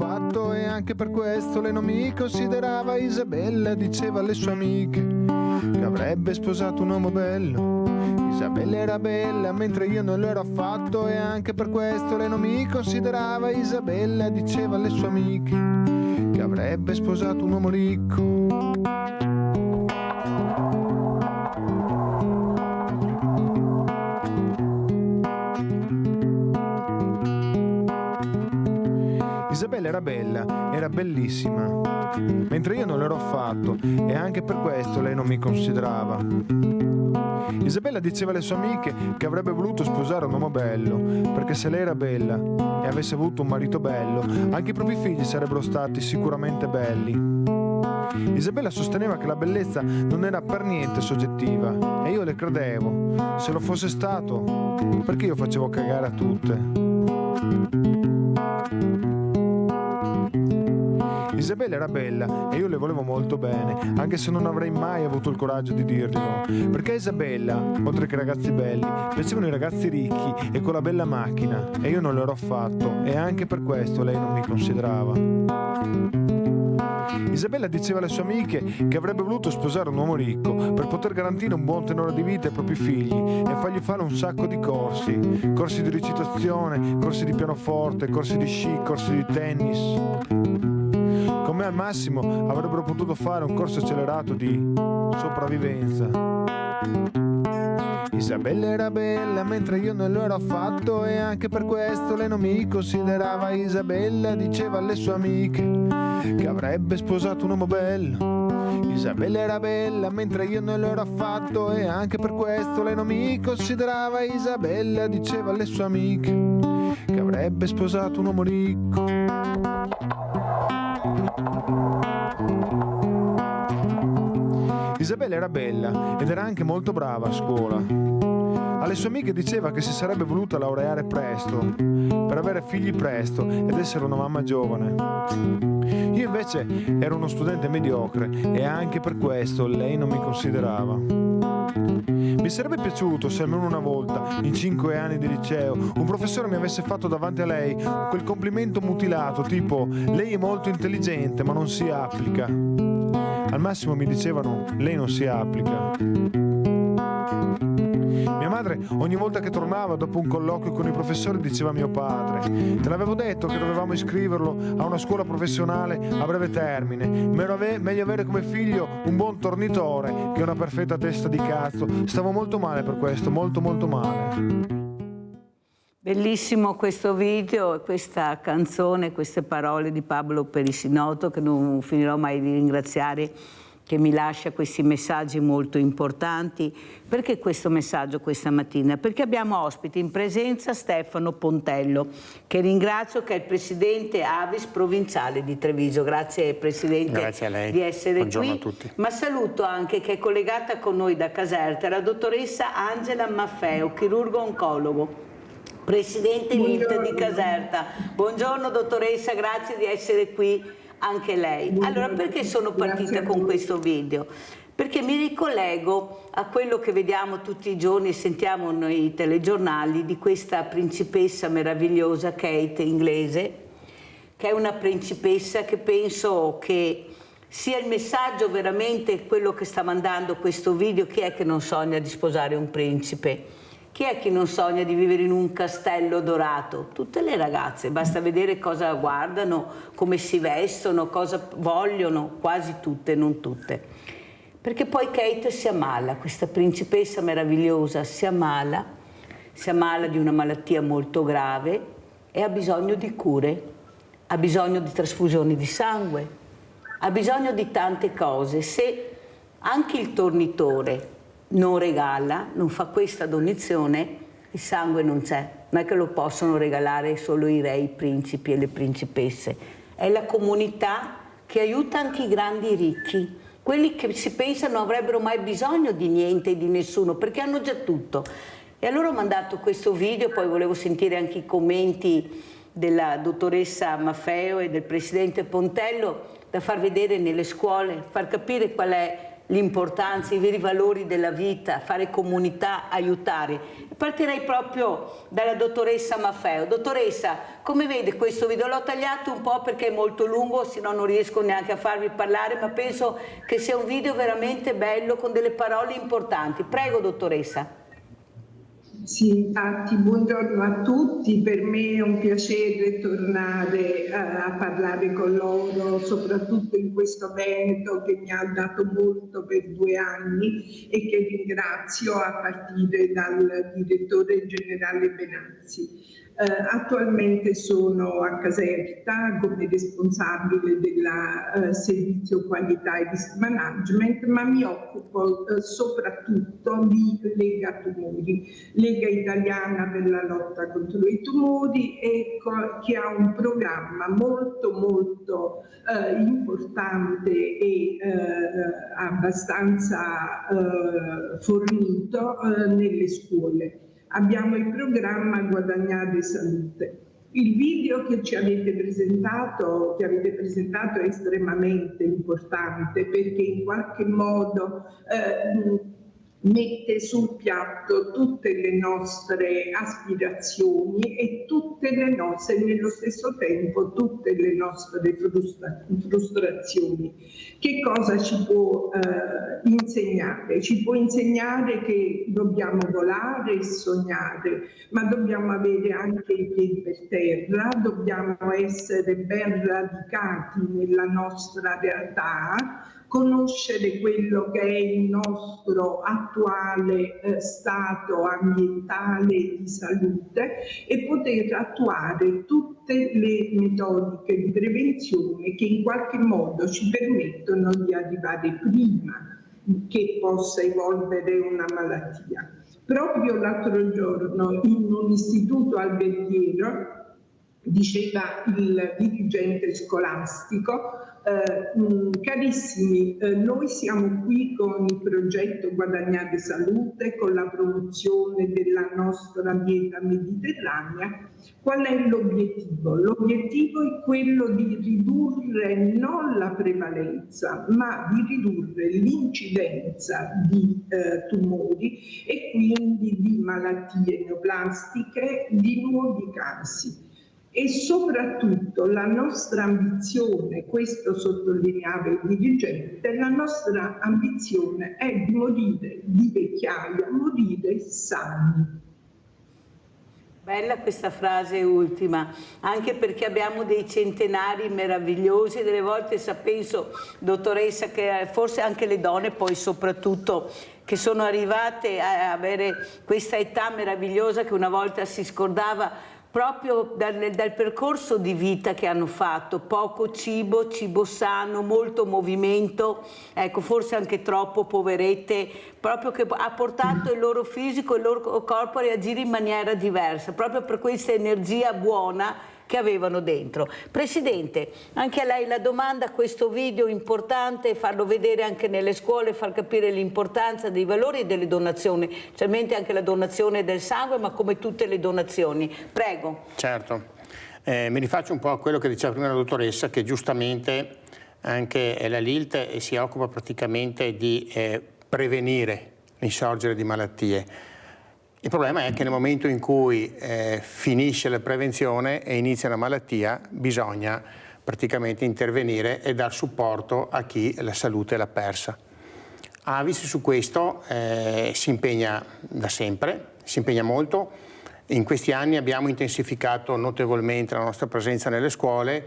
affatto e anche per questo lei non mi considerava. Isabella diceva alle sue amiche che avrebbe sposato un uomo bello. Isabella era bella mentre io non lo ero affatto e anche per questo lei non mi considerava. Isabella diceva alle sue amiche che avrebbe sposato un uomo ricco. Isabella era bella, era bellissima, mentre io non l'ero affatto e anche per questo lei non mi considerava. Isabella diceva alle sue amiche che avrebbe voluto sposare un uomo bello, perché se lei era bella e avesse avuto un marito bello, anche i propri figli sarebbero stati sicuramente belli. Isabella sosteneva che la bellezza non era per niente soggettiva e io le credevo. Se lo fosse stato, perché io facevo cagare a tutte? Isabella era bella e io le volevo molto bene, anche se non avrei mai avuto il coraggio di dirglielo, perché a Isabella, oltre che ragazzi belli, piacevano i ragazzi ricchi e con la bella macchina e io non l'ero affatto e anche per questo lei non mi considerava. Isabella diceva alle sue amiche che avrebbe voluto sposare un uomo ricco per poter garantire un buon tenore di vita ai propri figli e fargli fare un sacco di corsi di recitazione, corsi di pianoforte, corsi di sci, corsi di tennis. Come al massimo avrebbero potuto fare un corso accelerato di sopravvivenza. Isabella era bella mentre io non lo ero affatto e anche per questo lei non mi considerava. Isabella diceva alle sue amiche che avrebbe sposato un uomo bello. Isabella era bella mentre io non lo ero affatto e anche per questo lei non mi considerava. Isabella diceva alle sue amiche che avrebbe sposato un uomo ricco. Isabella era bella ed era anche molto brava a scuola. Alle sue amiche diceva che si sarebbe voluta laureare presto, per avere figli presto ed essere una mamma giovane. Io invece ero uno studente mediocre e anche per questo lei non mi considerava. Mi sarebbe piaciuto se almeno una volta, in 5 anni di liceo, un professore mi avesse fatto davanti a lei quel complimento mutilato tipo «Lei è molto intelligente ma non si applica». Al massimo mi dicevano «Lei non si applica». Mia madre ogni volta che tornava dopo un colloquio con i professori diceva a mio padre «Te l'avevo detto che dovevamo iscriverlo a una scuola professionale a breve termine, meglio avere come figlio un buon tornitore che una perfetta testa di cazzo». Stavo molto male per questo, molto molto male. Bellissimo questo video e questa canzone, queste parole di Pablo Perissinotto che non finirò mai di ringraziare, che mi lascia questi messaggi molto importanti. Perché questo messaggio questa mattina? Perché abbiamo ospite in presenza Stefano Pontello, che ringrazio, che è il presidente Avis provinciale di Treviso. Grazie Presidente. Grazie a lei. Di essere Buongiorno qui. A tutti. Ma saluto anche che è collegata con noi da Caserta la dottoressa Angela Maffeo, chirurgo oncologo. Presidente LIT di Caserta. Buongiorno dottoressa, grazie di essere qui anche lei. Allora, perché sono partita con questo video? Perché mi ricollego a quello che vediamo tutti i giorni e sentiamo nei telegiornali di questa principessa meravigliosa Kate inglese, che è una principessa che penso che sia il messaggio veramente quello che sta mandando questo video. Chi è che non sogna di sposare un principe? Chi è che non sogna di vivere in un castello dorato? Tutte le ragazze, basta vedere cosa guardano, come si vestono, cosa vogliono, quasi tutte, non tutte. Perché poi Kate si ammala, questa principessa meravigliosa si ammala di una malattia molto grave e ha bisogno di cure, ha bisogno di trasfusioni di sangue, ha bisogno di tante cose. Se anche il tornitore non regala, non fa questa donazione, il sangue non c'è. Non è che lo possono regalare solo i re, i principi e le principesse. È la comunità che aiuta anche i grandi ricchi, quelli che si pensano non avrebbero mai bisogno di niente e di nessuno, perché hanno già tutto. E allora ho mandato questo video, poi volevo sentire anche i commenti della dottoressa Maffeo e del presidente Pontello, da far vedere nelle scuole, far capire qual è l'importanza, i veri valori della vita, fare comunità, aiutare. Partirei proprio dalla dottoressa Maffeo. Dottoressa, come vede questo video? L'ho tagliato un po' perché è molto lungo, se no non riesco neanche a farvi parlare, ma penso che sia un video veramente bello con delle parole importanti. Prego, dottoressa. Sì, infatti, buongiorno a tutti, per me è un piacere tornare a parlare con loro, soprattutto in questo evento che mi ha dato molto per 2 anni e che ringrazio a partire dal direttore generale Benazzi. Attualmente sono a Caserta come responsabile del servizio qualità e risk management, ma mi occupo soprattutto di Lega Tumori, Lega Italiana per la lotta contro i tumori, che ha un programma molto importante e abbastanza fornito nelle scuole. Abbiamo il programma Guadagnare Salute. Il video che ci avete presentato è estremamente importante perché in qualche modo mette sul piatto tutte le nostre aspirazioni e nello stesso tempo tutte le nostre frustrazioni. Che cosa ci può insegnare? Ci può insegnare che dobbiamo volare e sognare, ma dobbiamo avere anche i piedi per terra, dobbiamo essere ben radicati nella nostra realtà, conoscere quello che è il nostro attuale stato ambientale di salute e poter attuare tutte le metodiche di prevenzione che in qualche modo ci permettono di arrivare prima che possa evolvere una malattia. Proprio l'altro giorno in un istituto alberghiero diceva il dirigente scolastico: carissimi, noi siamo qui con il progetto Guadagnare Salute, con la promozione della nostra dieta mediterranea. Qual è l'obiettivo? L'obiettivo è quello di ridurre non la prevalenza, ma di ridurre l'incidenza di tumori e quindi di malattie neoplastiche, di nuovi casi. E soprattutto la nostra ambizione, questo sottolineava il dirigente, la nostra ambizione è di morire di vecchiaia, morire sani. Bella questa frase ultima, anche perché abbiamo dei centenari meravigliosi, delle volte penso, dottoressa, che forse anche le donne poi soprattutto che sono arrivate a avere questa età meravigliosa che una volta si scordava proprio dal percorso di vita che hanno fatto, poco cibo, cibo sano, molto movimento, ecco, forse anche troppo, poverette, proprio che ha portato il loro fisico, il loro corpo a reagire in maniera diversa, proprio per questa energia buona che avevano dentro. Presidente, anche a lei la domanda, questo video importante, farlo vedere anche nelle scuole, far capire l'importanza dei valori e delle donazioni, specialmente anche la donazione del sangue, ma come tutte le donazioni. Prego. Certo, mi rifaccio un po' a quello che diceva prima la dottoressa, che giustamente anche la LILT si occupa praticamente di prevenire l'insorgere di malattie. Il problema è che nel momento in cui finisce la prevenzione e inizia una malattia, bisogna praticamente intervenire e dar supporto a chi la salute l'ha persa. Avis su questo si impegna da sempre, si impegna molto. In questi anni abbiamo intensificato notevolmente la nostra presenza nelle scuole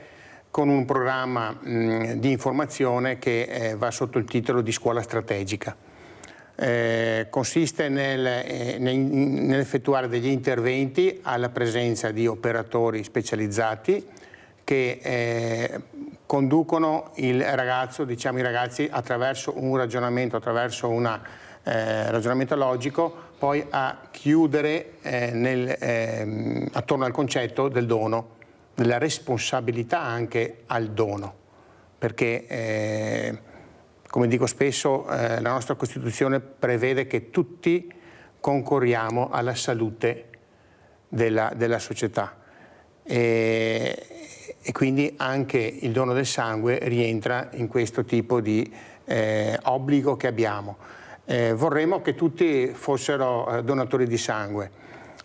con un programma di informazione che va sotto il titolo di Scuola Strategica. Consiste nell'effettuare degli interventi alla presenza di operatori specializzati che conducono il ragazzo, diciamo i ragazzi, attraverso un ragionamento, attraverso un ragionamento logico, poi a chiudere attorno al concetto del dono, della responsabilità anche al dono, perché come dico spesso, la nostra Costituzione prevede che tutti concorriamo alla salute della società e quindi anche il dono del sangue rientra in questo tipo di obbligo che abbiamo. Vorremmo che tutti fossero donatori di sangue.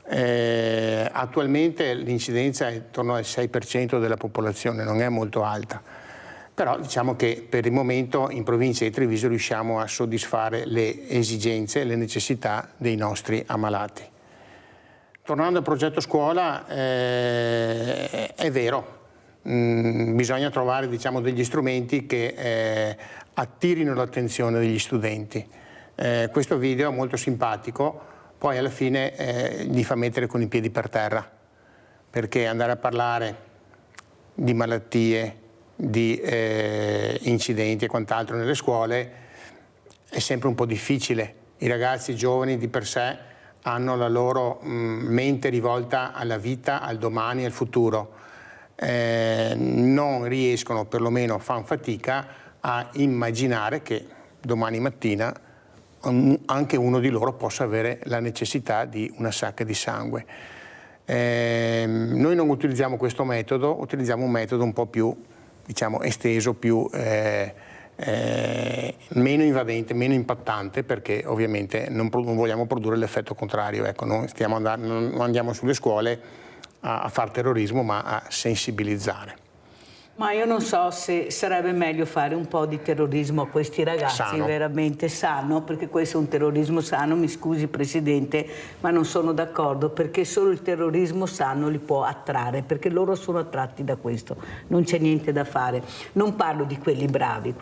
Attualmente l'incidenza è intorno al 6% della popolazione, non è molto alta, però diciamo che per il momento in provincia di Treviso riusciamo a soddisfare le esigenze e le necessità dei nostri ammalati. Tornando al progetto scuola, è vero, bisogna trovare, diciamo, degli strumenti che attirino l'attenzione degli studenti. Questo video è molto simpatico, poi alla fine gli fa mettere con i piedi per terra, perché andare a parlare di malattie, di incidenti e quant'altro nelle scuole è sempre un po' difficile. I ragazzi giovani di per sé hanno la loro mente rivolta alla vita, al domani, al futuro. Non riescono, perlomeno fanno fatica a immaginare che domani mattina anche uno di loro possa avere la necessità di una sacca di sangue. Noi non utilizziamo questo metodo, utilizziamo un metodo un po' più, diciamo, esteso, più meno invadente, meno impattante, perché ovviamente non vogliamo produrre l'effetto contrario. Ecco, non andiamo sulle scuole a fare terrorismo, ma a sensibilizzare. Ma io non so se sarebbe meglio fare un po' di terrorismo a questi ragazzi Sano. veramente sano, perché questo è un terrorismo sano, mi scusi Presidente, ma non sono d'accordo, perché solo il terrorismo sano li può attrarre, perché loro sono attratti da questo, non c'è niente da fare. Non parlo di quelli bravi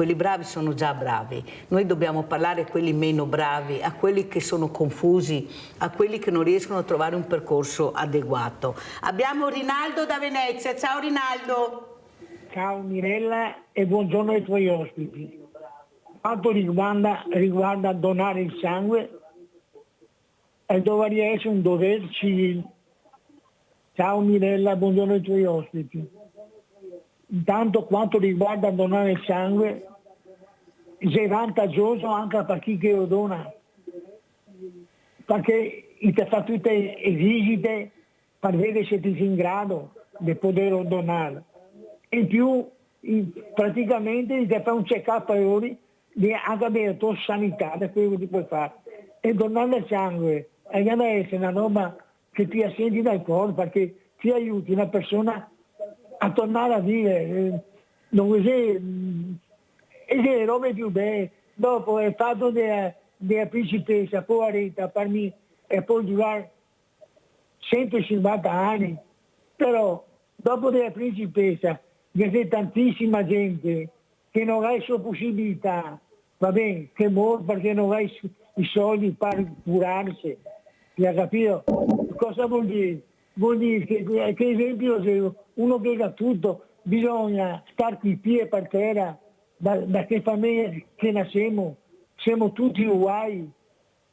sono già bravi, noi dobbiamo parlare a quelli meno bravi, a quelli che sono confusi, a quelli che non riescono a trovare un percorso adeguato. Abbiamo Rinaldo da Venezia, ciao Rinaldo. Ciao Mirella e buongiorno ai tuoi ospiti. Quanto riguarda donare il sangue, dovrebbe essere un dovere civile. Ciao Mirella, buongiorno ai tuoi ospiti. Intanto quanto riguarda donare il sangue, è vantaggioso anche per chi che lo dona, perché ti fa tutte le visite per vedere se ti sei in grado di poterlo donare. In più praticamente ti fa un check-up a ore anche della tua sanità, da quello che ti puoi fare. E donare il sangue deve essere una roba che ti assenti dal cuore, perché ti aiuti una persona a tornare a vivere. Non è le robe più belle. Dopo è fatto della principessa, poveretta, per me, e può durare 150 anni. Però dopo della principessa c'è tantissima gente che non ha le sue possibilità, va bene, che muore perché non ha i soldi per curarsi. Mi ha capito? Cosa vuol dire? Vuol dire che esempio, se uno che ha tutto, bisogna stare con i piedi per terra, da che famiglia che nasciamo, siamo tutti uguali,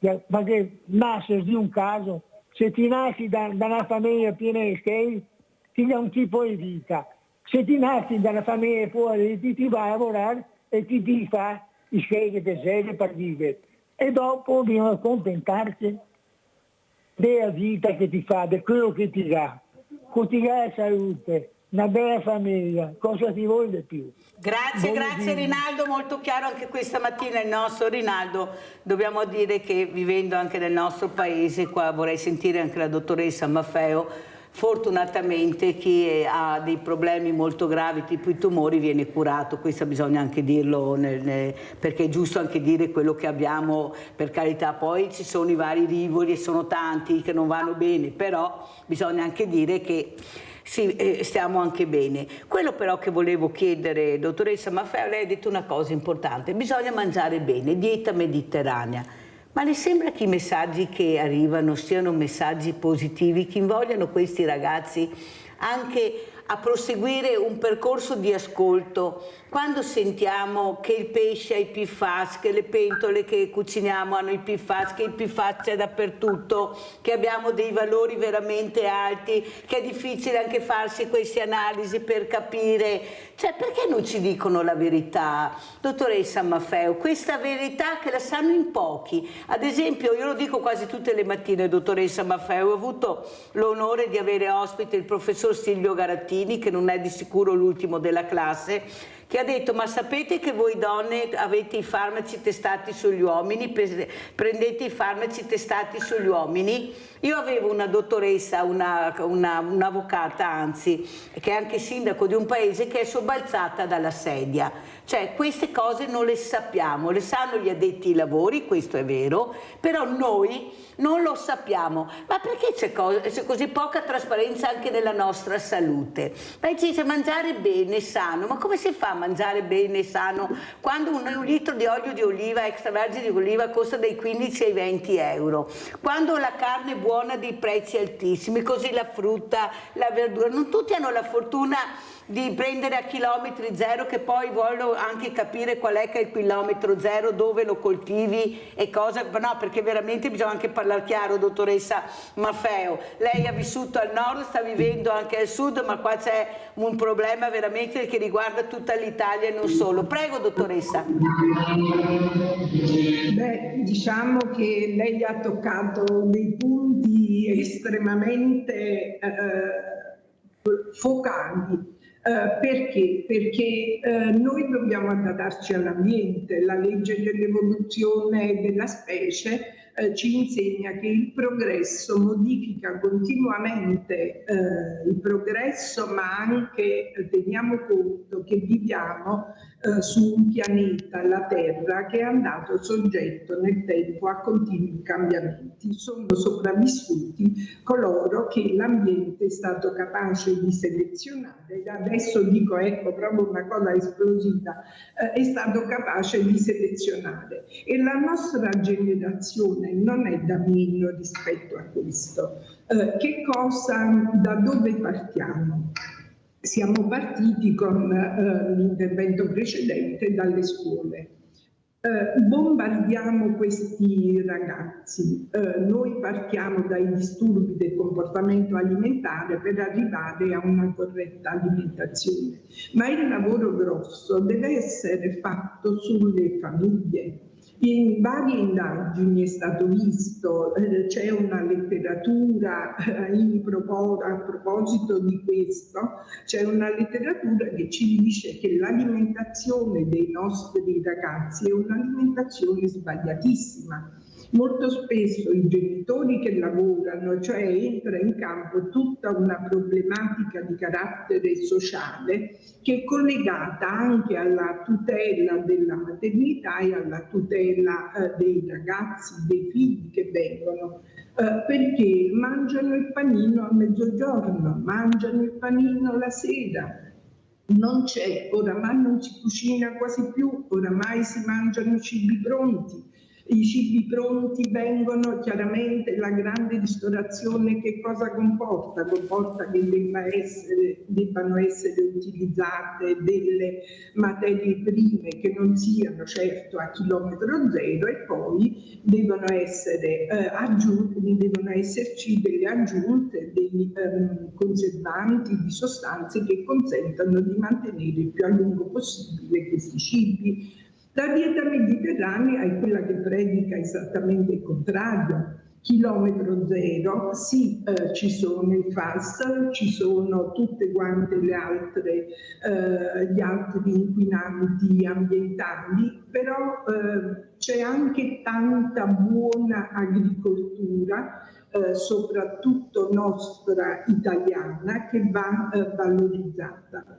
perché nasce di un caso. Se ti nasci da una famiglia piena di schei, ti dà un tipo di vita. Se ti nasci da una famiglia fuori, ti vai a lavorare e ti fa i schei che ti serve per vivere. E dopo bisogna accontentarsi della vita che ti fa, di quello che ti dà. Con ti dà la salute, una bella famiglia, cosa ti vuole di più? Grazie Rinaldo, molto chiaro anche questa mattina il nostro Rinaldo. Dobbiamo dire che vivendo anche nel nostro paese, qua vorrei sentire anche la dottoressa Maffeo, fortunatamente chi ha dei problemi molto gravi tipo i tumori viene curato, questo bisogna anche dirlo, perché è giusto anche dire quello che abbiamo, per carità. Poi ci sono i vari rivoli e sono tanti che non vanno bene, però bisogna anche dire che sì, stiamo anche bene. Quello però che volevo chiedere, dottoressa Maffeo, lei ha detto una cosa importante, bisogna mangiare bene, dieta mediterranea. Ma le sembra che i messaggi che arrivano siano messaggi positivi, che invogliano questi ragazzi anche a proseguire un percorso di ascolto? Quando sentiamo che il pesce ha i PFAS, che le pentole che cuciniamo hanno i PFAS, che il PFAS c'è dappertutto, che abbiamo dei valori veramente alti, che è difficile anche farsi queste analisi per capire, cioè perché non ci dicono la verità, dottoressa Maffeo, questa verità che la sanno in pochi? Ad esempio, io lo dico quasi tutte le mattine, dottoressa Maffeo, ho avuto l'onore di avere ospite il professor Silvio Garattini, che non è di sicuro l'ultimo della classe, che ha detto: ma sapete che voi donne avete i farmaci testati sugli uomini, prendete i farmaci testati sugli uomini? Io avevo una dottoressa, un'avvocata anzi, che è anche sindaco di un paese, che è sobbalzata dalla sedia. Cioè queste cose non le sappiamo, le sanno gli addetti ai lavori, questo è vero, però noi non lo sappiamo. Ma perché c'è così poca trasparenza anche nella nostra salute? Lei dice mangiare bene, sano, ma come si fa a mangiare bene e sano quando un litro di olio di oliva, extravergine di oliva, costa dai 15 ai 20 euro? Quando la carne è buona, dei prezzi altissimi, così la frutta, la verdura, non tutti hanno la fortuna di prendere a chilometri zero, che poi voglio anche capire qual è che è il chilometro zero, dove lo coltivi e cosa, no, perché veramente bisogna anche parlare chiaro, dottoressa Maffeo. Lei ha vissuto al nord, sta vivendo anche al sud, ma qua c'è un problema veramente che riguarda tutta l'Italia e non solo. Prego, dottoressa. Beh, diciamo che lei ha toccato dei punti estremamente focali. Perché? Perché noi dobbiamo adattarci all'ambiente. La legge dell'evoluzione della specie ci insegna che il progresso modifica continuamente il progresso, ma anche teniamo conto che viviamo su un pianeta, la Terra, che è andato soggetto nel tempo a continui cambiamenti. Sono sopravvissuti coloro che l'ambiente è stato capace di selezionare. Adesso dico, ecco, proprio una cosa esplosiva, è stato capace di selezionare. E la nostra generazione non è da meno rispetto a questo. Da dove partiamo? Siamo partiti con l'intervento precedente dalle scuole. Bombardiamo questi ragazzi, noi partiamo dai disturbi del comportamento alimentare per arrivare a una corretta alimentazione, ma il lavoro grosso deve essere fatto sulle famiglie. In varie indagini è stato visto, c'è una letteratura a proposito di questo, c'è una letteratura che ci dice che l'alimentazione dei nostri ragazzi è un'alimentazione sbagliatissima. Molto spesso i genitori che lavorano, cioè entra in campo tutta una problematica di carattere sociale che è collegata anche alla tutela della maternità e alla tutela dei ragazzi, dei figli che vengono, perché mangiano il panino a mezzogiorno, mangiano il panino la sera. Non c'è, oramai non si cucina quasi più, oramai si mangiano cibi pronti. I cibi pronti vengono, chiaramente la grande ristorazione che cosa comporta? Comporta che debbano essere utilizzate delle materie prime che non siano certo a chilometro zero e poi devono esserci delle aggiunte, dei conservanti, di sostanze che consentano di mantenere il più a lungo possibile questi cibi. La dieta mediterranea è quella che predica esattamente il contrario. Chilometro zero, sì, ci sono i FAS, ci sono tutte quante gli altri inquinanti ambientali, però c'è anche tanta buona agricoltura, soprattutto nostra italiana, che va valorizzata.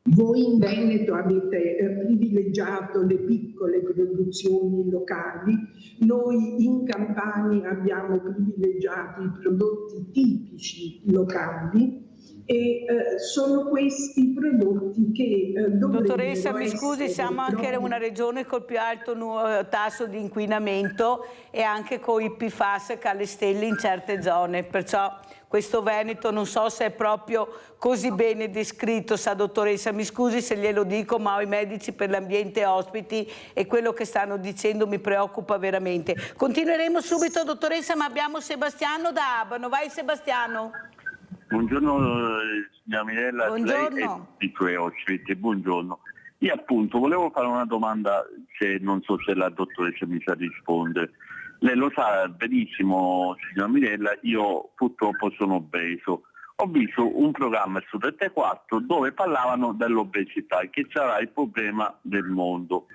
Voi in Veneto avete privilegiato le piccole produzioni locali, noi in Campania abbiamo privilegiato i prodotti tipici locali e sono questi prodotti che dottoressa, mi scusi, siamo anche una regione col più alto tasso di inquinamento e anche con i PFAS che alle stelle in certe zone, perciò questo Veneto non so se è proprio così bene descritto, sa dottoressa, mi scusi se glielo dico, ma ho i medici per l'ambiente ospiti e quello che stanno dicendo mi preoccupa veramente. Continueremo subito, dottoressa, ma abbiamo Sebastiano da Abano. Vai Sebastiano. Buongiorno signora Mirella, buongiorno. Lei e i suoi ospiti, buongiorno. Io appunto volevo fare una domanda, che non so se la dottoressa mi sa rispondere. Lei lo sa benissimo, signora Mirella, io purtroppo sono obeso. ho visto un programma su Rete 4 dove parlavano dell'obesità, che sarà il problema del mondo.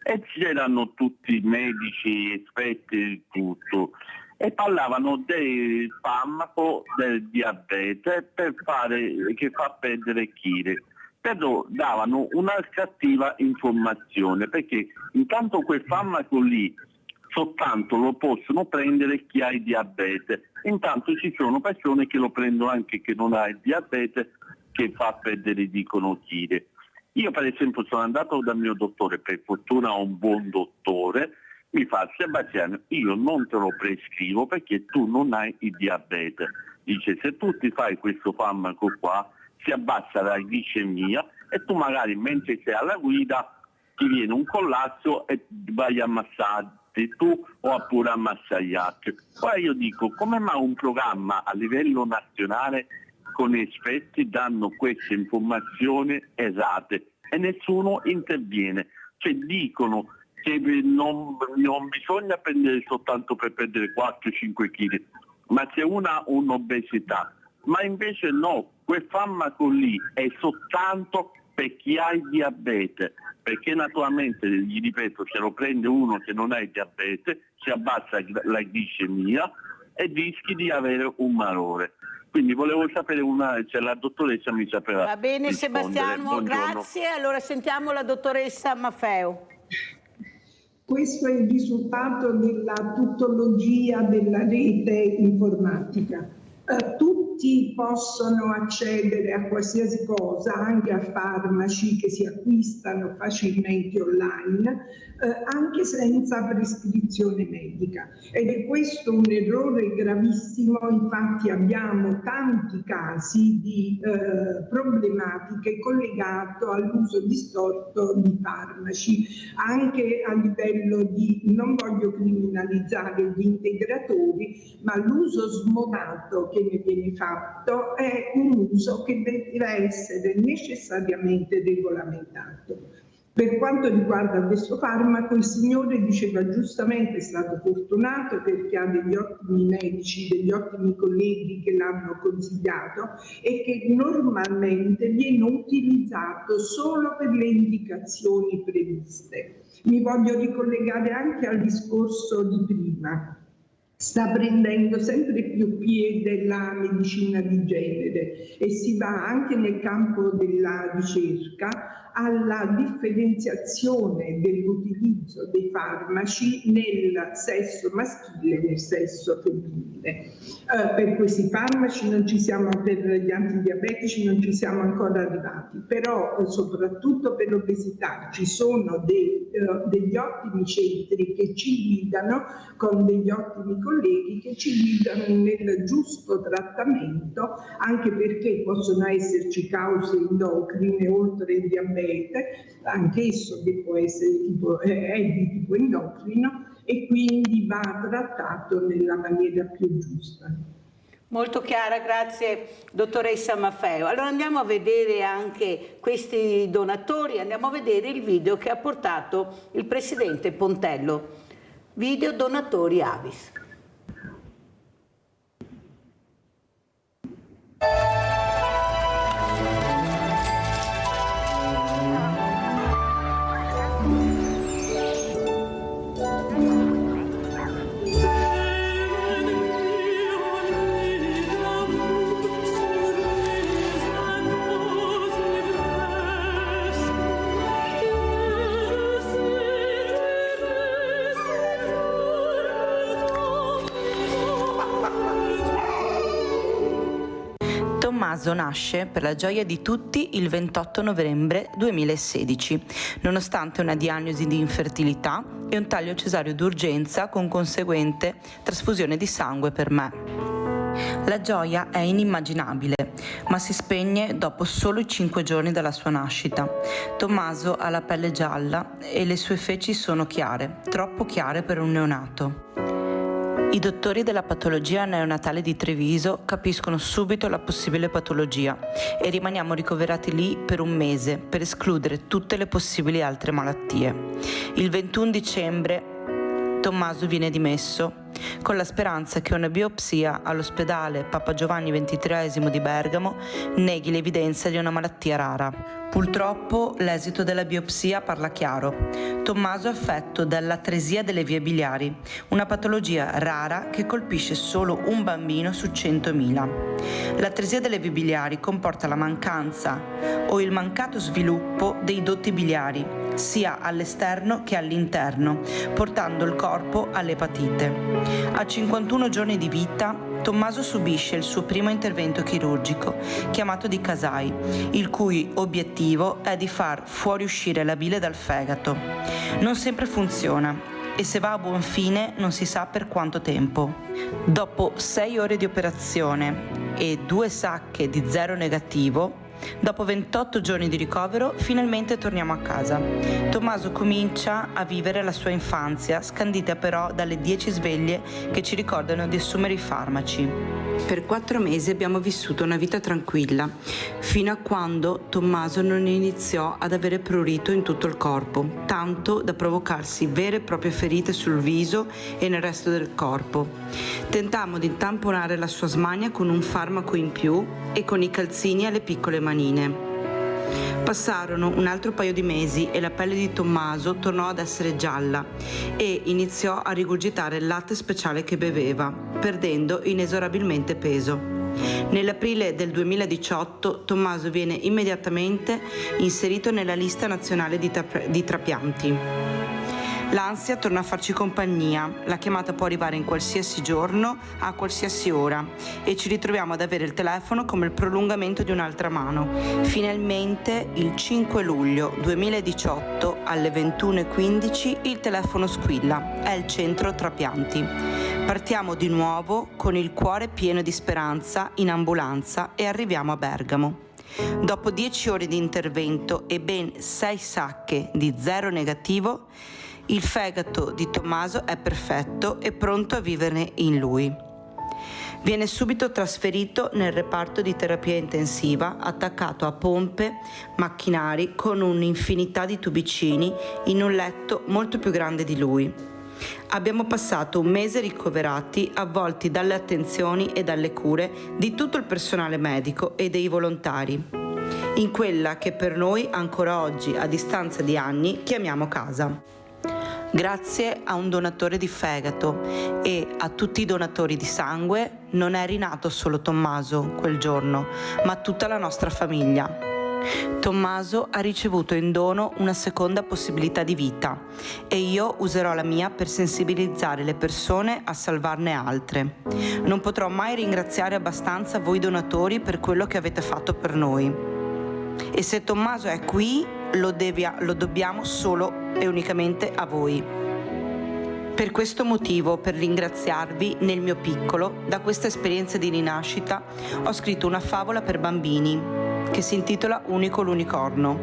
E c'erano tutti medici, esperti, tutto. E parlavano del farmaco del diabete che fa perdere chili. Però davano una cattiva informazione, perché intanto quel farmaco lì soltanto lo possono prendere chi ha il diabete, intanto ci sono persone che lo prendono anche chi non ha il diabete, che fa perdere, dicono, chili. Io per esempio sono andato dal mio dottore, per fortuna ho un buon dottore, mi fa: Sebastiano, io non te lo prescrivo perché tu non hai il diabete. Dice: se tu ti fai questo farmaco qua si abbassa la glicemia e tu magari mentre sei alla guida ti viene un collasso e vai a ammassarti tu oppure a ammassare gli altri. Poi io dico: come mai un programma a livello nazionale con esperti danno queste informazioni esatte e nessuno interviene? Cioè dicono che non bisogna prendere soltanto per perdere 4-5 kg, ma se una ha un'obesità, ma invece no, quel farmaco lì è soltanto per chi ha il diabete, perché naturalmente, gli ripeto, se lo prende uno che non ha il diabete si abbassa la glicemia e rischi di avere un malore. Quindi volevo sapere se la dottoressa mi sapeva. Va bene rispondere. Sebastiano, Buongiorno. grazie. Allora sentiamo la dottoressa Maffeo. Questo è il risultato della tuttologia della rete informatica. Tutti possono accedere a qualsiasi cosa, anche a farmaci che si acquistano facilmente online, anche senza prescrizione medica. Ed è questo un errore gravissimo, infatti abbiamo tanti casi di problematiche collegate all'uso distorto di farmaci, anche a livello di, non voglio criminalizzare gli integratori, ma l'uso smodato che ne viene fatto è un uso che deve essere necessariamente regolamentato. Per quanto riguarda questo farmaco, il signore diceva giustamente: è stato fortunato perché ha degli ottimi medici, degli ottimi colleghi che l'hanno consigliato e che normalmente viene utilizzato solo per le indicazioni previste. Mi voglio ricollegare anche al discorso di prima. Sta prendendo sempre più piede la medicina di genere e si va anche nel campo della ricerca alla differenziazione dell'utilizzo dei farmaci nel sesso maschile e nel sesso femminile. Per questi farmaci per gli antidiabetici non ci siamo ancora arrivati, però soprattutto per l'obesità ci sono degli ottimi centri che ci guidano, con degli ottimi colleghi che ci guidano nel giusto trattamento, anche perché possono esserci cause endocrine oltre il diabete, anch'esso che può essere è di tipo endocrino e quindi va trattato nella maniera più giusta. Molto chiara, grazie dottoressa Maffeo. Allora andiamo a vedere anche questi donatori, andiamo a vedere il video che ha portato il presidente Pontello. Video donatori Avis. Tommaso nasce per la gioia di tutti il 28 novembre 2016, nonostante una diagnosi di infertilità e un taglio cesareo d'urgenza con conseguente trasfusione di sangue per me. La gioia è inimmaginabile, ma si spegne dopo solo i 5 giorni dalla sua nascita. Tommaso ha la pelle gialla e le sue feci sono chiare, troppo chiare per un neonato. I dottori della patologia neonatale di Treviso capiscono subito la possibile patologia e rimaniamo ricoverati lì per un mese per escludere tutte le possibili altre malattie. Il 21 dicembre Tommaso viene dimesso, con la speranza che una biopsia all'ospedale Papa Giovanni XXIII di Bergamo neghi l'evidenza di una malattia rara. Purtroppo l'esito della biopsia parla chiaro. Tommaso è affetto dall'atresia delle vie biliari, una patologia rara che colpisce solo un bambino su 100.000. L'atresia delle vie biliari comporta la mancanza o il mancato sviluppo dei dotti biliari, sia all'esterno che all'interno, portando il corpo all'epatite. A 51 giorni di vita, Tommaso subisce il suo primo intervento chirurgico, chiamato di Kasai, il cui obiettivo è di far fuoriuscire la bile dal fegato. Non sempre funziona e se va a buon fine non si sa per quanto tempo. Dopo 6 ore di operazione e 2 sacche di zero negativo, dopo 28 giorni di ricovero, finalmente torniamo a casa. Tommaso comincia a vivere la sua infanzia, scandita però dalle 10 sveglie che ci ricordano di assumere i farmaci. Per 4 mesi abbiamo vissuto una vita tranquilla, fino a quando Tommaso non iniziò ad avere prurito in tutto il corpo, tanto da provocarsi vere e proprie ferite sul viso e nel resto del corpo. Tentammo di tamponare la sua smania con un farmaco in più e con i calzini alle piccole manine. Passarono un altro paio di mesi e la pelle di Tommaso tornò ad essere gialla e iniziò a rigurgitare il latte speciale che beveva, perdendo inesorabilmente peso. Nell'aprile del 2018 Tommaso viene immediatamente inserito nella lista nazionale di trapianti. L'ansia torna a farci compagnia, la chiamata può arrivare in qualsiasi giorno, a qualsiasi ora e ci ritroviamo ad avere il telefono come il prolungamento di un'altra mano. Finalmente il 5 luglio 2018 alle 21:15 il telefono squilla, è il centro trapianti. Partiamo di nuovo con il cuore pieno di speranza in ambulanza e arriviamo a Bergamo. Dopo 10 ore di intervento e ben 6 sacche di zero negativo, il fegato di Tommaso è perfetto e pronto a vivere in lui. Viene subito trasferito nel reparto di terapia intensiva, attaccato a pompe, macchinari con un'infinità di tubicini in un letto molto più grande di lui. Abbiamo passato un mese ricoverati, avvolti dalle attenzioni e dalle cure di tutto il personale medico e dei volontari, in quella che per noi ancora oggi, a distanza di anni, chiamiamo casa. Grazie a un donatore di fegato e a tutti i donatori di sangue non è rinato solo Tommaso quel giorno, ma tutta la nostra famiglia. Tommaso ha ricevuto in dono una seconda possibilità di vita e io userò la mia per sensibilizzare le persone a salvarne altre. Non potrò mai ringraziare abbastanza voi donatori per quello che avete fatto per noi. E se Tommaso è qui, lo dobbiamo solo e unicamente a voi. Per questo motivo, per ringraziarvi nel mio piccolo, da questa esperienza di rinascita, ho scritto una favola per bambini che si intitola Unico l'unicorno.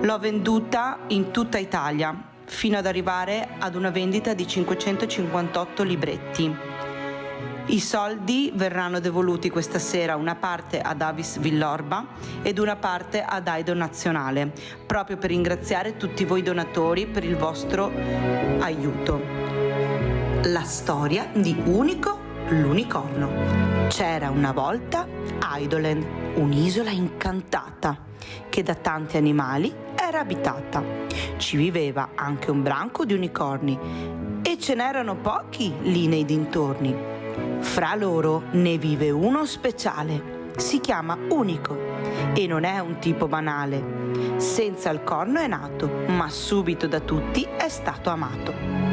L'ho venduta in tutta Italia, fino ad arrivare ad una vendita di 558 libretti. I soldi verranno devoluti questa sera, una parte ad Avis Villorba ed una parte ad Aido Nazionale, proprio per ringraziare tutti voi donatori per il vostro aiuto. La storia di Unico l'unicorno. C'era una volta Aidoland, un'isola incantata che da tanti animali era abitata. Ci viveva anche un branco di unicorni e ce n'erano pochi lì nei dintorni. Fra loro ne vive uno speciale, si chiama Unico e non è un tipo banale. Senza il corno è nato, ma subito da tutti è stato amato.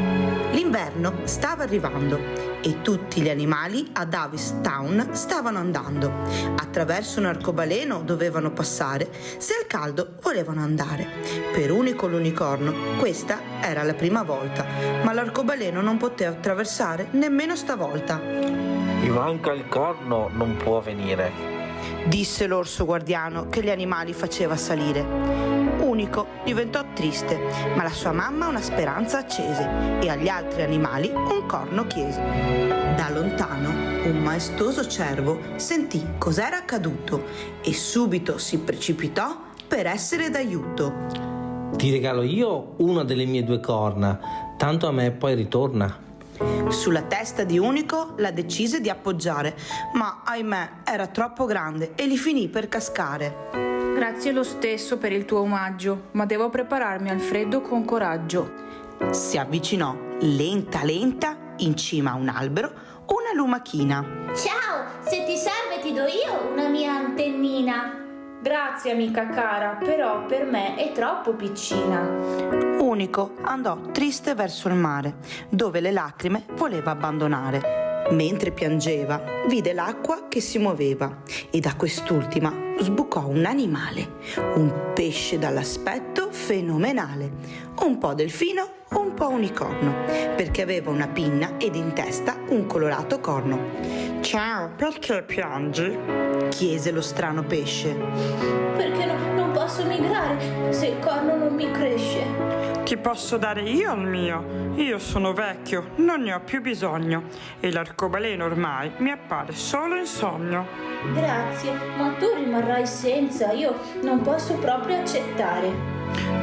L'inverno stava arrivando e tutti gli animali ad Avis Town stavano andando. Attraverso un arcobaleno dovevano passare se al caldo volevano andare. Per Unico l'unicorno questa era la prima volta, ma l'arcobaleno non poteva attraversare nemmeno stavolta. Mi manca il corno, non può venire, disse l'orso guardiano che gli animali faceva salire. Unico diventò triste, ma la sua mamma una speranza accese e agli altri animali un corno chiese. Da lontano un maestoso cervo sentì cos'era accaduto e subito si precipitò per essere d'aiuto. Ti regalo io una delle mie 2 corna, tanto a me poi ritorna. Sulla testa di Unico la decise di appoggiare, ma ahimè era troppo grande e gli finì per cascare. Grazie lo stesso per il tuo omaggio, ma devo prepararmi al freddo con coraggio. Si avvicinò lenta in cima a un albero una lumachina. Ciao, se ti serve ti do io una mia antennina. Grazie amica cara, però per me è troppo piccina. Unico andò triste verso il mare, dove le lacrime voleva abbandonare. Mentre piangeva, vide l'acqua che si muoveva e da quest'ultima sbucò un animale, un pesce dall'aspetto fenomenale, un po' delfino, un po' unicorno, perché aveva una pinna ed in testa un colorato corno. «Ciao, perché piangi?» chiese lo strano pesce. Perché non posso migrare se il corno non mi cresce. Ti posso dare io il mio. Io sono vecchio, non ne ho più bisogno e l'arcobaleno ormai mi appare solo in sogno. Grazie, ma tu rimarrai senza, io non posso proprio accettare.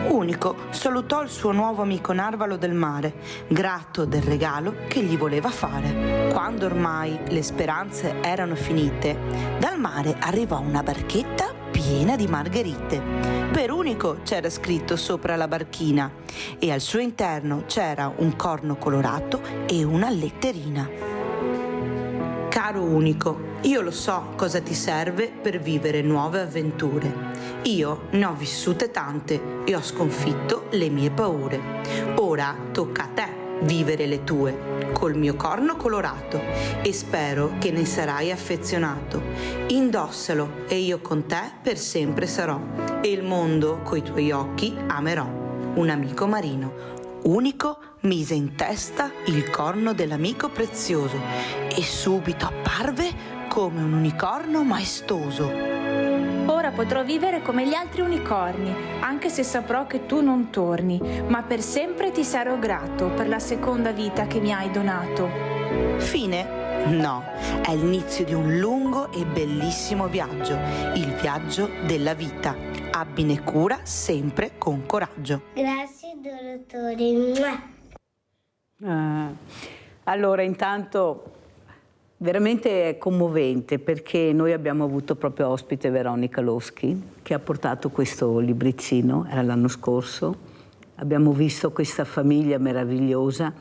Unico salutò il suo nuovo amico narvalo del mare, grato del regalo che gli voleva fare. Quando ormai le speranze erano finite, dal mare arrivò una barchetta piena di margherite. Per Unico c'era scritto sopra la barchina e al suo interno c'era un corno colorato e una letterina. Caro Unico, io lo so cosa ti serve per vivere nuove avventure. Io ne ho vissute tante e ho sconfitto le mie paure. Ora tocca a te vivere le tue, col mio corno colorato, e spero che ne sarai affezionato. Indossalo e io con te per sempre sarò, e il mondo coi tuoi occhi amerò. Un amico marino. Unico mise in testa il corno dell'amico prezioso e subito apparve come un unicorno maestoso. Ora potrò vivere come gli altri unicorni, anche se saprò che tu non torni, ma per sempre ti sarò grato per la seconda vita che mi hai donato. Fine? No, è l'inizio di un lungo e bellissimo viaggio, il viaggio della vita. Abbine cura sempre con coraggio. Grazie dottore. Allora, intanto veramente è commovente, perché noi abbiamo avuto proprio ospite Veronica Loschi, che ha portato questo libricino, era l'anno scorso. Abbiamo visto questa famiglia meravigliosa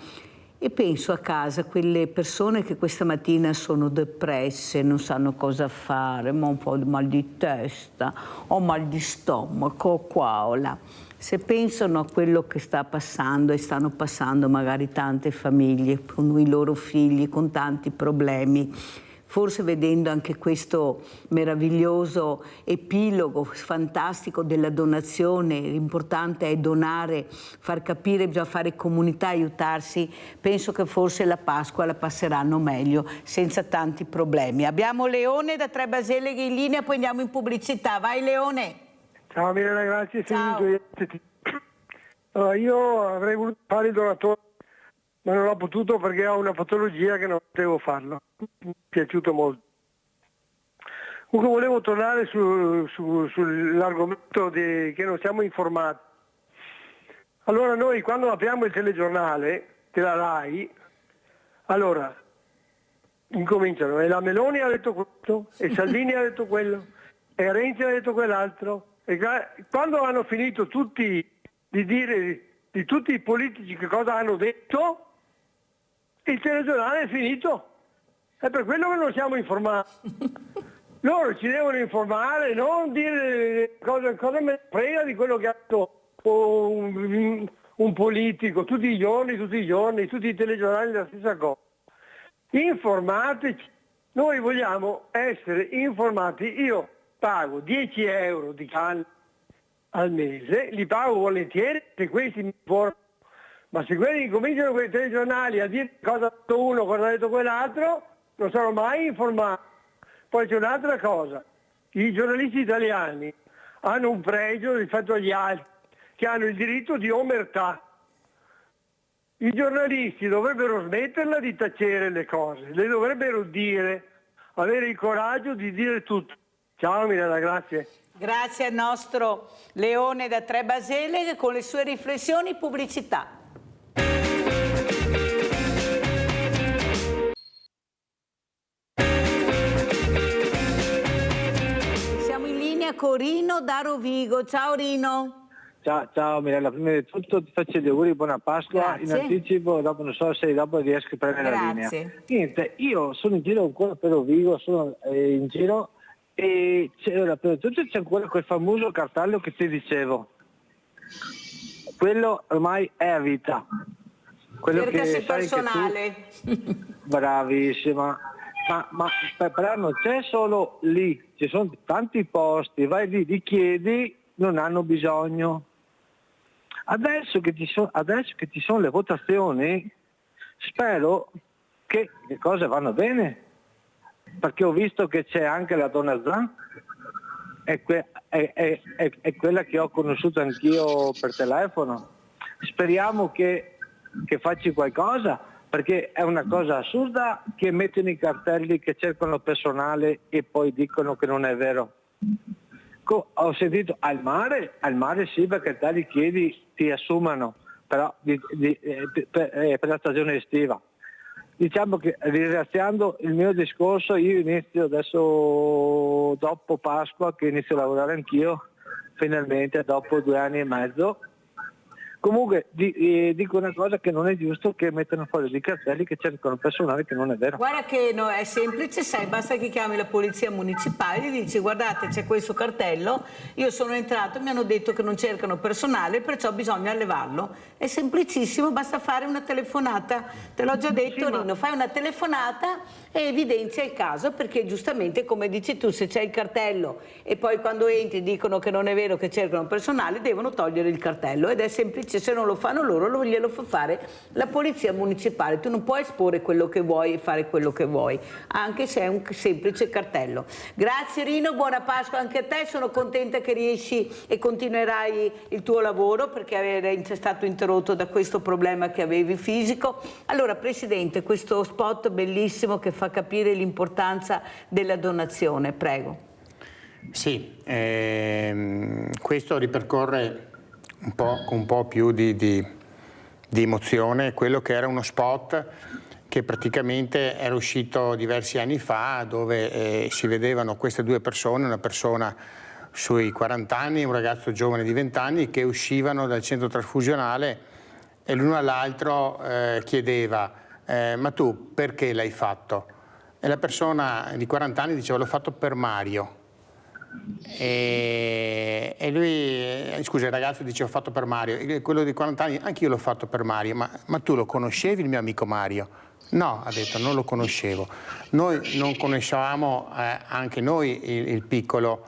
e penso a casa quelle persone che questa mattina sono depresse, non sanno cosa fare, ma un po' di mal di testa, o mal di stomaco, qua o là. Se pensano a quello che sta passando e stanno passando magari tante famiglie con i loro figli, con tanti problemi, forse vedendo anche questo meraviglioso epilogo fantastico della donazione, l'importante è donare, far capire, bisogna fare comunità, aiutarsi, penso che forse la Pasqua la passeranno meglio, senza tanti problemi. Abbiamo Leone da Trebaseleghe in linea, poi andiamo in pubblicità. Vai Leone! Ciao Mirella, grazie. Ciao. Allora, io avrei voluto fare il donatore, ma non ho potuto perché ho una patologia che non potevo farlo. Mi è piaciuto molto. Comunque volevo tornare sull'argomento che non siamo informati. Allora noi quando apriamo il telegiornale della RAI, allora incominciano e la Meloni ha detto questo, e Salvini ha detto quello, e Renzi ha detto quell'altro. E quando hanno finito tutti di dire di tutti i politici che cosa hanno detto, il telegiornale è finito. È per quello che non siamo informati. Loro ci devono informare, non dire cosa me ne frega di quello che ha detto un politico, tutti i giorni, tutti i telegiornali la stessa cosa. Informateci, noi vogliamo essere informati. Io pago 10 euro di canne al mese, li pago volentieri se questi mi informano, ma se quelli cominciano con i telegiornali a dire cosa ha detto uno, cosa ha detto quell'altro, non sarò mai informato. Poi c'è un'altra cosa, i giornalisti italiani hanno un pregio rispetto agli altri, che hanno il diritto di omertà. I giornalisti dovrebbero smetterla di tacere le cose, le dovrebbero dire, avere il coraggio di dire tutto. Ciao Mirella, grazie. Grazie al nostro Leone da Tre Basele con le sue riflessioni, pubblicità. Siamo in linea con Rino da Rovigo. Ciao Rino. Ciao Mirella, prima di tutto ti faccio gli auguri, buona Pasqua. Grazie. In anticipo, dopo non so se dopo riesco a prendere la linea. Niente, io sono in giro ancora per Rovigo, sono in giro e per tutto c'è ancora quel famoso cartello che ti dicevo. Quello ormai è a vita. Quello Cercasi che sai personale. Che tu... Bravissima. Ma però non c'è solo lì, ci sono tanti posti, vai lì, li chiedi, non hanno bisogno. Adesso che ci sono le votazioni, spero che le cose vanno bene, perché ho visto che c'è anche la donna Zan, è quella che ho conosciuto anch'io per telefono. Speriamo che faccia qualcosa, perché è una cosa assurda che mettono i cartelli che cercano personale e poi dicono che non è vero. Ho sentito al mare sì, perché te li chiedi ti assumano, però per la stagione estiva. Diciamo che ringraziando il mio discorso, io inizio adesso dopo Pasqua, che inizio a lavorare anch'io, finalmente dopo 2 anni e mezzo. Comunque dico una cosa, che non è giusto che mettano fuori dei cartelli che cercano personale, che non è vero. Guarda che no, è semplice, sai, basta che chiami la polizia municipale e gli dici guardate c'è questo cartello, io sono entrato, mi hanno detto che non cercano personale, perciò bisogna levarlo. È semplicissimo, basta fare una telefonata, te l'ho già detto Rino, fai una telefonata e evidenzia il caso, perché giustamente come dici tu, se c'è il cartello e poi quando entri dicono che non è vero che cercano personale, devono togliere il cartello, ed è semplice. Se non lo fanno loro, glielo fa fare la polizia municipale. Tu non puoi esporre quello che vuoi e fare quello che vuoi, anche se è un semplice cartello. Grazie Rino, buona Pasqua anche a te, sono contenta che riesci e continuerai il tuo lavoro, perché eri stato interrotto da questo problema che avevi fisico. Allora Presidente, questo spot bellissimo che fa capire l'importanza della donazione, prego. Sì, questo ripercorre con un po' più di emozione quello che era uno spot che praticamente era uscito diversi anni fa, dove si vedevano queste 2 persone, una persona sui 40 anni e un ragazzo giovane di 20 anni, che uscivano dal centro trasfusionale e l'uno all'altro chiedeva ma tu perché l'hai fatto? E la persona di 40 anni diceva l'ho fatto per Mario. E lui, scusa, il ragazzo dice ho fatto per Mario, e quello di 40 anni anche io l'ho fatto per Mario, ma tu lo conoscevi il mio amico Mario? No, ha detto, non lo conoscevo. Noi non conoscevamo anche noi il piccolo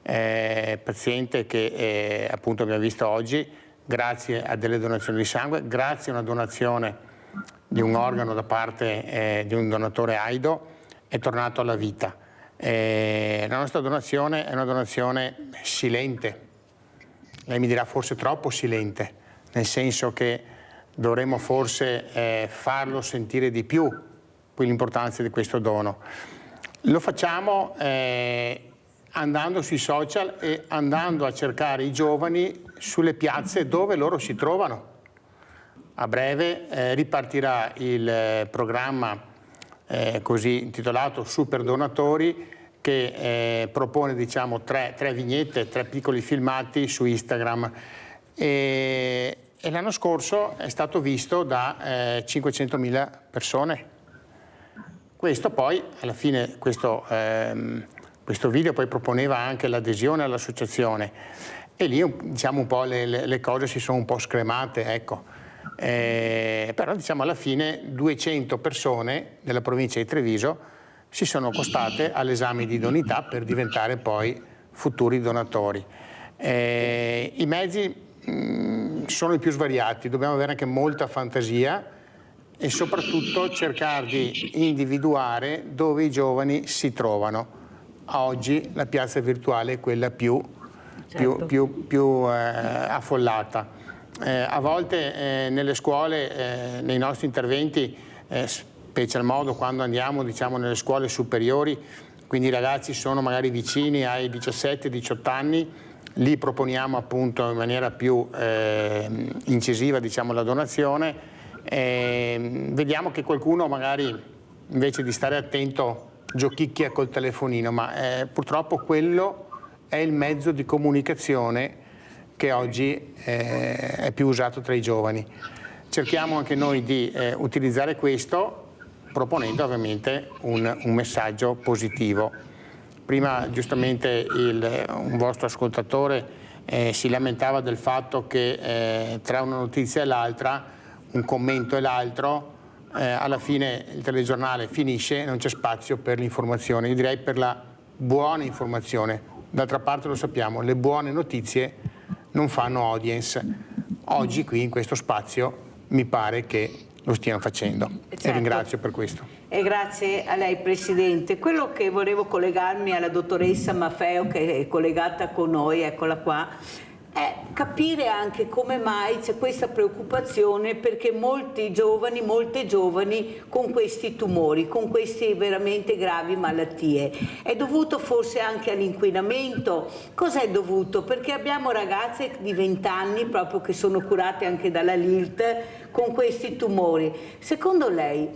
paziente che appunto abbiamo visto oggi, grazie a delle donazioni di sangue, grazie a una donazione di un organo da parte di un donatore AIDO, è tornato alla vita. La nostra donazione è una donazione silente, lei mi dirà forse troppo silente, nel senso che dovremmo forse farlo sentire di più l'importanza di questo dono. Lo facciamo andando sui social e andando a cercare i giovani sulle piazze dove loro si trovano. A breve ripartirà il programma così intitolato Super Donatori, che propone diciamo 3 vignette, 3 piccoli filmati su Instagram, e l'anno scorso è stato visto da 500.000 persone. Questo poi alla fine questo video poi proponeva anche l'adesione all'associazione, e lì diciamo un po' le cose si sono un po' scremate, ecco. Però diciamo alla fine 200 persone della provincia di Treviso si sono accostate all'esame di idoneità per diventare poi futuri donatori. I mezzi sono i più svariati, dobbiamo avere anche molta fantasia e soprattutto cercare di individuare dove i giovani si trovano. Oggi la piazza virtuale è quella più affollata. A volte nelle scuole, nei nostri interventi, special modo quando andiamo diciamo, nelle scuole superiori, quindi i ragazzi sono magari vicini ai 17-18 anni, lì proponiamo appunto in maniera più incisiva, diciamo, la donazione. Vediamo che qualcuno magari invece di stare attento giochicchia col telefonino, ma purtroppo quello è il mezzo di comunicazione che oggi è più usato tra i giovani. Cerchiamo anche noi di utilizzare questo, proponendo ovviamente un messaggio positivo. Prima giustamente un vostro ascoltatore si lamentava del fatto che tra una notizia e l'altra, un commento e l'altro, alla fine il telegiornale finisce e non c'è spazio per l'informazione. Io direi per la buona informazione. D'altra parte lo sappiamo, le buone notizie non fanno audience. Oggi qui in questo spazio mi pare che lo stiano facendo. Certo. E ringrazio per questo. E grazie a lei Presidente. Quello che volevo collegarmi alla dottoressa Maffeo, che è collegata con noi, eccola qua, è capire anche come mai c'è questa preoccupazione, perché molte giovani con questi tumori, con queste veramente gravi malattie. È dovuto forse anche all'inquinamento? Cos'è dovuto? Perché abbiamo ragazze di 20 anni proprio che sono curate anche dalla LILT con questi tumori. Secondo lei,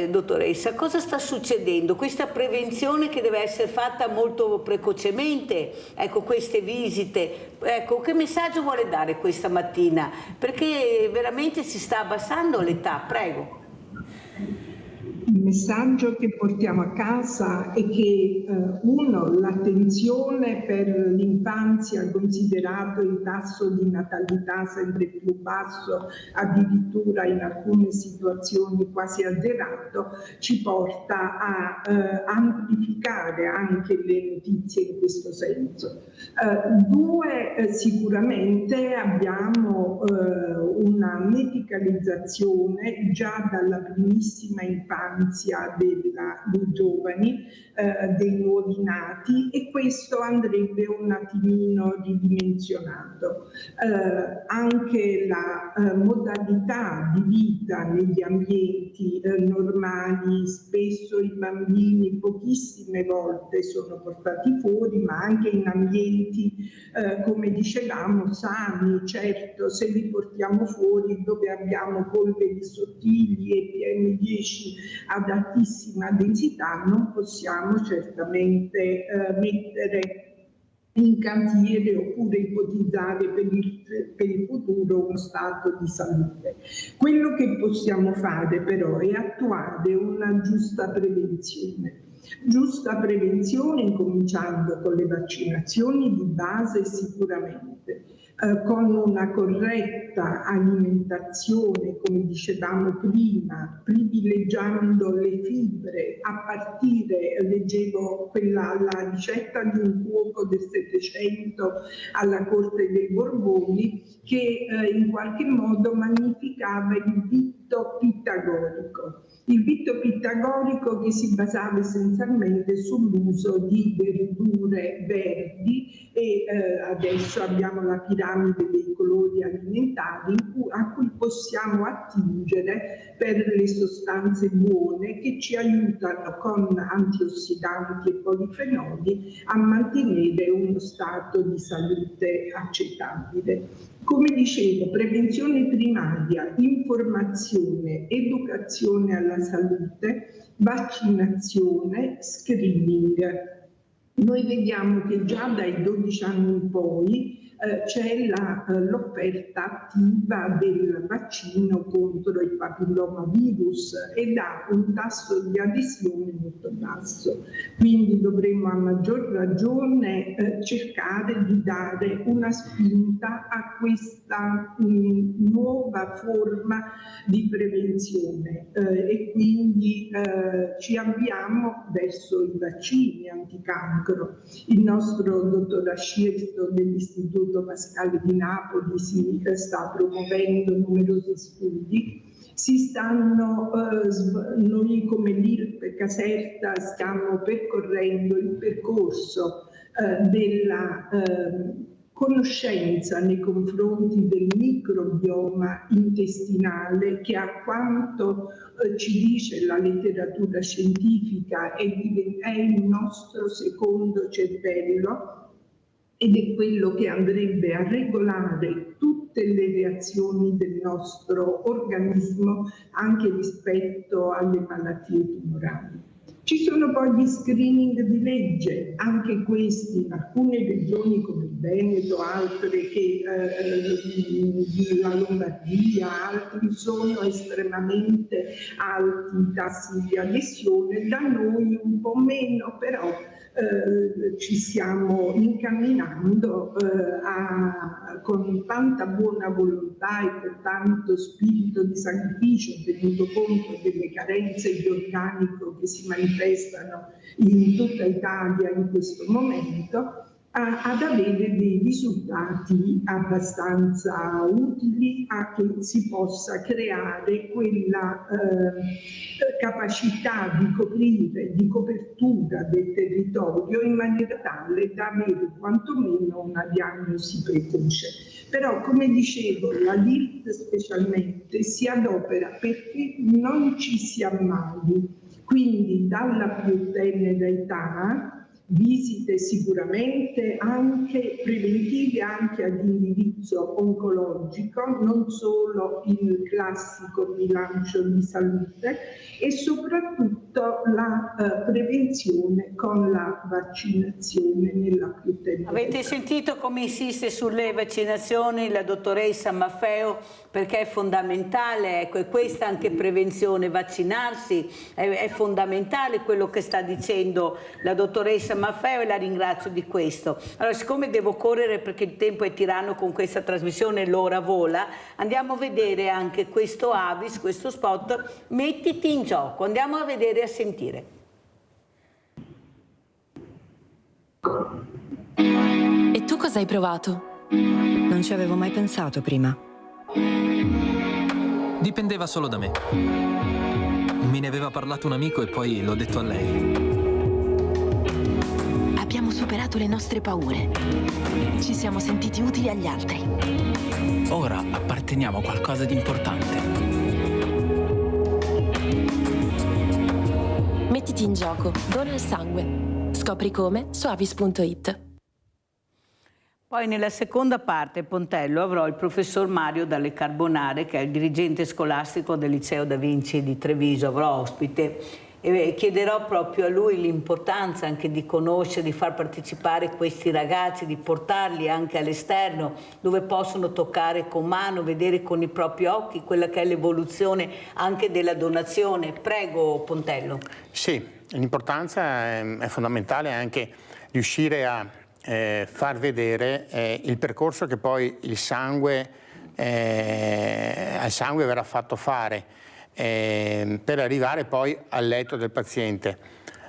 dottoressa, cosa sta succedendo? Questa prevenzione che deve essere fatta molto precocemente, ecco, queste visite, ecco, che messaggio vuole dare questa mattina? Perché veramente si sta abbassando l'età, prego. Il messaggio che portiamo a casa è che l'attenzione per l'infanzia, considerato il tasso di natalità sempre più basso, addirittura in alcune situazioni quasi azzerato, ci porta a amplificare anche le notizie in questo senso. Sicuramente abbiamo una medicalizzazione già dalla primissima infanzia dei giovani, dei nuovi nati, e questo andrebbe un attimino ridimensionato. Anche la modalità di vita negli ambienti normali, spesso i bambini pochissime volte sono portati fuori, ma anche in ambienti, come dicevamo, sani. Certo, se li portiamo fuori dove abbiamo polveri sottili e PM10 ad altissima densità, non possiamo certamente mettere in cantiere oppure ipotizzare per il futuro uno stato di salute. Quello che possiamo fare però è attuare una giusta prevenzione. Giusta prevenzione incominciando con le vaccinazioni di base sicuramente, con una corretta alimentazione, come dicevamo prima, privilegiando le fibre, a partire, leggevo la ricetta di un cuoco del Settecento alla corte dei Borboni, che in qualche modo magnificava il vitto pitagorico. Il vitto pitagorico che si basava essenzialmente sull'uso di verdure verdi, e adesso abbiamo la piramide dei colori alimentari a cui possiamo attingere per le sostanze buone che ci aiutano con antiossidanti e polifenoli a mantenere uno stato di salute accettabile. Come dicevo, prevenzione primaria, informazione, educazione alla salute, vaccinazione, screening. Noi vediamo che già dai 12 anni in poi c'è l'offerta attiva del vaccino contro il papillomavirus ed ha un tasso di adesione molto basso. Quindi dovremmo a maggior ragione cercare di dare una spinta a questa nuova forma di prevenzione e quindi ci avviamo verso i vaccini anticancro. Il nostro dottor Ascierto dell'Istituto Pascale di Napoli si sta promuovendo numerosi studi. Noi come l'IRP Caserta stiamo percorrendo il percorso della conoscenza nei confronti del microbioma intestinale che, a quanto ci dice la letteratura scientifica, è il nostro secondo cervello ed è quello che andrebbe a regolare tutte le reazioni del nostro organismo anche rispetto alle malattie tumorali. Ci sono poi gli screening di legge, anche questi in alcune regioni come il Veneto, altre che la Lombardia, altri sono estremamente alti i tassi di adesione, da noi un po' meno, però ci stiamo incamminando con tanta buona volontà e con tanto spirito di sacrificio, tenuto conto delle carenze di organico che si manifestano in tutta Italia in questo momento, ad avere dei risultati abbastanza utili a che si possa creare quella capacità di coprire, di copertura del territorio in maniera tale da avere quantomeno una diagnosi precoce. Però, come dicevo, la LIRT specialmente si adopera perché non ci si ammali, quindi dalla più tenera età, visite sicuramente anche preventive anche ad indirizzo oncologico, non solo il classico bilancio di salute, e soprattutto la prevenzione con la vaccinazione nella più tenera età. Avete sentito come insiste sulle vaccinazioni la dottoressa Maffeo, perché è fondamentale, ecco, e questa anche prevenzione, vaccinarsi è fondamentale, quello che sta dicendo la dottoressa Maffeo, e la ringrazio di questo. Allora, siccome devo correre perché il tempo è tiranno con questa trasmissione, l'ora vola, andiamo a vedere anche questo Avis, questo spot, Mettiti in gioco, andiamo a vedere e a sentire. E tu cosa hai provato? Non ci avevo mai pensato prima. Dipendeva solo da me. Me ne aveva parlato un amico e poi l'ho detto a lei. Abbiamo superato le nostre paure. Ci siamo sentiti utili agli altri. Ora apparteniamo a qualcosa di importante. Mettiti in gioco, dona il sangue. Scopri come su avis.it. Poi nella seconda parte, Pontello, avrò il professor Mario Dalle Carbonare, che è il dirigente scolastico del Liceo Da Vinci di Treviso, avrò ospite, e chiederò proprio a lui l'importanza anche di conoscere, di far partecipare questi ragazzi, di portarli anche all'esterno, dove possono toccare con mano, vedere con i propri occhi quella che è l'evoluzione anche della donazione. Prego, Pontello. Sì, l'importanza è fondamentale anche riuscire a far vedere il percorso che poi al sangue verrà fatto fare per arrivare poi al letto del paziente.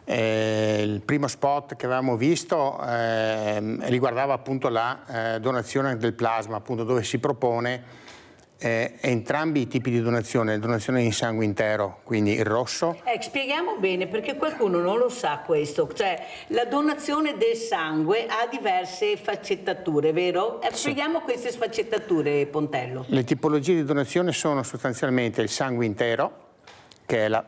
Il primo spot che avevamo visto riguardava appunto la donazione del plasma, appunto, dove si propone entrambi i tipi di donazione in sangue intero, quindi il rosso. Spieghiamo bene, perché qualcuno non lo sa questo, cioè la donazione del sangue ha diverse sfaccettature, vero? Spieghiamo queste sfaccettature, Pontello. Le tipologie di donazione sono sostanzialmente il sangue intero, che è la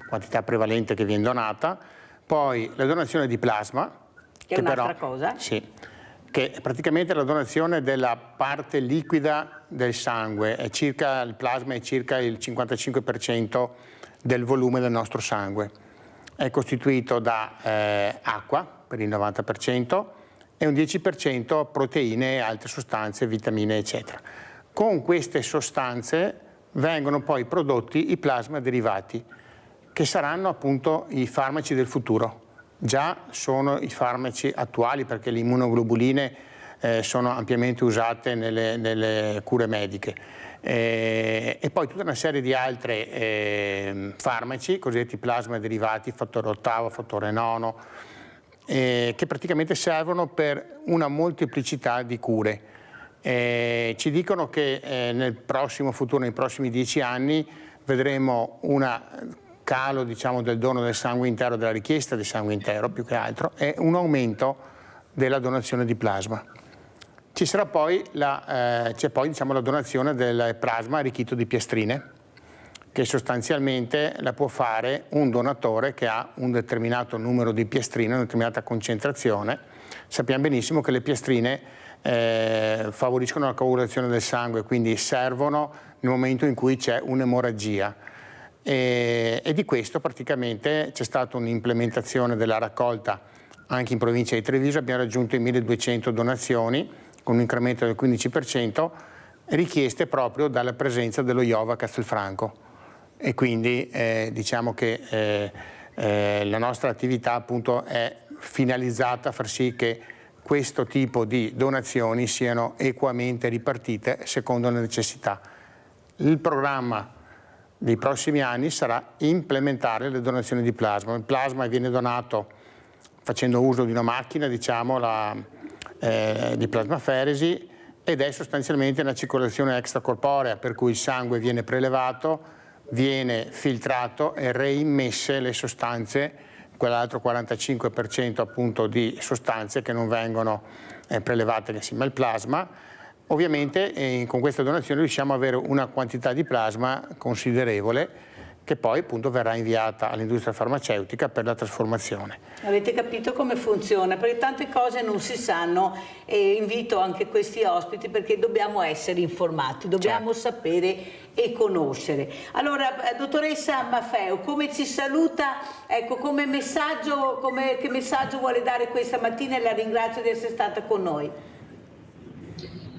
quantità prevalente che viene donata, poi la donazione di plasma, che è un'altra cosa. Sì, che è praticamente la donazione della parte liquida del sangue, il plasma è circa il 55% del volume del nostro sangue. È costituito da acqua per il 90% e un 10% proteine e altre sostanze, vitamine eccetera. Con queste sostanze vengono poi prodotti i plasma derivati, che saranno appunto i farmaci del futuro. Già sono i farmaci attuali, perché le immunoglobuline sono ampiamente usate nelle cure mediche. E poi tutta una serie di altri farmaci, cosiddetti plasma derivati, fattore ottavo, fattore nono, che praticamente servono per una molteplicità di cure. Ci dicono che nel prossimo futuro, nei prossimi 10 anni, vedremo un calo, diciamo, del dono del sangue intero, della richiesta di sangue intero più che altro, e un aumento della donazione di plasma. Ci sarà poi c'è poi diciamo, la donazione del plasma arricchito di piastrine, che sostanzialmente la può fare un donatore che ha un determinato numero di piastrine, una determinata concentrazione. Sappiamo benissimo che le piastrine favoriscono la coagulazione del sangue, quindi servono nel momento in cui c'è un'emorragia. E di questo praticamente c'è stata un'implementazione della raccolta anche in provincia di Treviso. Abbiamo raggiunto i 1200 donazioni con un incremento del 15%, richieste proprio dalla presenza dello IOVA Castelfranco. E quindi diciamo che la nostra attività appunto è finalizzata a far sì che questo tipo di donazioni siano equamente ripartite secondo le necessità. Il programma dei prossimi anni sarà implementare le donazioni di plasma. Il plasma viene donato facendo uso di una macchina, diciamo, di plasmaferesi, ed è sostanzialmente una circolazione extracorporea, per cui il sangue viene prelevato, viene filtrato e reimmesse le sostanze, quell'altro 45% appunto di sostanze che non vengono prelevate insieme al plasma. Ovviamente con questa donazione riusciamo ad avere una quantità di plasma considerevole che poi appunto verrà inviata all'industria farmaceutica per la trasformazione. Avete capito come funziona? Perché tante cose non si sanno e invito anche questi ospiti perché dobbiamo essere informati, dobbiamo sapere e conoscere. Allora, dottoressa Maffeo, come ci saluta? Ecco, come messaggio, che messaggio vuole dare questa mattina, e la ringrazio di essere stata con noi.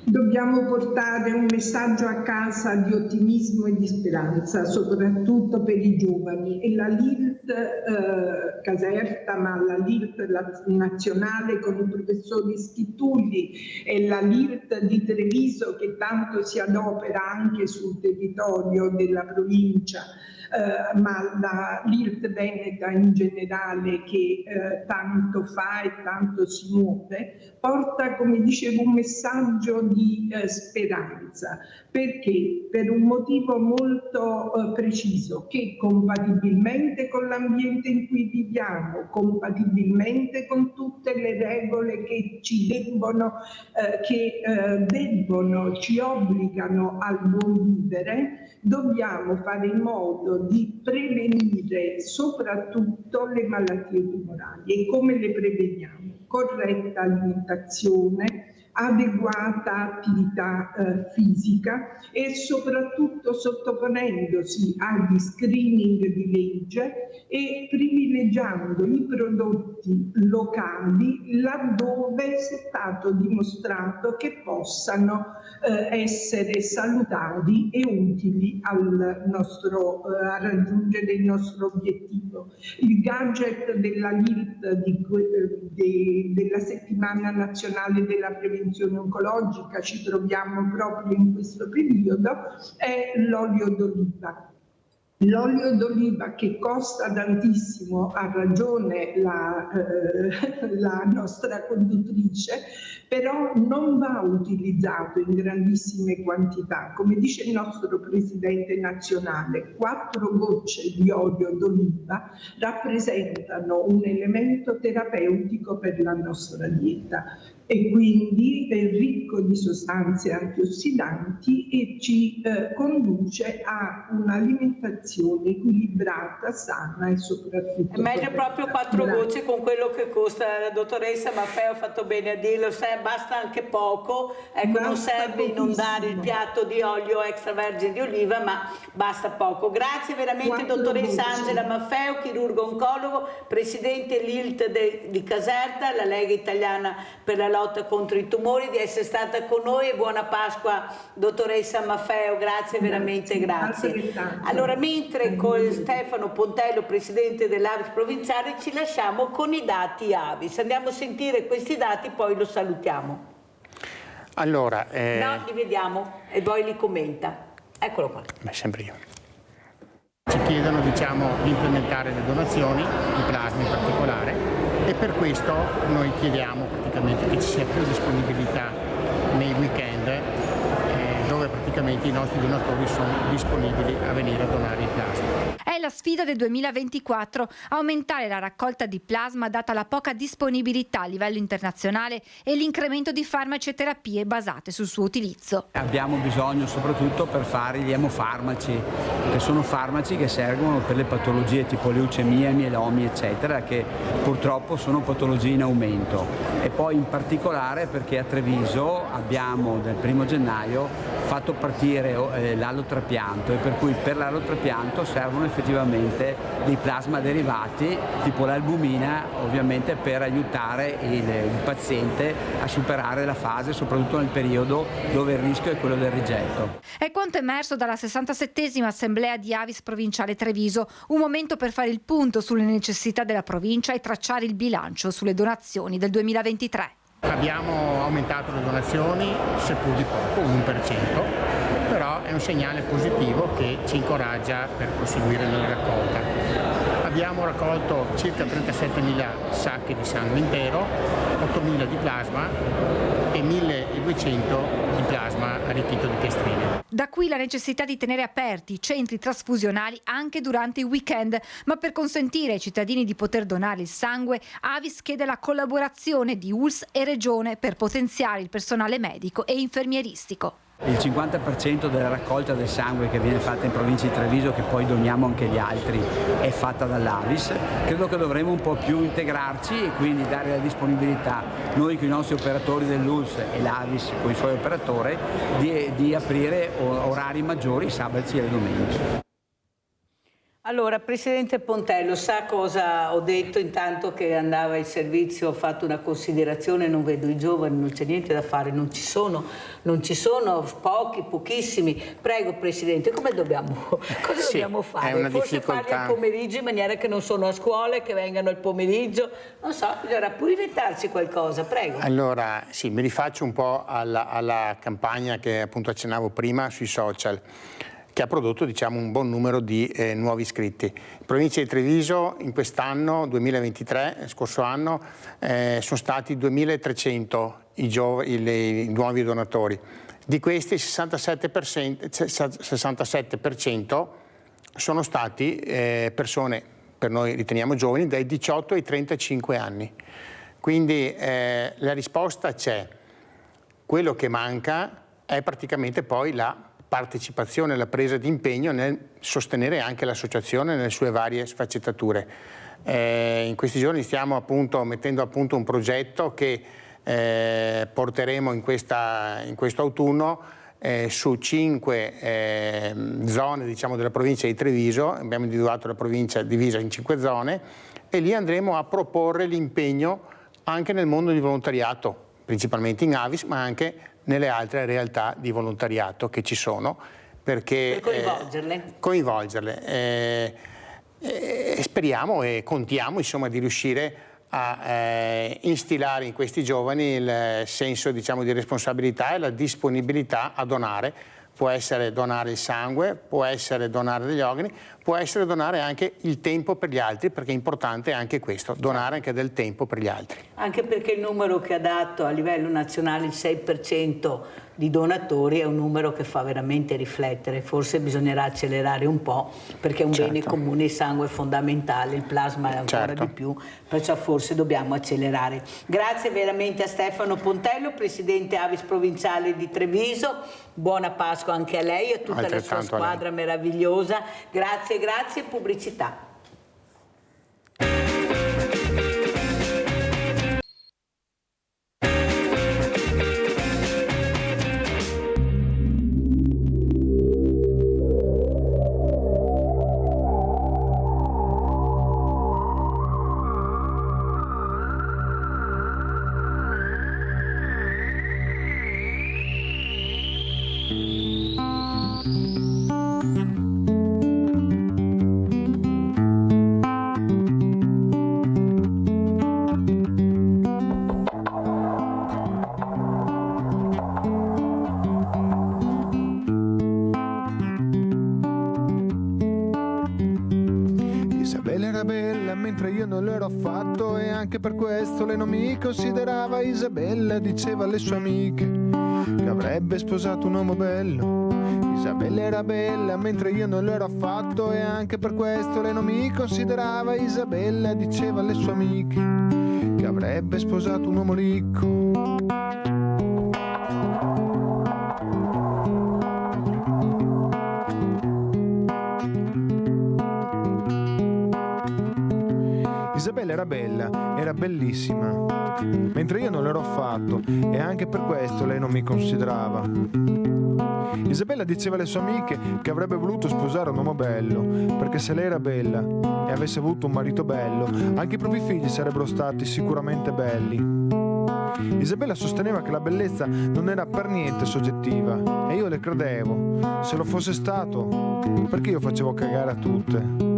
Dobbiamo portare un messaggio a casa di ottimismo e di speranza, soprattutto per i giovani. E la LIRT Caserta, ma la LIRT nazionale con il professor Schittulli e la LIRT di Treviso, che tanto si adopera anche sul territorio della provincia, ma la LIRT Veneta in generale, che tanto fa e tanto si muove, porta, come dicevo, un messaggio di speranza. Perché? Per un motivo molto preciso, che compatibilmente con l'ambiente in cui viviamo, compatibilmente con tutte le regole che ci ci obbligano al buon vivere, dobbiamo fare in modo di prevenire soprattutto le malattie tumorali. E come le preveniamo? Corretta alimentazione, adeguata attività fisica e soprattutto sottoponendosi agli screening di legge e privilegiando i prodotti locali laddove è stato dimostrato che possano essere salutari e utili a raggiungere il nostro obiettivo. Il gadget della LIRT della settimana nazionale della prevenzione oncologica, ci troviamo proprio in questo periodo, è l'olio d'oliva. L'olio d'oliva, che costa tantissimo, ha ragione la nostra conduttrice, però non va utilizzato in grandissime quantità. Come dice il nostro presidente nazionale, 4 gocce di olio d'oliva rappresentano un elemento terapeutico per la nostra dieta e quindi è ricco di sostanze antiossidanti e ci conduce a un'alimentazione equilibrata, sana e soprattutto... È meglio proprio 4 gocce con quello che costa. La dottoressa Maffeo ha fatto bene a dirlo, basta anche poco, ecco, non serve inondare il piatto di olio extravergine di oliva, ma basta poco. Grazie veramente dottoressa Angela Maffeo, chirurgo oncologo, presidente LIRT di Caserta, la Lega Italiana per la lotta contro i tumori, di essere stata con noi, e buona Pasqua dottoressa Maffeo, grazie veramente, grazie. Allora, mentre con Stefano Pontello, presidente dell'AVIS provinciale, ci lasciamo con i dati AVIS, andiamo a sentire questi dati, poi lo salutiamo. Allora, no, li vediamo e poi li commenta. Eccolo qua. Beh, sempre io. Ci chiedono, diciamo, di implementare le donazioni di plasma in particolare, e per questo noi chiediamo praticamente che ci sia più disponibilità nei weekend, dove praticamente logicamente i nostri donatori sono disponibili a venire a donare il plasma. È la sfida del 2024, aumentare la raccolta di plasma data la poca disponibilità a livello internazionale e l'incremento di farmaci e terapie basate sul suo utilizzo. Abbiamo bisogno soprattutto per fare gli emofarmaci, che sono farmaci che servono per le patologie tipo leucemia, mielomi eccetera, che purtroppo sono patologie in aumento. E poi in particolare perché a Treviso abbiamo dal 1° gennaio fatto partire l'allotrapianto, e per cui per l'allotrapianto servono effettivamente dei plasma derivati tipo l'albumina, ovviamente per aiutare il paziente a superare la fase, soprattutto nel periodo dove il rischio è quello del rigetto. È quanto emerso dalla 67esima assemblea di Avis provinciale Treviso, un momento per fare il punto sulle necessità della provincia e tracciare il bilancio sulle donazioni del 2023. Abbiamo aumentato le donazioni, seppur di poco, 1%, però è un segnale positivo che ci incoraggia per proseguire nella raccolta. Abbiamo raccolto circa 37.000 sacche di sangue intero, 8.000 di plasma e 1.200 di plasma arricchito di piastrine. Da qui la necessità di tenere aperti i centri trasfusionali anche durante i weekend, ma per consentire ai cittadini di poter donare il sangue, Avis chiede la collaborazione di ULSS e Regione per potenziare il personale medico e infermieristico. Il 50% della raccolta del sangue che viene fatta in provincia di Treviso, che poi doniamo anche gli altri, è fatta dall'Avis. Credo che dovremo un po' più integrarci e quindi dare la disponibilità, noi con i nostri operatori dell'ULSS e l'Avis con i suoi operatori, di aprire orari maggiori sabati e domeniche. Allora, Presidente Pontello, sa cosa ho detto intanto che andava in servizio? Ho fatto una considerazione, non vedo i giovani, non c'è niente da fare, non ci sono, pochissimi. Prego Presidente, cosa dobbiamo fare? Forse farli al pomeriggio in maniera che non sono a scuola e che vengano al pomeriggio, non so, bisognerà pure inventarsi qualcosa, prego. Allora, sì, mi rifaccio un po' alla campagna che appunto accennavo prima sui social, che ha prodotto un buon numero di nuovi iscritti. In provincia di Treviso in quest'anno, 2023, scorso anno, sono stati 2.300 i nuovi donatori. Di questi il 67% sono stati persone, per noi riteniamo giovani, dai 18 ai 35 anni. Quindi la risposta c'è. Quello che manca è praticamente poi la partecipazione, la presa di impegno nel sostenere anche l'associazione nelle sue varie sfaccettature. In questi giorni stiamo appunto mettendo a punto un progetto che porteremo in questo autunno su 5 zone della provincia di Treviso. Abbiamo individuato la provincia divisa in 5 zone e lì andremo a proporre l'impegno anche nel mondo di volontariato, principalmente in Avis, ma anche nelle altre realtà di volontariato che ci sono, perché coinvolgerle. Speriamo e contiamo di riuscire a instillare in questi giovani il senso di responsabilità e la disponibilità a donare. Può essere donare il sangue, può essere donare degli organi, può essere donare anche il tempo per gli altri, perché è importante anche questo, donare anche del tempo per gli altri. Anche perché il numero che ha dato a livello nazionale, il 6% di donatori, è un numero che fa veramente riflettere. Forse bisognerà accelerare un po', perché è un bene comune, il sangue è fondamentale, il plasma è ancora di più, perciò forse dobbiamo accelerare. Grazie veramente a Stefano Pontello, Presidente Avis Provinciale di Treviso, buona Pasqua anche a lei e a tutta la sua squadra meravigliosa. Grazie, grazie, pubblicità. Per questo lei non mi considerava Isabella, diceva alle sue amiche che avrebbe sposato un uomo bello Isabella era bella mentre io non lo ero affatto e anche per questo lei non mi considerava. Isabella diceva alle sue amiche che avrebbe sposato un uomo ricco. Isabella era bella, era bellissima, mentre io non l'ero affatto e anche per questo lei non mi considerava. Isabella diceva alle sue amiche che avrebbe voluto sposare un uomo bello, perché se lei era bella e avesse avuto un marito bello, anche i propri figli sarebbero stati sicuramente belli. Isabella sosteneva che la bellezza non era per niente soggettiva e io le credevo. Se lo fosse stato, perché io facevo cagare a tutte?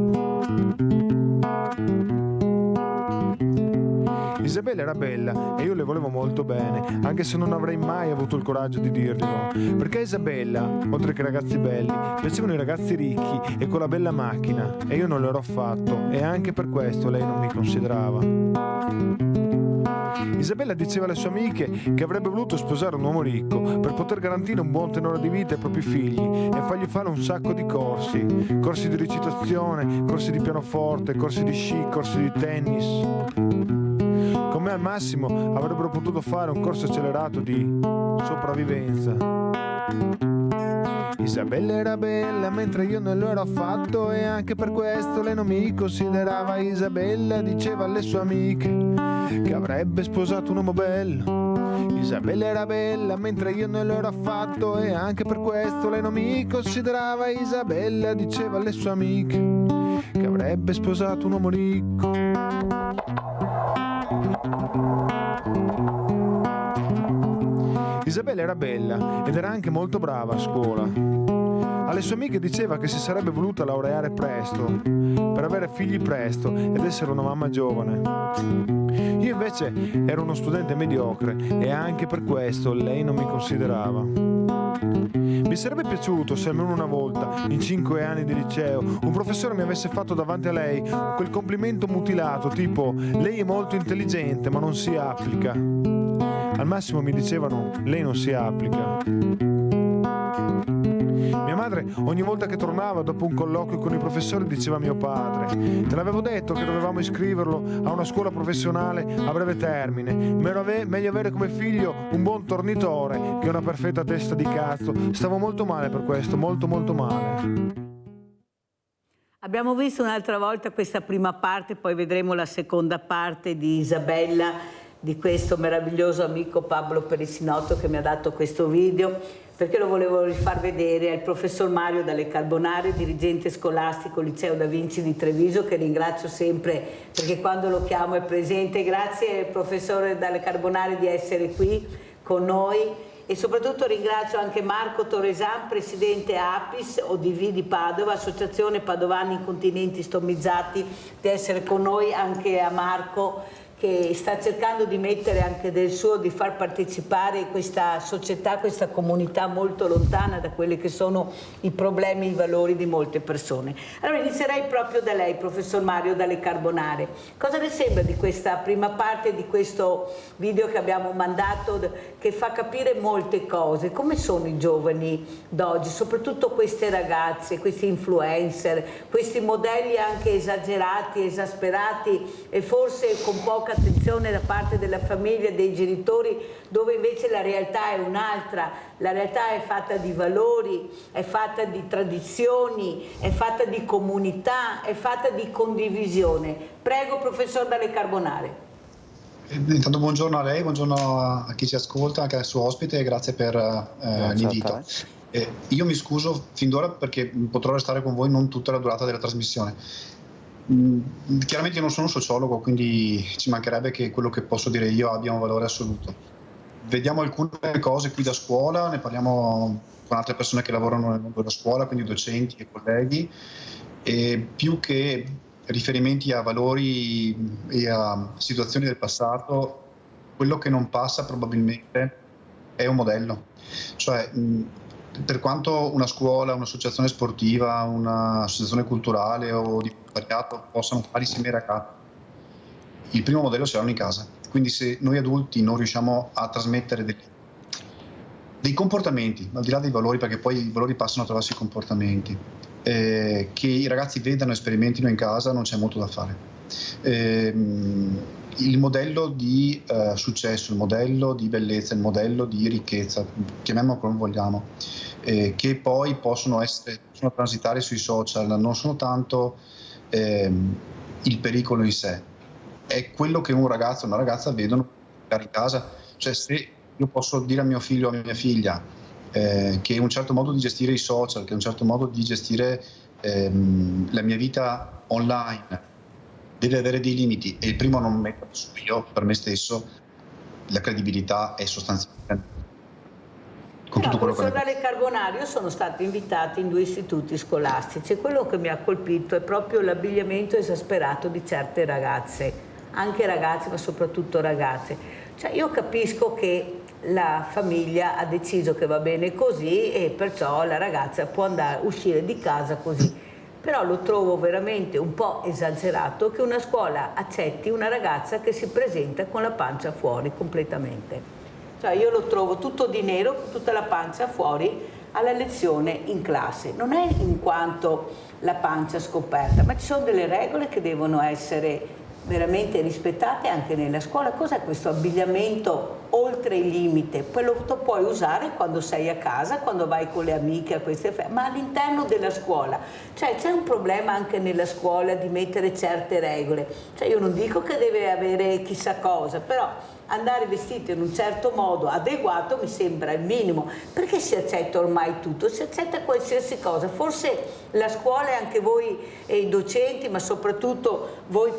Isabella era bella e io le volevo molto bene, anche se non avrei mai avuto il coraggio di dirglielo, perché a Isabella, oltre che ai ragazzi belli, piacevano i ragazzi ricchi e con la bella macchina, e io non l'ero affatto e anche per questo lei non mi considerava. Isabella diceva alle sue amiche che avrebbe voluto sposare un uomo ricco per poter garantire un buon tenore di vita ai propri figli e fargli fare un sacco di corsi di recitazione, corsi di pianoforte, corsi di sci, corsi di tennis. Con me al massimo avrebbero potuto fare un corso accelerato di sopravvivenza. Isabella era bella mentre io non lo ero affatto e anche per questo lei non mi considerava. Isabella diceva alle sue amiche che avrebbe sposato un uomo bello. Isabella era bella mentre io non lo ero affatto e anche per questo lei non mi considerava. Isabella diceva alle sue amiche che avrebbe sposato un uomo ricco. Isabella era bella ed era anche molto brava a scuola. Alle sue amiche diceva che si sarebbe voluta laureare presto, per avere figli presto ed essere una mamma giovane. Io invece ero uno studente mediocre e anche per questo lei non mi considerava. Mi sarebbe piaciuto se almeno una volta, in 5 anni di liceo, un professore mi avesse fatto davanti a lei quel complimento mutilato tipo «Lei è molto intelligente ma non si applica». Al massimo mi dicevano «Lei non si applica». Mia madre ogni volta che tornava dopo un colloquio con i professori diceva a mio padre «Te l'avevo detto che dovevamo iscriverlo a una scuola professionale a breve termine, meglio avere come figlio un buon tornitore che una perfetta testa di cazzo». Stavo molto male per questo, molto molto male. Abbiamo visto un'altra volta questa prima parte, poi vedremo la seconda parte di Isabella, di questo meraviglioso amico Pablo Perissinotto che mi ha dato questo video, perché lo volevo rifar vedere al professor Mario Dalle Carbonare, dirigente scolastico Liceo Da Vinci di Treviso, che ringrazio sempre perché quando lo chiamo è presente. Grazie professore Dalle Carbonare di essere qui con noi e soprattutto ringrazio anche Marco Torresan, presidente APIS ODV di Padova, Associazione Padovani Incontinenti Stomizzati, di essere con noi. Anche a Marco che sta cercando di mettere anche del suo, di far partecipare questa società, questa comunità molto lontana da quelli che sono i problemi e i valori di molte persone. Allora inizierei proprio da lei, professor Mario Dalle Carbonare. Cosa ne sembra di questa prima parte di questo video che abbiamo mandato, che fa capire molte cose? Come sono i giovani d'oggi, soprattutto queste ragazze, questi influencer, questi modelli anche esagerati, esasperati e forse con poca attenzione da parte della famiglia e dei genitori, dove invece la realtà è un'altra. La realtà è fatta di valori, è fatta di tradizioni, è fatta di comunità, è fatta di condivisione. Prego, professor Dalle Carbonare. Intanto buongiorno a lei, buongiorno a chi ci ascolta, anche al suo ospite, e grazie per l'invito. Io mi scuso fin d'ora perché potrò restare con voi non tutta la durata della trasmissione. Chiaramente io non sono un sociologo, quindi ci mancherebbe che quello che posso dire io abbia un valore assoluto. Vediamo alcune cose qui da scuola, ne parliamo con altre persone che lavorano nel mondo della scuola, quindi docenti e colleghi, e più che riferimenti a valori e a situazioni del passato, quello che non passa probabilmente è un modello. Cioè, per quanto una scuola, un'associazione sportiva, un'associazione culturale o di volontariato possano fare insieme ai ragazzi, il primo modello ce l'hanno in casa. Quindi se noi adulti non riusciamo a trasmettere dei comportamenti, al di là dei valori, perché poi i valori passano attraverso i comportamenti, che i ragazzi vedano e sperimentino in casa, non c'è molto da fare. Il modello di successo, il modello di bellezza, il modello di ricchezza, chiamiamolo come vogliamo, che poi possono transitare sui social, non sono tanto il pericolo in sé, è quello che un ragazzo o una ragazza vedono in casa. Cioè, se io posso dire a mio figlio o a mia figlia che un certo modo di gestire i social, che un certo modo di gestire la mia vita online deve avere dei limiti, e il primo a non mettere su io per me stesso, la credibilità è sostanzialmente con tutto quello che professor Carbonari, sono stati invitati in 2 istituti scolastici e quello che mi ha colpito è proprio l'abbigliamento esasperato di certe ragazze, anche ragazzi ma soprattutto ragazze. Cioè, io capisco che la famiglia ha deciso che va bene così e perciò la ragazza può uscire di casa così. Però lo trovo veramente un po' esagerato che una scuola accetti una ragazza che si presenta con la pancia fuori completamente. Cioè, io lo trovo tutto di nero, con tutta la pancia fuori alla lezione in classe. Non è in quanto la pancia scoperta, ma ci sono delle regole che devono essere veramente rispettate anche nella scuola. Cos'è questo abbigliamento oltre il limite? Poi lo puoi usare quando sei a casa, quando vai con le amiche a queste feste, ma all'interno della scuola. Cioè, c'è un problema anche nella scuola di mettere certe regole. Cioè, io non dico che deve avere chissà cosa, però andare vestito in un certo modo adeguato mi sembra il minimo. Perché si accetta ormai tutto? Si accetta qualsiasi cosa. Forse la scuola e anche voi i docenti, ma soprattutto voi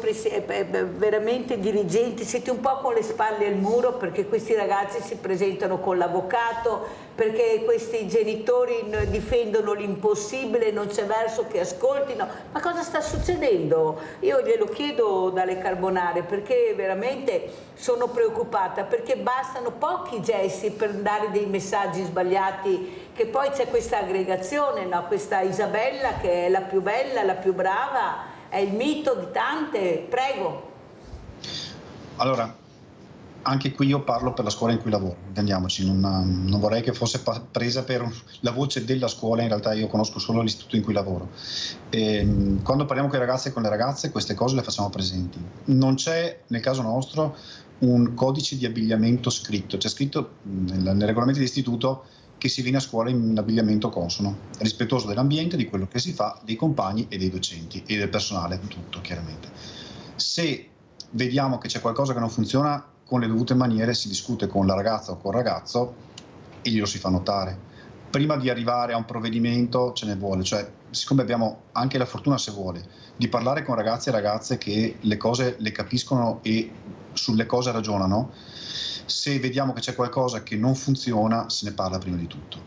veramente dirigenti, siete un po' con le spalle al muro, perché questi ragazzi si presentano con l'avvocato, perché questi genitori difendono l'impossibile, non c'è verso che ascoltino. Ma cosa sta succedendo? Io glielo chiedo dalle Carbonari, perché veramente sono preoccupata, perché bastano pochi gesti per dare dei messaggi sbagliati, che poi c'è questa aggregazione, no? Questa Isabella che è la più bella, la più brava, è il mito di tante. Prego. Allora, anche qui io parlo per la scuola in cui lavoro, intendiamoci, non vorrei che fosse presa per la voce della scuola, in realtà io conosco solo l'istituto in cui lavoro. Quando parliamo con i ragazzi e con le ragazze queste cose le facciamo presenti. Non c'è nel caso nostro un codice di abbigliamento scritto, c'è scritto nei regolamenti di istituto che si viene a scuola in abbigliamento consono, rispettoso dell'ambiente, di quello che si fa, dei compagni e dei docenti e del personale, tutto chiaramente. Se vediamo che c'è qualcosa che non funziona, con le dovute maniere si discute con la ragazza o col ragazzo e glielo si fa notare. Prima di arrivare a un provvedimento ce ne vuole, cioè siccome abbiamo anche la fortuna, se vuole, di parlare con ragazzi e ragazze che le cose le capiscono e sulle cose ragionano, se vediamo che c'è qualcosa che non funziona se ne parla prima di tutto.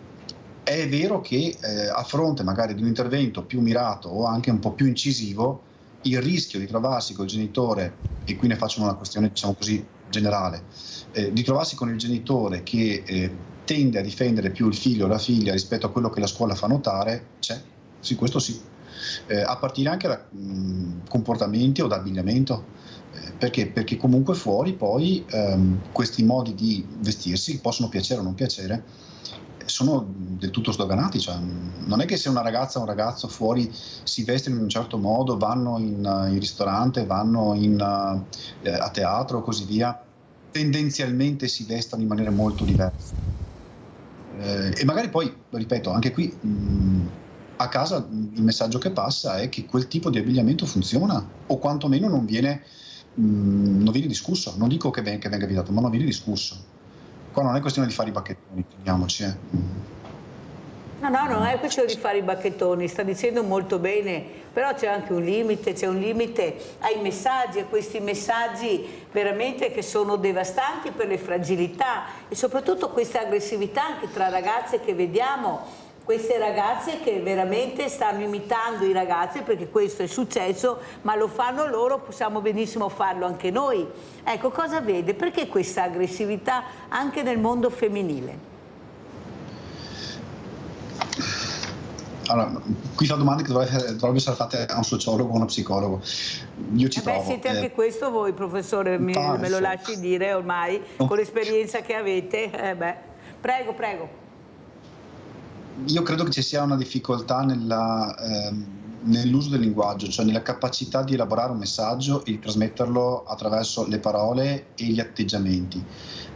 È vero che a fronte magari di un intervento più mirato o anche un po' più incisivo, il rischio di trovarsi col genitore, e qui ne faccio una questione diciamo così generale, di trovarsi con il genitore che tende a difendere più il figlio o la figlia rispetto a quello che la scuola fa notare, c'è, sì, questo sì, a partire anche da comportamenti o da abbigliamento, perché comunque fuori poi questi modi di vestirsi possono piacere o non piacere, sono del tutto sdoganati, cioè, non è che se una ragazza o un ragazzo fuori si vestono in un certo modo, vanno in ristorante, vanno a teatro o così via, tendenzialmente si vestono in maniera molto diversa. E magari poi, ripeto, anche qui a casa il messaggio che passa è che quel tipo di abbigliamento funziona, o quantomeno non viene discusso. Non dico che venga vietato, ma non viene discusso. Qua non è questione di fare i bacchettoni, teniamoci. No, non è questione di fare i bacchettoni, sta dicendo molto bene, però c'è anche un limite, c'è un limite ai messaggi, a questi messaggi veramente che sono devastanti per le fragilità e soprattutto questa aggressività anche tra ragazze che vediamo, queste ragazze che veramente stanno imitando i ragazzi, perché questo è successo, ma lo fanno loro, possiamo benissimo farlo anche noi. Ecco, cosa vede? Perché questa aggressività anche nel mondo femminile? Allora, qui sono domande che dovrebbero essere fatte a un sociologo o a uno psicologo. Io ci provo. Siete anche questo voi, professore, me lo lasci dire ormai, con l'esperienza che avete. Prego. io credo che ci sia una difficoltà nell'uso del linguaggio, cioè nella capacità di elaborare un messaggio e di trasmetterlo attraverso le parole e gli atteggiamenti,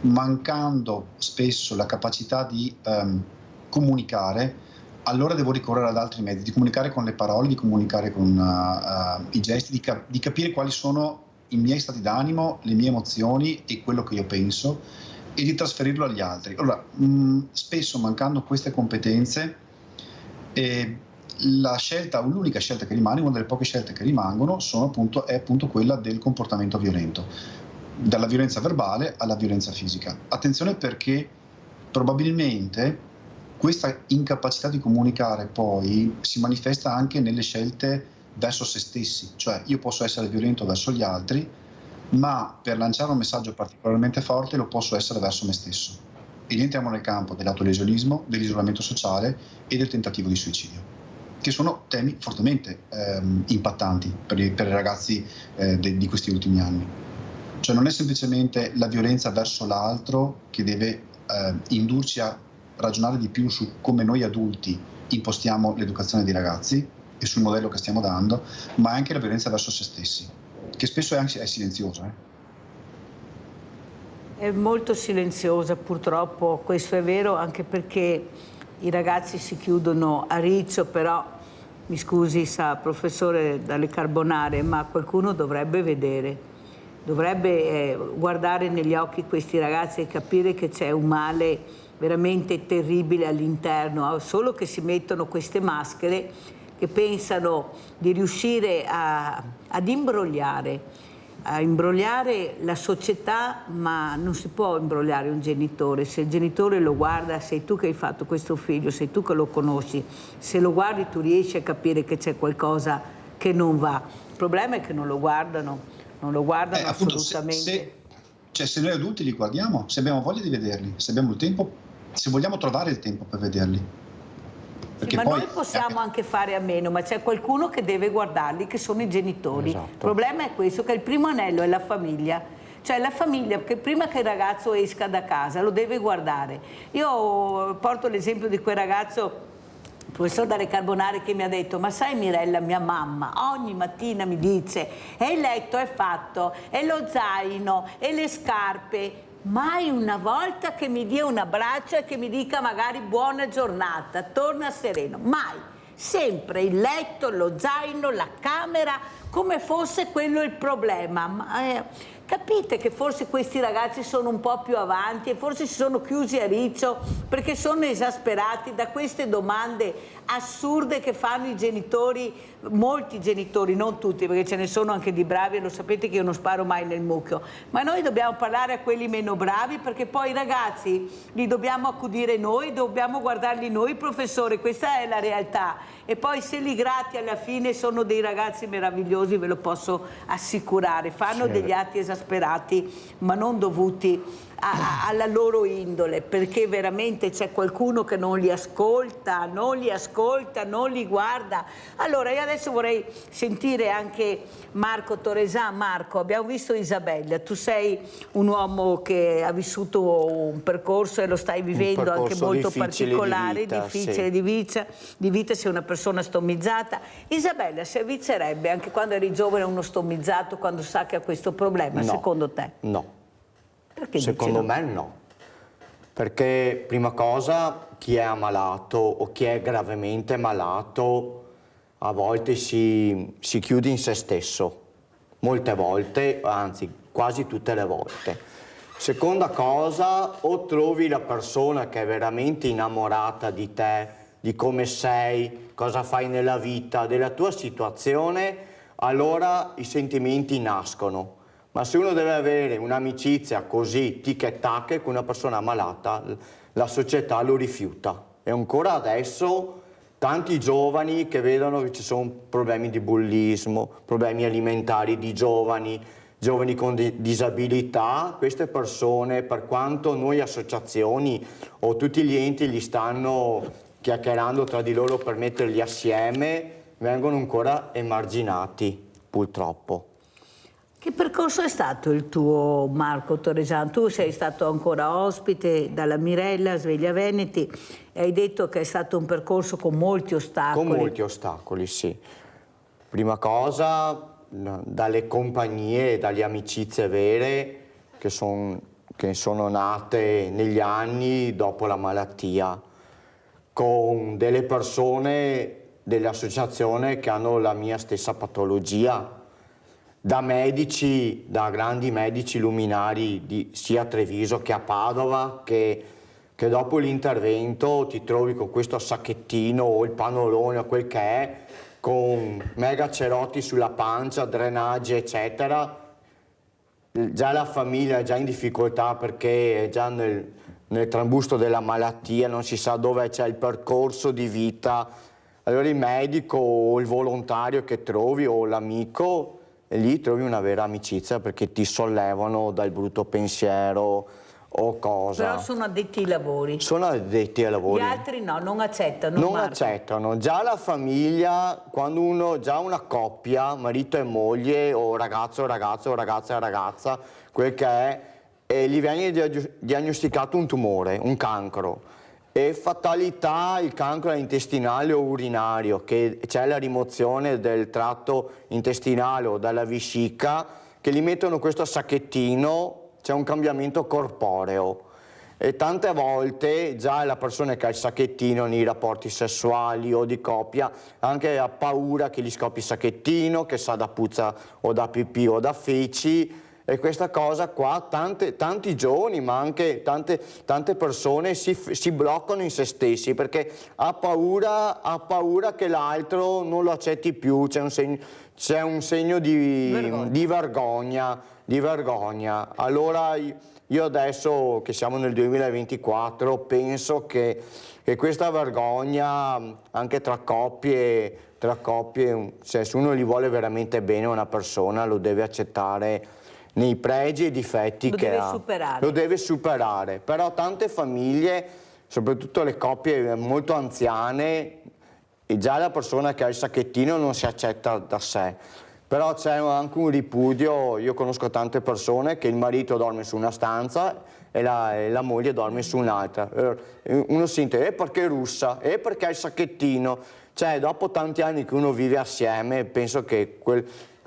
mancando spesso la capacità di comunicare. Allora devo ricorrere ad altri mezzi, di comunicare con le parole, di comunicare con i gesti, di capire quali sono i miei stati d'animo, le mie emozioni e quello che io penso, e di trasferirlo agli altri. Allora, spesso mancando queste competenze, l'unica scelta che rimane, una delle poche scelte che rimangono, è appunto quella del comportamento violento, dalla violenza verbale alla violenza fisica. Attenzione, perché probabilmente questa incapacità di comunicare poi si manifesta anche nelle scelte verso se stessi, cioè io posso essere violento verso gli altri, ma per lanciare un messaggio particolarmente forte lo posso essere verso me stesso. E lì entriamo nel campo dell'autolesionismo, dell'isolamento sociale e del tentativo di suicidio, che sono temi fortemente impattanti per i ragazzi di questi ultimi anni. Cioè non è semplicemente la violenza verso l'altro che deve indurci a ragionare di più su come noi adulti impostiamo l'educazione dei ragazzi e sul modello che stiamo dando, ma anche la violenza verso se stessi, che spesso è silenziosa. È molto silenziosa, purtroppo, questo è vero, anche perché i ragazzi si chiudono a riccio, però, mi scusi, professore Dalle Carbonare, ma qualcuno dovrebbe vedere, dovrebbe guardare negli occhi questi ragazzi e capire che c'è un male veramente terribile all'interno, solo che si mettono queste maschere, che pensano di riuscire ad imbrogliare la società, ma non si può imbrogliare un genitore. Se il genitore lo guarda, sei tu che hai fatto questo figlio, sei tu che lo conosci, se lo guardi tu riesci a capire che c'è qualcosa che non va. Il problema è che non lo guardano assolutamente. Se noi adulti li guardiamo, se abbiamo voglia di vederli, se abbiamo il tempo, se vogliamo trovare il tempo per vederli. Sì, ma noi possiamo anche fare a meno, ma c'è qualcuno che deve guardarli, che sono i genitori. Esatto. Il problema è questo, che il primo anello è la famiglia. Cioè la famiglia, che prima che il ragazzo esca da casa lo deve guardare. Io porto l'esempio di quel ragazzo, il professor Dalle Carbonare, che mi ha detto: ma sai Mirella, mia mamma ogni mattina mi dice e il letto è fatto, e lo zaino, e le scarpe. Mai una volta che mi dia un abbraccio e che mi dica magari buona giornata, torna sereno, mai. Sempre il letto, lo zaino, la camera, come fosse quello il problema. Capite che forse questi ragazzi sono un po' più avanti e forse si sono chiusi a riccio perché sono esasperati da queste domande assurde che fanno i genitori, molti genitori, non tutti, perché ce ne sono anche di bravi e lo sapete che io non sparo mai nel mucchio, ma noi dobbiamo parlare a quelli meno bravi, perché poi i ragazzi li dobbiamo accudire noi, dobbiamo guardarli noi, professore, questa è la realtà. E poi se li grati alla fine sono dei ragazzi meravigliosi, ve lo posso assicurare, fanno degli atti esasperati ma non dovuti alla loro indole, perché veramente c'è qualcuno che non li ascolta, non li guarda. Allora io adesso vorrei sentire anche Marco Torresan. Marco, abbiamo visto Isabella, tu sei un uomo che ha vissuto un percorso e lo stai vivendo anche molto particolare, difficile di vita, sei una persona stomizzata. Isabella si avvizzerebbe anche quando eri giovane uno stomizzato, quando sa che ha questo problema, secondo te? No. Perché secondo me no, perché prima cosa chi è ammalato o chi è gravemente malato a volte si chiude in se stesso, molte volte, anzi quasi tutte le volte. Seconda cosa, o trovi la persona che è veramente innamorata di te, di come sei, cosa fai nella vita, della tua situazione, allora i sentimenti nascono. Ma se uno deve avere un'amicizia così tic e tac con una persona malata, la società lo rifiuta. E ancora adesso tanti giovani che vedono che ci sono problemi di bullismo, problemi alimentari di giovani con disabilità, queste persone, per quanto noi associazioni o tutti gli enti li stanno chiacchierando tra di loro per metterli assieme, vengono ancora emarginati, purtroppo. Che percorso è stato il tuo, Marco Torregian? Tu sei stato ancora ospite dalla Mirella Sveglia Veneti e hai detto che è stato un percorso con molti ostacoli. Con molti ostacoli, sì. Prima cosa, dalle compagnie, dalle amicizie vere che sono nate negli anni dopo la malattia, con delle persone delle associazioni che hanno la mia stessa patologia, da medici, da grandi medici luminari sia a Treviso che a Padova, che dopo l'intervento ti trovi con questo sacchettino o il pannolone o quel che è, con mega cerotti sulla pancia, drenaggi eccetera. Già la famiglia è già in difficoltà perché è già nel trambusto della malattia, non si sa dove c'è il percorso di vita. Allora il medico o il volontario che trovi o l'amico, e lì trovi una vera amicizia perché ti sollevano dal brutto pensiero o cosa. Però sono addetti ai lavori. Sono addetti ai lavori. Gli altri no, non accettano. Non Marco. accettano. Già la famiglia, quando uno, già una coppia, marito e moglie o ragazzo, ragazza e ragazza, quel che è, e gli viene diagnosticato un tumore, un cancro. E fatalità, il cancro intestinale o urinario, che c'è la rimozione del tratto intestinale o dalla vescica, che gli mettono questo sacchettino, c'è un cambiamento corporeo. E tante volte già la persona che ha il sacchettino nei rapporti sessuali o di coppia anche ha paura che gli scoppi il sacchettino, che sa da puzza o da pipì o da feci. E questa cosa qua, tanti giovani, ma anche tante persone si bloccano in se stessi perché ha paura che l'altro non lo accetti più, c'è un segno di vergogna. Allora io adesso che siamo nel 2024 penso che questa vergogna anche tra coppie, cioè se uno gli vuole veramente bene una persona lo deve accettare nei pregi e difetti che ha. Lo deve superare. Però tante famiglie, soprattutto le coppie molto anziane, e già la persona che ha il sacchettino non si accetta da sé. Però c'è anche un ripudio, io conosco tante persone che il marito dorme su una stanza e la moglie dorme su un'altra. Uno sente, perché è russa? Perché ha il sacchettino? Cioè, dopo tanti anni che uno vive assieme, penso che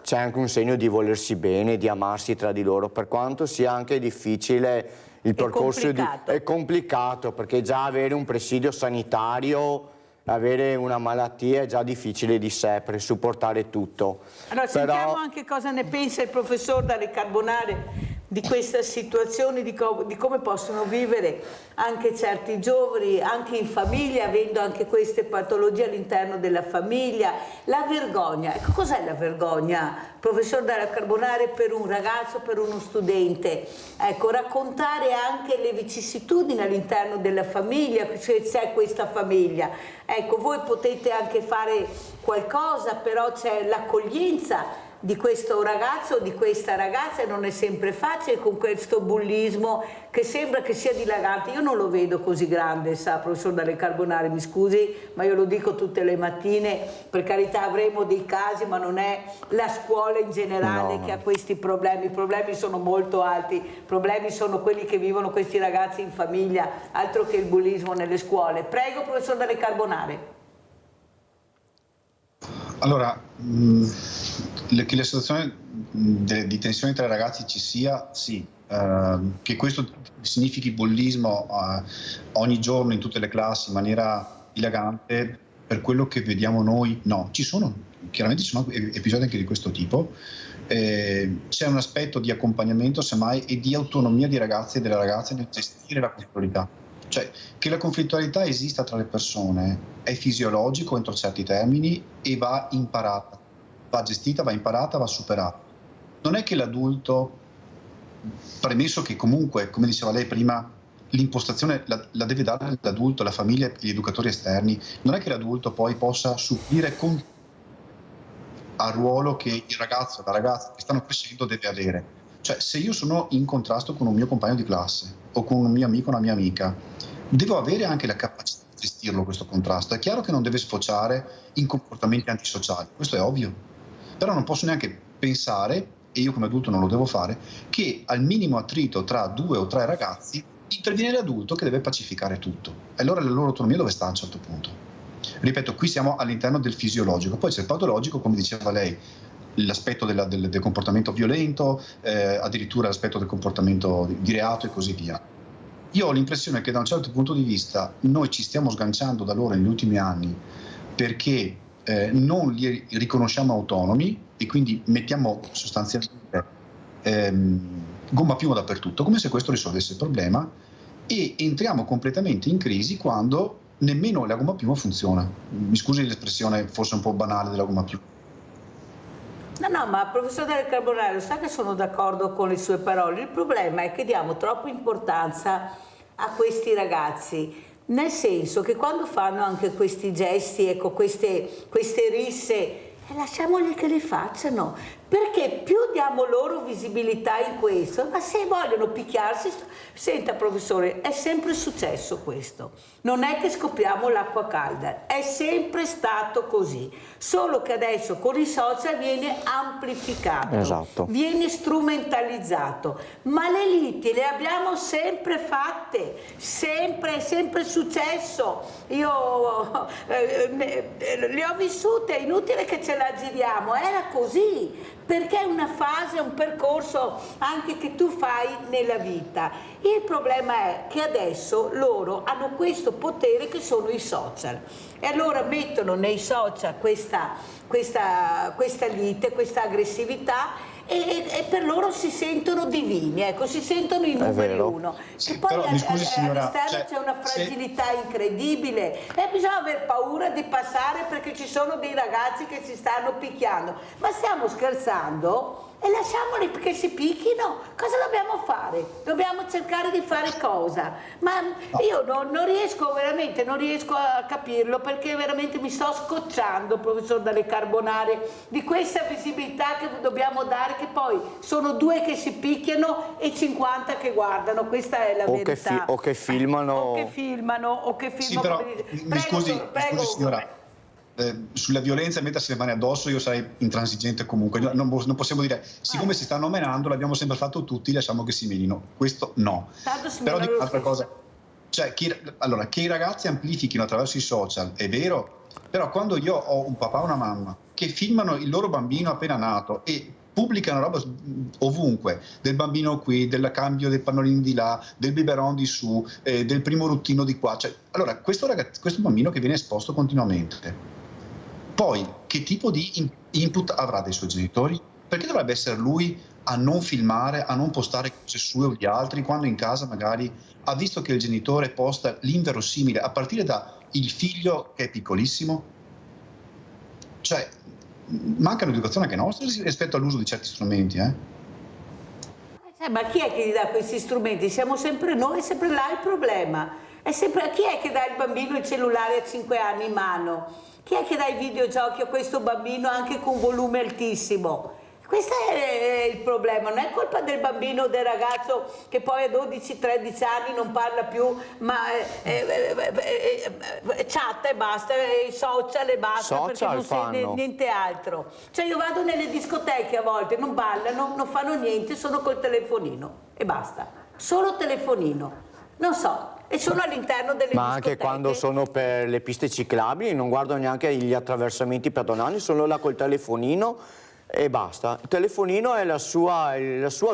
c'è anche un segno di volersi bene, di amarsi tra di loro, per quanto sia anche difficile il percorso. È complicato perché già avere un presidio sanitario, avere una malattia è già difficile di sé per supportare tutto. Allora sentiamo anche cosa ne pensa il professor Dalle Carbonare di questa situazione, di come possono vivere anche certi giovani, anche in famiglia, avendo anche queste patologie all'interno della famiglia. La vergogna, ecco, cos'è la vergogna, professor Dalle Carbonare, per un ragazzo, per uno studente? Ecco, raccontare anche le vicissitudini all'interno della famiglia, se c'è questa famiglia. Ecco, voi potete anche fare qualcosa, però c'è l'accoglienza di questo ragazzo o di questa ragazza e non è sempre facile con questo bullismo che sembra che sia dilagante. Io non lo vedo così grande, sa, professor Dalle Carbonare, mi scusi, ma io lo dico tutte le mattine, per carità avremo dei casi, ma non è la scuola in generale che ha questi problemi. I problemi sono molto alti, i problemi sono quelli che vivono questi ragazzi in famiglia, altro che il bullismo nelle scuole. Prego, professor Dalle Carbonare. Allora, che la situazione di tensione tra i ragazzi ci sia, sì. Che questo significhi bullismo ogni giorno in tutte le classi in maniera dilagante, per quello che vediamo noi, no. Chiaramente ci sono episodi anche di questo tipo. C'è un aspetto di accompagnamento, semmai, e di autonomia di ragazzi e delle ragazze nel gestire la conflittualità. Cioè, che la conflittualità esista tra le persone è fisiologico entro certi termini e va imparata, va gestita, va imparata, va superata. Non è che l'adulto, premesso che comunque, come diceva lei prima, l'impostazione la deve dare l'adulto, la famiglia e gli educatori esterni, non è che l'adulto poi possa supplire al ruolo che il ragazzo o la ragazza che stanno crescendo deve avere. Cioè, se io sono in contrasto con un mio compagno di classe o con un mio amico o una mia amica, devo avere anche la capacità di gestirlo questo contrasto. È chiaro che non deve sfociare in comportamenti antisociali, questo è ovvio, però non posso neanche pensare e io come adulto non lo devo fare, che al minimo attrito tra 2 o 3 ragazzi interviene l'adulto che deve pacificare tutto. E allora la loro autonomia dove sta a un certo punto? Ripeto, qui siamo all'interno del fisiologico, poi c'è il patologico, come diceva lei, l'aspetto del comportamento violento, addirittura l'aspetto del comportamento di reato e così via. Io ho l'impressione che da un certo punto di vista noi ci stiamo sganciando da loro negli ultimi anni perché non li riconosciamo autonomi e quindi mettiamo sostanzialmente gomma piuma dappertutto, come se questo risolvesse il problema, e entriamo completamente in crisi quando nemmeno la gomma piuma funziona. Mi scusi l'espressione forse un po' banale della gomma piuma. No, ma professor Del Carbonaro, sa che sono d'accordo con le sue parole. Il problema è che diamo troppa importanza a questi ragazzi, nel senso che quando fanno anche questi gesti, ecco, queste risse, lasciamoli che le facciano, perché più diamo loro visibilità in questo, ma se vogliono picchiarsi, senta professore, è sempre successo questo, non è che scopriamo l'acqua calda, è sempre stato così, solo che adesso con i social viene amplificato, esatto, viene strumentalizzato, ma le liti le abbiamo sempre fatte, sempre, è sempre successo, io le ho vissute, è inutile che ce la giriamo, era così, perché è una fase, un percorso anche che tu fai nella vita. Il problema è che adesso loro hanno questo potere che sono i social e allora mettono nei social questa lite, questa aggressività e per loro si sentono divini, ecco, si sentono i numeri uno. Sì, e poi però, mi scusi, signora, all'esterno c'è una fragilità incredibile e bisogna aver paura di passare perché ci sono dei ragazzi che si stanno picchiando. Ma stiamo scherzando? E lasciamoli che si picchino, cosa dobbiamo fare? Dobbiamo cercare di fare cosa? Ma io non riesco veramente, non riesco a capirlo perché veramente mi sto scocciando, professor Dalle Carbonare, di questa visibilità che dobbiamo dare, che poi sono 2 che si picchiano e 50 che guardano, questa è la verità. O che filmano. O che filmano. Sì, però, mi scusi signora. Sulla violenza mettersi le mani addosso io sarei intransigente comunque, non possiamo dire siccome si stanno menando l'abbiamo sempre fatto tutti, lasciamo che si menino, questo no. Però dico un'altra cosa, cioè che i ragazzi amplifichino attraverso i social è vero, però quando io ho un papà o una mamma che filmano il loro bambino appena nato e pubblicano roba ovunque, del bambino qui, del cambio dei pannolini di là, del biberon di su, del primo ruttino di qua, cioè, allora questo bambino che viene esposto continuamente, poi che tipo di input avrà dai suoi genitori? Perché dovrebbe essere lui a non filmare, a non postare cose sue o di altri, quando in casa magari ha visto che il genitore posta l'inverosimile, a partire da il figlio che è piccolissimo? Cioè, manca un'educazione anche nostra rispetto all'uso di certi strumenti, Ma chi è che gli dà questi strumenti? Siamo sempre noi, è sempre là il problema. È sempre chi è che dà il bambino il cellulare a 5 anni in mano? Chi è che dà i videogiochi a questo bambino anche con volume altissimo? Questo è il problema, non è colpa del bambino o del ragazzo che poi a 12-13 anni non parla più, ma chatta e basta, social e basta, perché non sei niente altro. Cioè io vado nelle discoteche a volte, non ballano, non fanno niente, sono col telefonino e basta, solo telefonino, non so. E sono all'interno delle discoteche. Ma anche quando sono per le piste ciclabili non guardano neanche gli attraversamenti pedonali, sono là col telefonino e basta. Il telefonino è la sua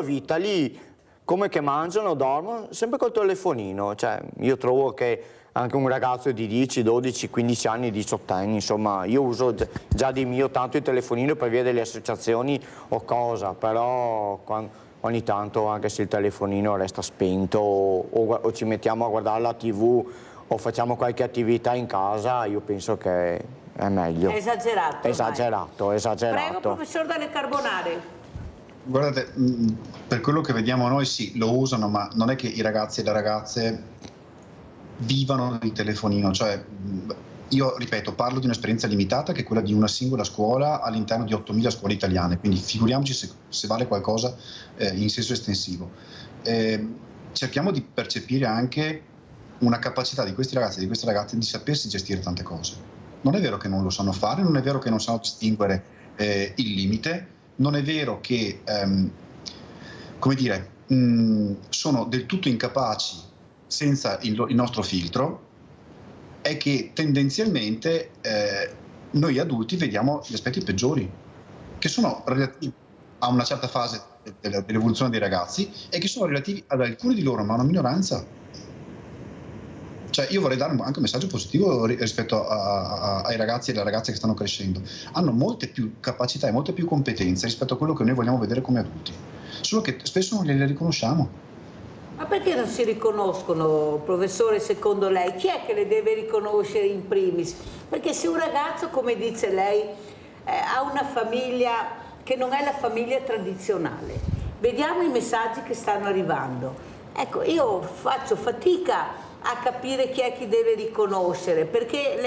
vita lì, come che mangiano, dormono, sempre col telefonino. Cioè, io trovo che anche un ragazzo di 10, 12, 15 anni, 18 anni, insomma, io uso già di mio tanto il telefonino per via delle associazioni o cosa, però ogni tanto anche se il telefonino resta spento o ci mettiamo a guardare la TV o facciamo qualche attività in casa, io penso che è meglio. È esagerato. Esagerato. Prego, professor Dalle Carbonare. Guardate, per quello che vediamo noi sì, lo usano, ma non è che i ragazzi e le ragazze vivano di telefonino, cioè io ripeto, parlo di un'esperienza limitata che è quella di una singola scuola all'interno di 8.000 scuole italiane, quindi figuriamoci se vale qualcosa in senso estensivo. Cerchiamo di percepire anche una capacità di questi ragazzi e di queste ragazze di sapersi gestire tante cose. Non è vero che non lo sanno fare, non è vero che non sanno distinguere il limite, non è vero che, come dire, sono del tutto incapaci senza il nostro filtro, è che tendenzialmente noi adulti vediamo gli aspetti peggiori, che sono relativi a una certa fase dell'evoluzione dei ragazzi e che sono relativi ad alcuni di loro, ma a una minoranza. Cioè io vorrei dare anche un messaggio positivo rispetto ai ragazzi e alle ragazze che stanno crescendo. Hanno molte più capacità e molte più competenze rispetto a quello che noi vogliamo vedere come adulti, solo che spesso non gliele riconosciamo. Ma perché non si riconoscono, professore, secondo lei? Chi è che le deve riconoscere in primis? Perché se un ragazzo, come dice lei, ha una famiglia che non è la famiglia tradizionale, vediamo i messaggi che stanno arrivando. Ecco, io faccio fatica a capire chi è chi deve riconoscere, perché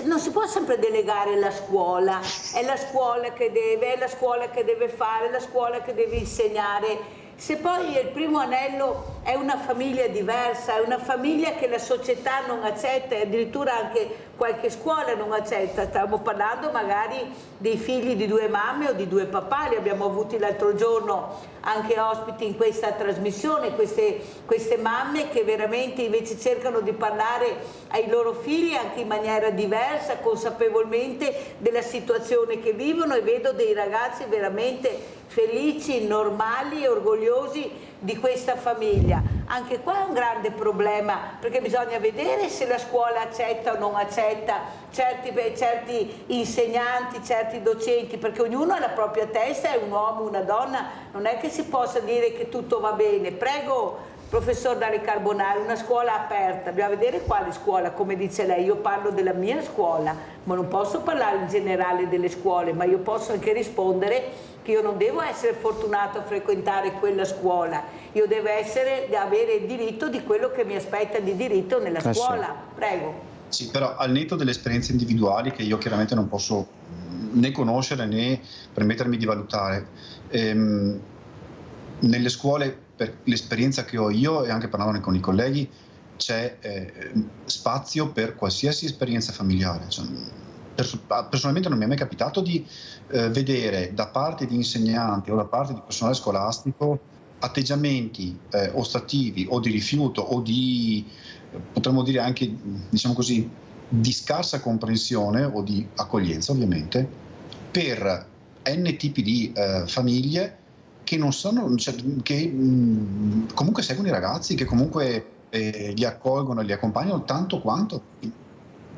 non si può sempre delegare la scuola, è la scuola che deve, è la scuola che deve fare, è la scuola che deve insegnare. Se poi il primo anello è una famiglia diversa, è una famiglia che la società non accetta e addirittura anche qualche scuola non accetta, stiamo parlando magari dei figli di 2 mamme o di 2 papà, li abbiamo avuti l'altro giorno anche ospiti in questa trasmissione, queste mamme che veramente invece cercano di parlare ai loro figli anche in maniera diversa, consapevolmente della situazione che vivono, e vedo dei ragazzi veramente felici, normali e orgogliosi di questa famiglia. Anche qua è un grande problema, perché bisogna vedere se la scuola accetta o non accetta certi insegnanti, certi docenti, perché ognuno ha la propria testa, è un uomo, una donna, non è che si possa dire che tutto va bene. Prego, professor Dario Carbonari, una scuola aperta, bisogna vedere quale scuola, come dice lei. Io parlo della mia scuola, ma non posso parlare in generale delle scuole, ma io posso anche rispondere che io non devo essere fortunato a frequentare quella scuola, io devo avere il diritto di quello che mi aspetta di diritto nella scuola. Prego. Sì, però al netto delle esperienze individuali che io chiaramente non posso né conoscere né permettermi di valutare, nelle scuole, per l'esperienza che ho io e anche parlandone con i colleghi, c'è spazio per qualsiasi esperienza familiare. Cioè, personalmente non mi è mai capitato di vedere da parte di insegnanti o da parte di personale scolastico atteggiamenti ostativi o di rifiuto o di, potremmo dire anche, diciamo così, di scarsa comprensione o di accoglienza ovviamente per n tipi di famiglie che non sono, cioè, che comunque seguono i ragazzi, che comunque li accolgono e li accompagnano tanto quanto.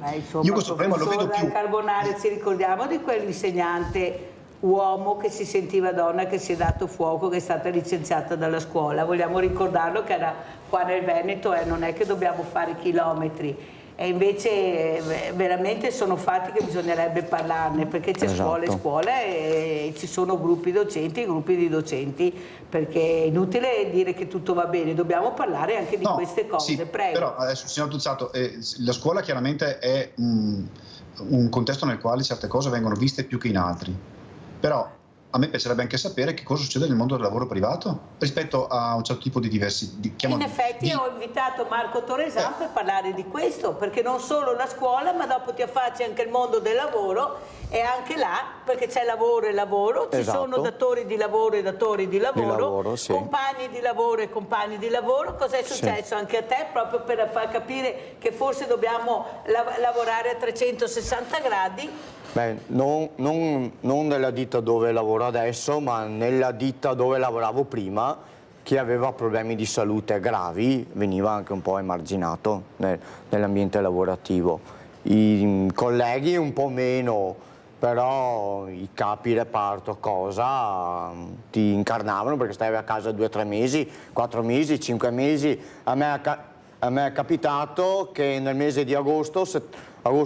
Insomma, io questo problema lo vedo più. Carbonari, ci ricordiamo di quell'insegnante uomo che si sentiva donna, che si è dato fuoco, che è stata licenziata dalla scuola. Vogliamo ricordarlo che era qua nel Veneto, non è che dobbiamo fare chilometri. E invece veramente sono fatti che bisognerebbe parlarne, perché c'è scuola e scuola e ci sono gruppi docenti e gruppi di docenti, perché è inutile dire che tutto va bene, dobbiamo parlare anche di queste cose. Sì, prego. Però, signor Tuzzato, la scuola chiaramente è un contesto nel quale certe cose vengono viste più che in altri, però a me piacerebbe anche sapere che cosa succede nel mondo del lavoro privato rispetto a un certo tipo di diversi... In effetti ho invitato Marco Torresan per parlare di questo, perché non solo la scuola, ma dopo ti affacci anche il mondo del lavoro, e anche là, perché c'è lavoro e lavoro, ci sono datori di lavoro e datori di lavoro, compagni di lavoro e compagni di lavoro. Cos'è successo anche a te, proprio per far capire che forse dobbiamo lavorare a 360 gradi? Beh, non nella ditta dove lavoro adesso, ma nella ditta dove lavoravo prima, chi aveva problemi di salute gravi veniva anche un po' emarginato nell'ambiente lavorativo. I colleghi un po' meno, però i capi reparto ti incarnavano perché stavi a casa 2 o 3 mesi, 4 mesi, 5 mesi. A me è capitato che nel mese di agosto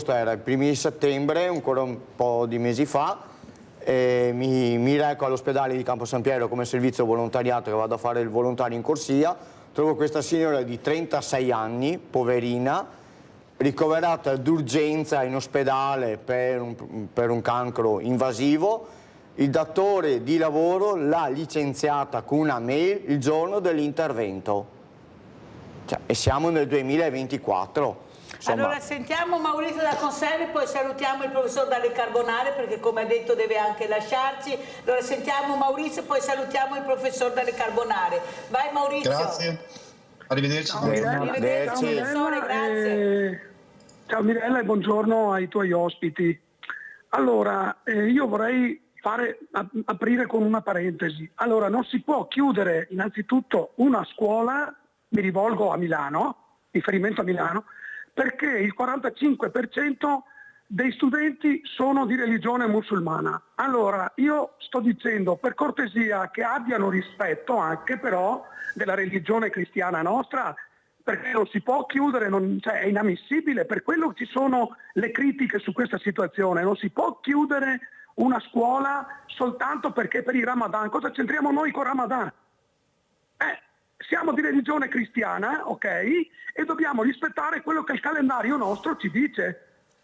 era i primi di settembre, ancora un po' di mesi fa, e mi reco all'ospedale di Campo San Piero come servizio volontariato, che vado a fare il volontario in corsia. Trovo questa signora di 36 anni, poverina, ricoverata d'urgenza in ospedale per un cancro invasivo. Il datore di lavoro l'ha licenziata con una mail il giorno dell'intervento. Cioè, e siamo nel 2024. Allora sentiamo Maurizio da Conservi, poi salutiamo il professor Dalle Carbonare perché come ha detto deve anche lasciarci. Allora sentiamo Maurizio e poi salutiamo il professor Dalle Carbonare. Vai Maurizio. Grazie. Arrivederci. Ciao Mirella. Arrivederci professore, grazie. Ciao Mirella e buongiorno ai tuoi ospiti. Allora, io vorrei aprire con una parentesi. Allora, non si può chiudere innanzitutto una scuola, mi rivolgo a Milano, riferimento a Milano, perché il 45% dei studenti sono di religione musulmana. Allora, io sto dicendo per cortesia che abbiano rispetto anche però della religione cristiana nostra, perché non si può chiudere, cioè è inammissibile, per quello ci sono le critiche su questa situazione, non si può chiudere una scuola soltanto perché per il Ramadan. Cosa c'entriamo noi con Ramadan? Siamo di religione cristiana, ok? E dobbiamo rispettare quello che il calendario nostro ci dice.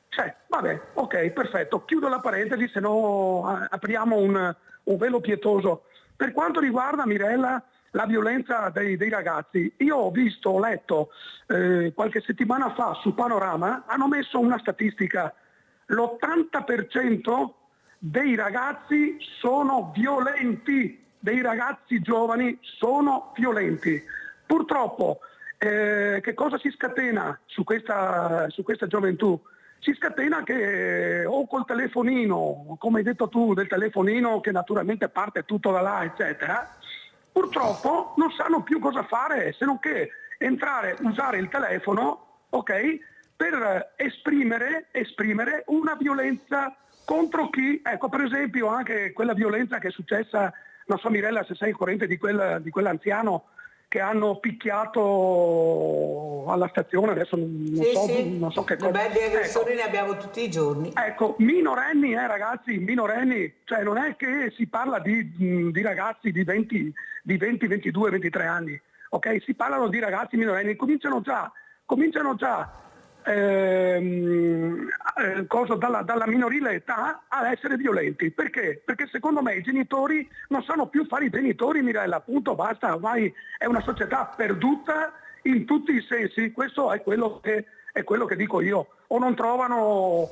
Cioè, vabbè, ok, perfetto, chiudo la parentesi, se no apriamo un velo pietoso. Per quanto riguarda, Mirella, la violenza dei ragazzi, io ho letto qualche settimana fa su Panorama, hanno messo una statistica, l'80% dei ragazzi sono violenti, dei ragazzi giovani sono violenti. Purtroppo, che cosa si scatena su questa gioventù? Si scatena che o col telefonino, come hai detto tu, del telefonino che naturalmente parte tutto da là, eccetera, purtroppo non sanno più cosa fare se non che usare il telefono, ok, per esprimere una violenza contro chi, ecco per esempio anche quella violenza che è successa, non so Mirella se sei al corrente di quell'anziano che hanno picchiato alla stazione, adesso non so che cosa. Beh, di aggressori ne abbiamo tutti i giorni. Ecco, minorenni, ragazzi, minorenni, cioè non è che si parla di ragazzi di 20, 22, 23 anni, ok? Si parlano di ragazzi minorenni, cominciano già dalla minorile età ad essere violenti. Perché? Perché secondo me i genitori non sanno più fare i genitori, Mirella, appunto, basta, ormai è una società perduta in tutti i sensi. Questo è quello che dico io. O non trovano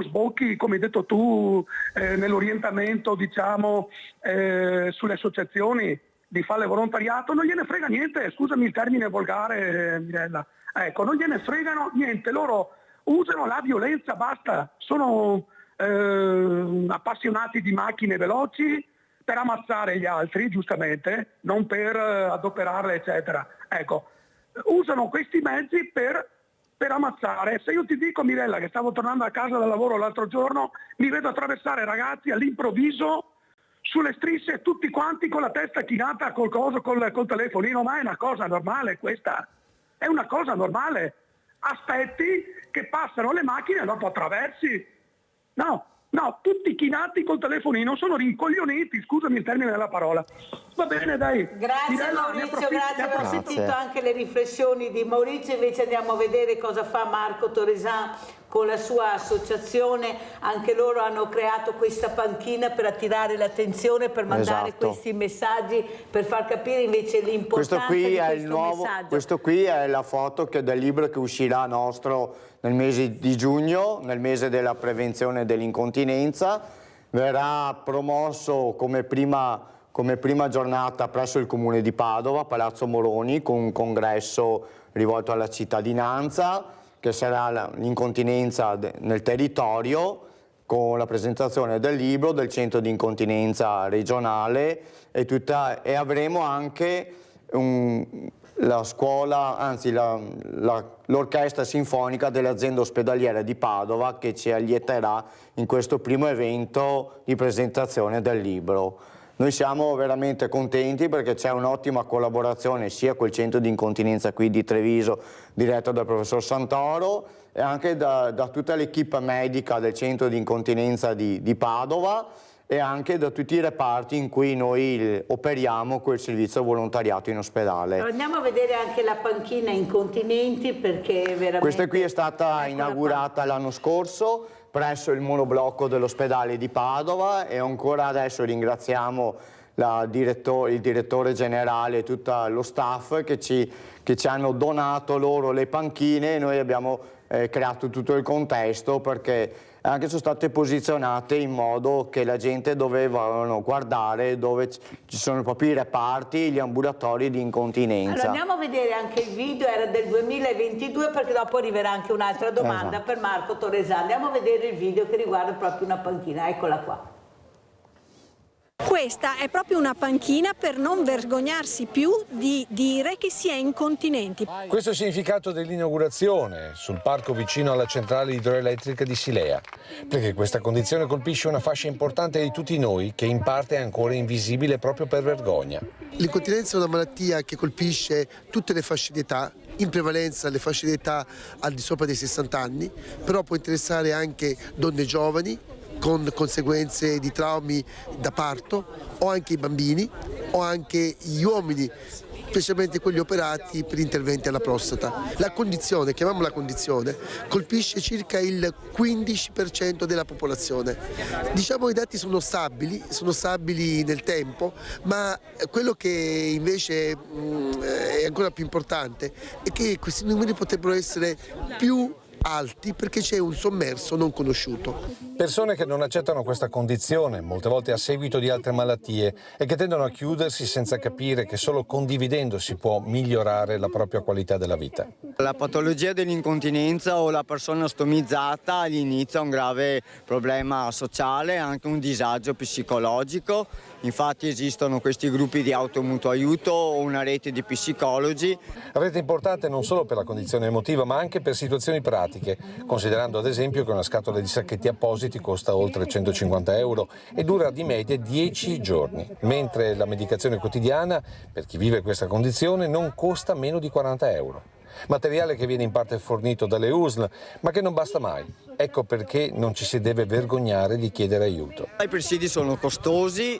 sbocchi, come hai detto tu, nell'orientamento, diciamo, sulle associazioni di fare volontariato, non gliene frega niente, scusami il termine volgare, Mirella. Ecco, non gliene fregano niente, loro usano la violenza, basta, sono appassionati di macchine veloci per ammazzare gli altri, giustamente, non per adoperarle, eccetera. Ecco, usano questi mezzi per ammazzare. Se io ti dico, Mirella, che stavo tornando a casa dal lavoro l'altro giorno, mi vedo attraversare ragazzi all'improvviso sulle strisce, tutti quanti con la testa chinata col telefonino, ma è una cosa normale questa? È una cosa normale. Aspetti che passano le macchine e dopo attraversi. No, tutti chinati col telefonino, sono rincoglioniti, scusami il termine della parola. Va bene, dai. Grazie Mirella, Maurizio, grazie. Abbiamo sentito anche le riflessioni di Maurizio, invece andiamo a vedere cosa fa Marco Toresan con la sua associazione. Anche loro hanno creato questa panchina per attirare l'attenzione, per mandare questi messaggi, per far capire invece l'importanza di questo messaggio. Questo qui è la foto del libro che uscirà nostro nel mese di giugno, nel mese della prevenzione dell'incontinenza. Verrà promosso come prima giornata presso il Comune di Padova, Palazzo Moroni, con un congresso rivolto alla cittadinanza, che sarà l'incontinenza nel territorio, con la presentazione del libro, del centro di incontinenza regionale e avremo anche la scuola, anzi l'orchestra sinfonica dell'azienda ospedaliera di Padova che ci allieterà in questo primo evento di presentazione del libro. Noi siamo veramente contenti perché c'è un'ottima collaborazione sia col centro di incontinenza qui di Treviso diretto dal professor Santoro e anche da tutta l'equipe medica del centro di incontinenza di Padova e anche da tutti i reparti in cui noi operiamo quel servizio volontariato in ospedale. Andiamo a vedere anche la panchina incontinenti perché veramente... Questa qui è stata inaugurata l'anno scorso presso il monoblocco dell'ospedale di Padova e ancora adesso ringraziamo il direttore generale e tutto lo staff che ci hanno donato loro le panchine, e noi abbiamo creato tutto il contesto, perché anche sono state posizionate in modo che la gente dovevano guardare dove ci sono proprio i reparti, gli ambulatori di incontinenza. Allora andiamo a vedere anche il video, era del 2022, perché dopo arriverà anche un'altra domanda per Marco Torresani. Andiamo a vedere il video che riguarda proprio una panchina, eccola qua. Questa è proprio una panchina per non vergognarsi più di dire che si è incontinenti. Questo è il significato dell'inaugurazione sul parco vicino alla centrale idroelettrica di Silea, perché questa condizione colpisce una fascia importante di tutti noi che in parte è ancora invisibile proprio per vergogna. L'incontinenza è una malattia che colpisce tutte le fasce di età, in prevalenza le fasce di età al di sopra dei 60 anni, però può interessare anche donne giovani con conseguenze di traumi da parto, o anche i bambini, o anche gli uomini, specialmente quelli operati per interventi alla prostata. La condizione, chiamiamola condizione, colpisce circa il 15% della popolazione. Diciamo i dati sono stabili nel tempo, ma quello che invece è ancora più importante è che questi numeri potrebbero essere più alti perché c'è un sommerso non conosciuto. Persone che non accettano questa condizione, molte volte a seguito di altre malattie, e che tendono a chiudersi senza capire che solo condividendo si può migliorare la propria qualità della vita. La patologia dell'incontinenza o la persona stomizzata all'inizio ha un grave problema sociale, anche un disagio psicologico. Infatti esistono questi gruppi di automutuo aiuto o una rete di psicologi. Rete importante non solo per la condizione emotiva, ma anche per situazioni pratiche, considerando ad esempio che una scatola di sacchetti appositi costa oltre 150 euro e dura di media 10 giorni, mentre la medicazione quotidiana per chi vive questa condizione non costa meno di 40 euro. Materiale che viene in parte fornito dalle USL, ma che non basta mai. Ecco perché non ci si deve vergognare di chiedere aiuto. I presidi sono costosi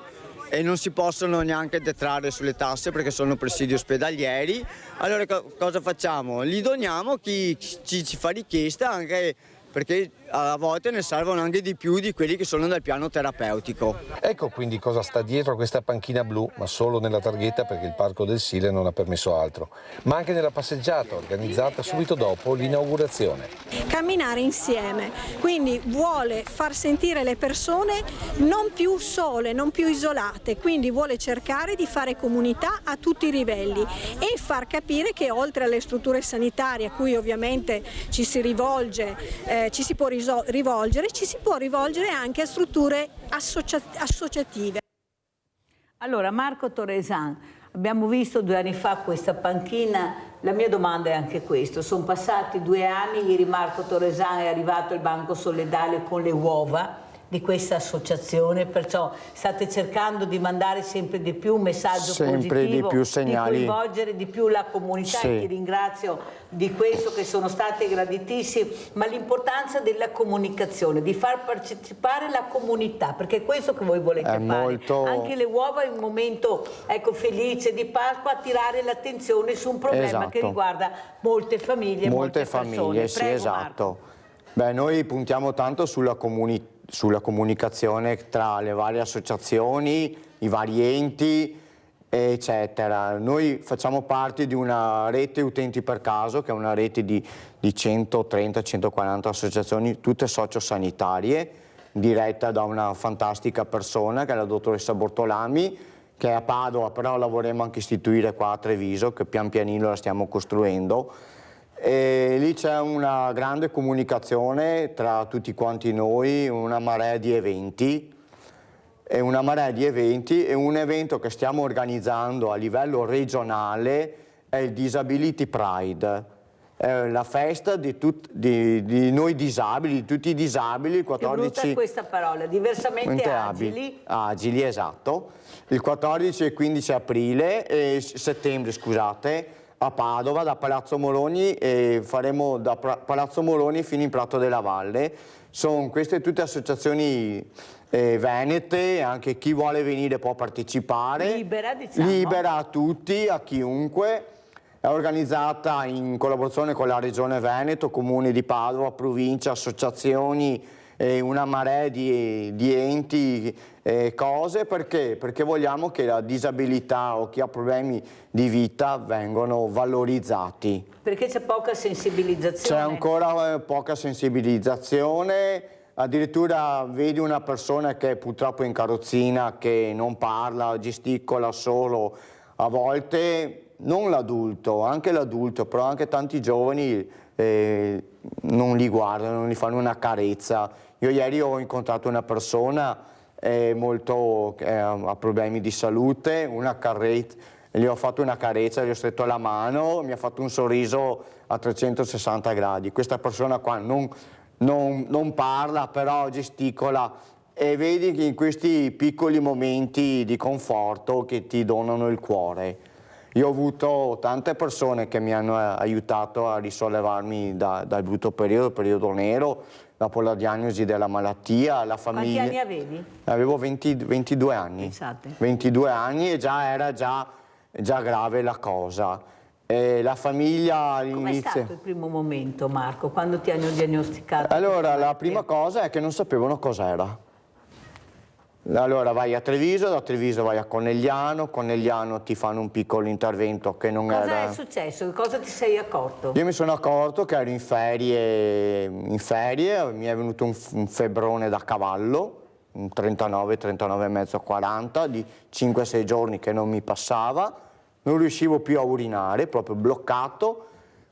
e non si possono neanche detrarre sulle tasse perché sono presidi ospedalieri. Allora cosa facciamo? Li doniamo chi ci fa richiesta, anche perché a volte ne servono anche di più di quelli che sono dal piano terapeutico. Ecco quindi cosa sta dietro a questa panchina blu, ma solo nella targhetta perché il Parco del Sile non ha permesso altro, ma anche nella passeggiata organizzata subito dopo l'inaugurazione. Camminare insieme, quindi vuole far sentire le persone non più sole, non più isolate, quindi vuole cercare di fare comunità a tutti i livelli e far capire che oltre alle strutture sanitarie a cui ovviamente ci si rivolge, ci si può rivolgere anche a strutture associative. Allora Marco Torresani, abbiamo visto 2 anni fa questa panchina, la mia domanda è anche questa, sono passati 2 anni, ieri Marco Torresani è arrivato al Banco Solidale con le uova di questa associazione, perciò state cercando di mandare sempre di più un messaggio positivo, di più segnali, di coinvolgere di più la comunità, sì. E ti ringrazio di questo, che sono state graditissime, ma l'importanza della comunicazione, di far partecipare la comunità, perché è questo che voi volete fare. Anche le uova è un momento felice di Pasqua, attirare l'attenzione su un problema che riguarda molte famiglie, molte persone. Sì, Prego, esatto. Beh, noi puntiamo tanto sulla comunicazione tra le varie associazioni, i vari enti, eccetera. Noi facciamo parte di una rete utenti per caso, che è una rete di 130-140 associazioni, tutte sociosanitarie, diretta da una fantastica persona che è la dottoressa Bortolami, che è a Padova, però la vorremmo anche istituire qua a Treviso, che pian pianino la stiamo costruendo. E lì c'è una grande comunicazione tra tutti quanti noi, una marea di eventi, e un evento che stiamo organizzando a livello regionale è il Disability Pride, è la festa di noi disabili, di tutti i disabili. Il 14... Che brutta questa parola, diversamente agili. Agili, esatto. Il 14 e 15 settembre, scusate, a Padova, da Palazzo Moroni, e faremo da Palazzo Moroni fino in Prato della Valle. Sono queste tutte associazioni venete, anche chi vuole venire può partecipare. Libera, diciamo. Libera a tutti, a chiunque. È organizzata in collaborazione con la Regione Veneto, Comune di Padova, provincia, associazioni una marea di enti e cose, perché vogliamo che la disabilità o chi ha problemi di vita vengano valorizzati. Perché c'è poca sensibilizzazione. C'è ancora poca sensibilizzazione, addirittura vedi una persona che è purtroppo in carrozzina, che non parla, gesticola solo, a volte non l'adulto, anche l'adulto, però anche tanti giovani non li guardano, non gli fanno una carezza. Io ieri ho incontrato una persona ha problemi di salute, gli ho fatto una carezza, gli ho stretto la mano, mi ha fatto un sorriso a 360 gradi. Questa persona qua non parla, però gesticola, e vedi che in questi piccoli momenti di conforto che ti donano il cuore. Io ho avuto tante persone che mi hanno aiutato a risollevarmi dal brutto periodo nero, dopo la diagnosi della malattia, la famiglia. Quanti anni avevi? Avevo 22 anni. Pensate. 22 anni e era già grave la cosa. E la famiglia all'inizio... Com'è stato il primo momento, Marco, quando ti hanno diagnosticato? Allora, la prima cosa è che non sapevano cos'era. Allora vai a Treviso, da Treviso vai a Conegliano ti fanno un piccolo intervento che non era... Cosa è successo? Di cosa ti sei accorto? Io mi sono accorto che ero in ferie, mi è venuto un febbrone da cavallo, un 39,5, 40, di 5-6 giorni che non mi passava, non riuscivo più a urinare, proprio bloccato,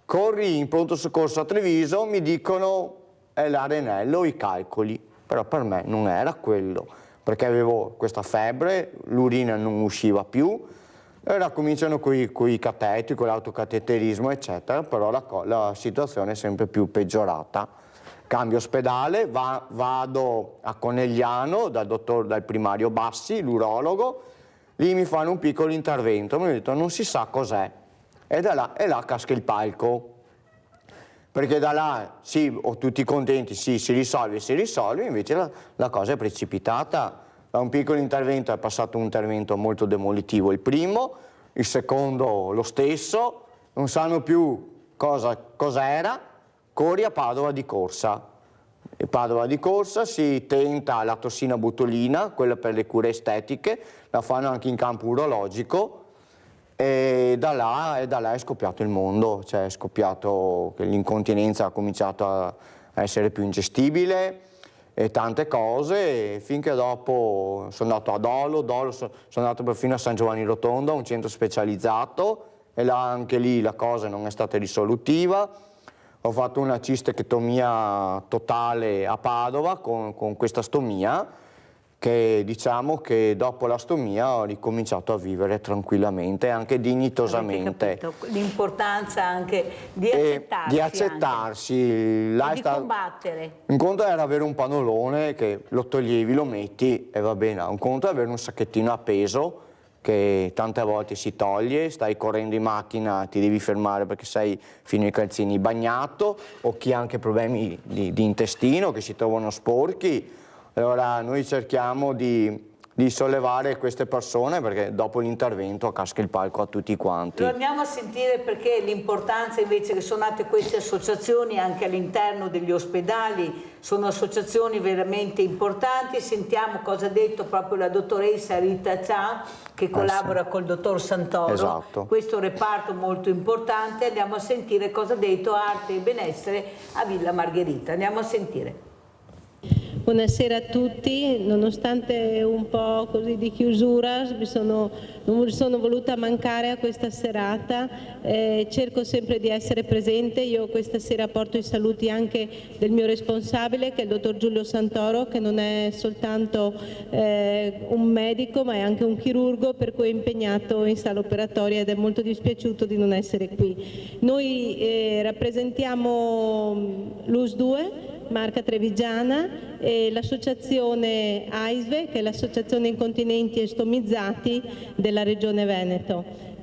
corri in pronto soccorso a Treviso, mi dicono è l'arenello, i calcoli, però per me non era quello, perché avevo questa febbre, l'urina non usciva più, e ora cominciano con i cateti, con l'autocateterismo, eccetera, però la situazione è sempre più peggiorata. Cambio ospedale, vado a Conegliano dal primario Bassi, l'urologo, lì mi fanno un piccolo intervento, mi hanno detto non si sa cos'è, e là casca il palco. Perché da là, sì, tutti contenti, sì, si risolve, invece la cosa è precipitata. Da un piccolo intervento è passato un intervento molto demolitivo il primo, il secondo lo stesso, non sanno più cos'era, corri a Padova di corsa. E Padova di corsa si tenta la tossina botulina, quella per le cure estetiche, la fanno anche in campo urologico, e da là è scoppiato il mondo, cioè è scoppiato che l'incontinenza ha cominciato a essere più ingestibile e tante cose, e finché dopo sono andato a Dolo, sono andato perfino a San Giovanni Rotondo, a un centro specializzato, e là anche lì la cosa non è stata risolutiva. Ho fatto una cistectomia totale a Padova con questa stomia, che diciamo che dopo la stomia ho ricominciato a vivere tranquillamente, anche dignitosamente. L'importanza anche di accettarsi. Di combattere. Un conto era avere un pannolone che lo toglievi, lo metti e va bene. Un conto è avere un sacchettino a peso che tante volte si toglie, stai correndo in macchina, ti devi fermare perché sei fino ai calzini bagnato, o chi ha anche problemi di intestino che si trovano sporchi. Allora noi cerchiamo di sollevare queste persone, perché dopo l'intervento casca il palco a tutti quanti. Lo andiamo a sentire, perché l'importanza invece che sono nate queste associazioni anche all'interno degli ospedali, sono associazioni veramente importanti. Sentiamo cosa ha detto proprio la dottoressa Rita Chan, che collabora col dottor Santoro. Esatto. Questo reparto molto importante. Andiamo a sentire cosa ha detto Arte e Benessere a Villa Margherita. Andiamo a sentire. Buonasera a tutti, nonostante un po' così di chiusura non sono voluta mancare a questa serata, cerco sempre di essere presente. Io questa sera porto i saluti anche del mio responsabile, che è il dottor Giulio Santoro, che non è soltanto un medico ma è anche un chirurgo, per cui è impegnato in sala operatoria ed è molto dispiaciuto di non essere qui. Noi rappresentiamo l'US2, marca trevigiana, e l'associazione AISVE, che è l'associazione incontinenti e stomizzati della regione Veneto.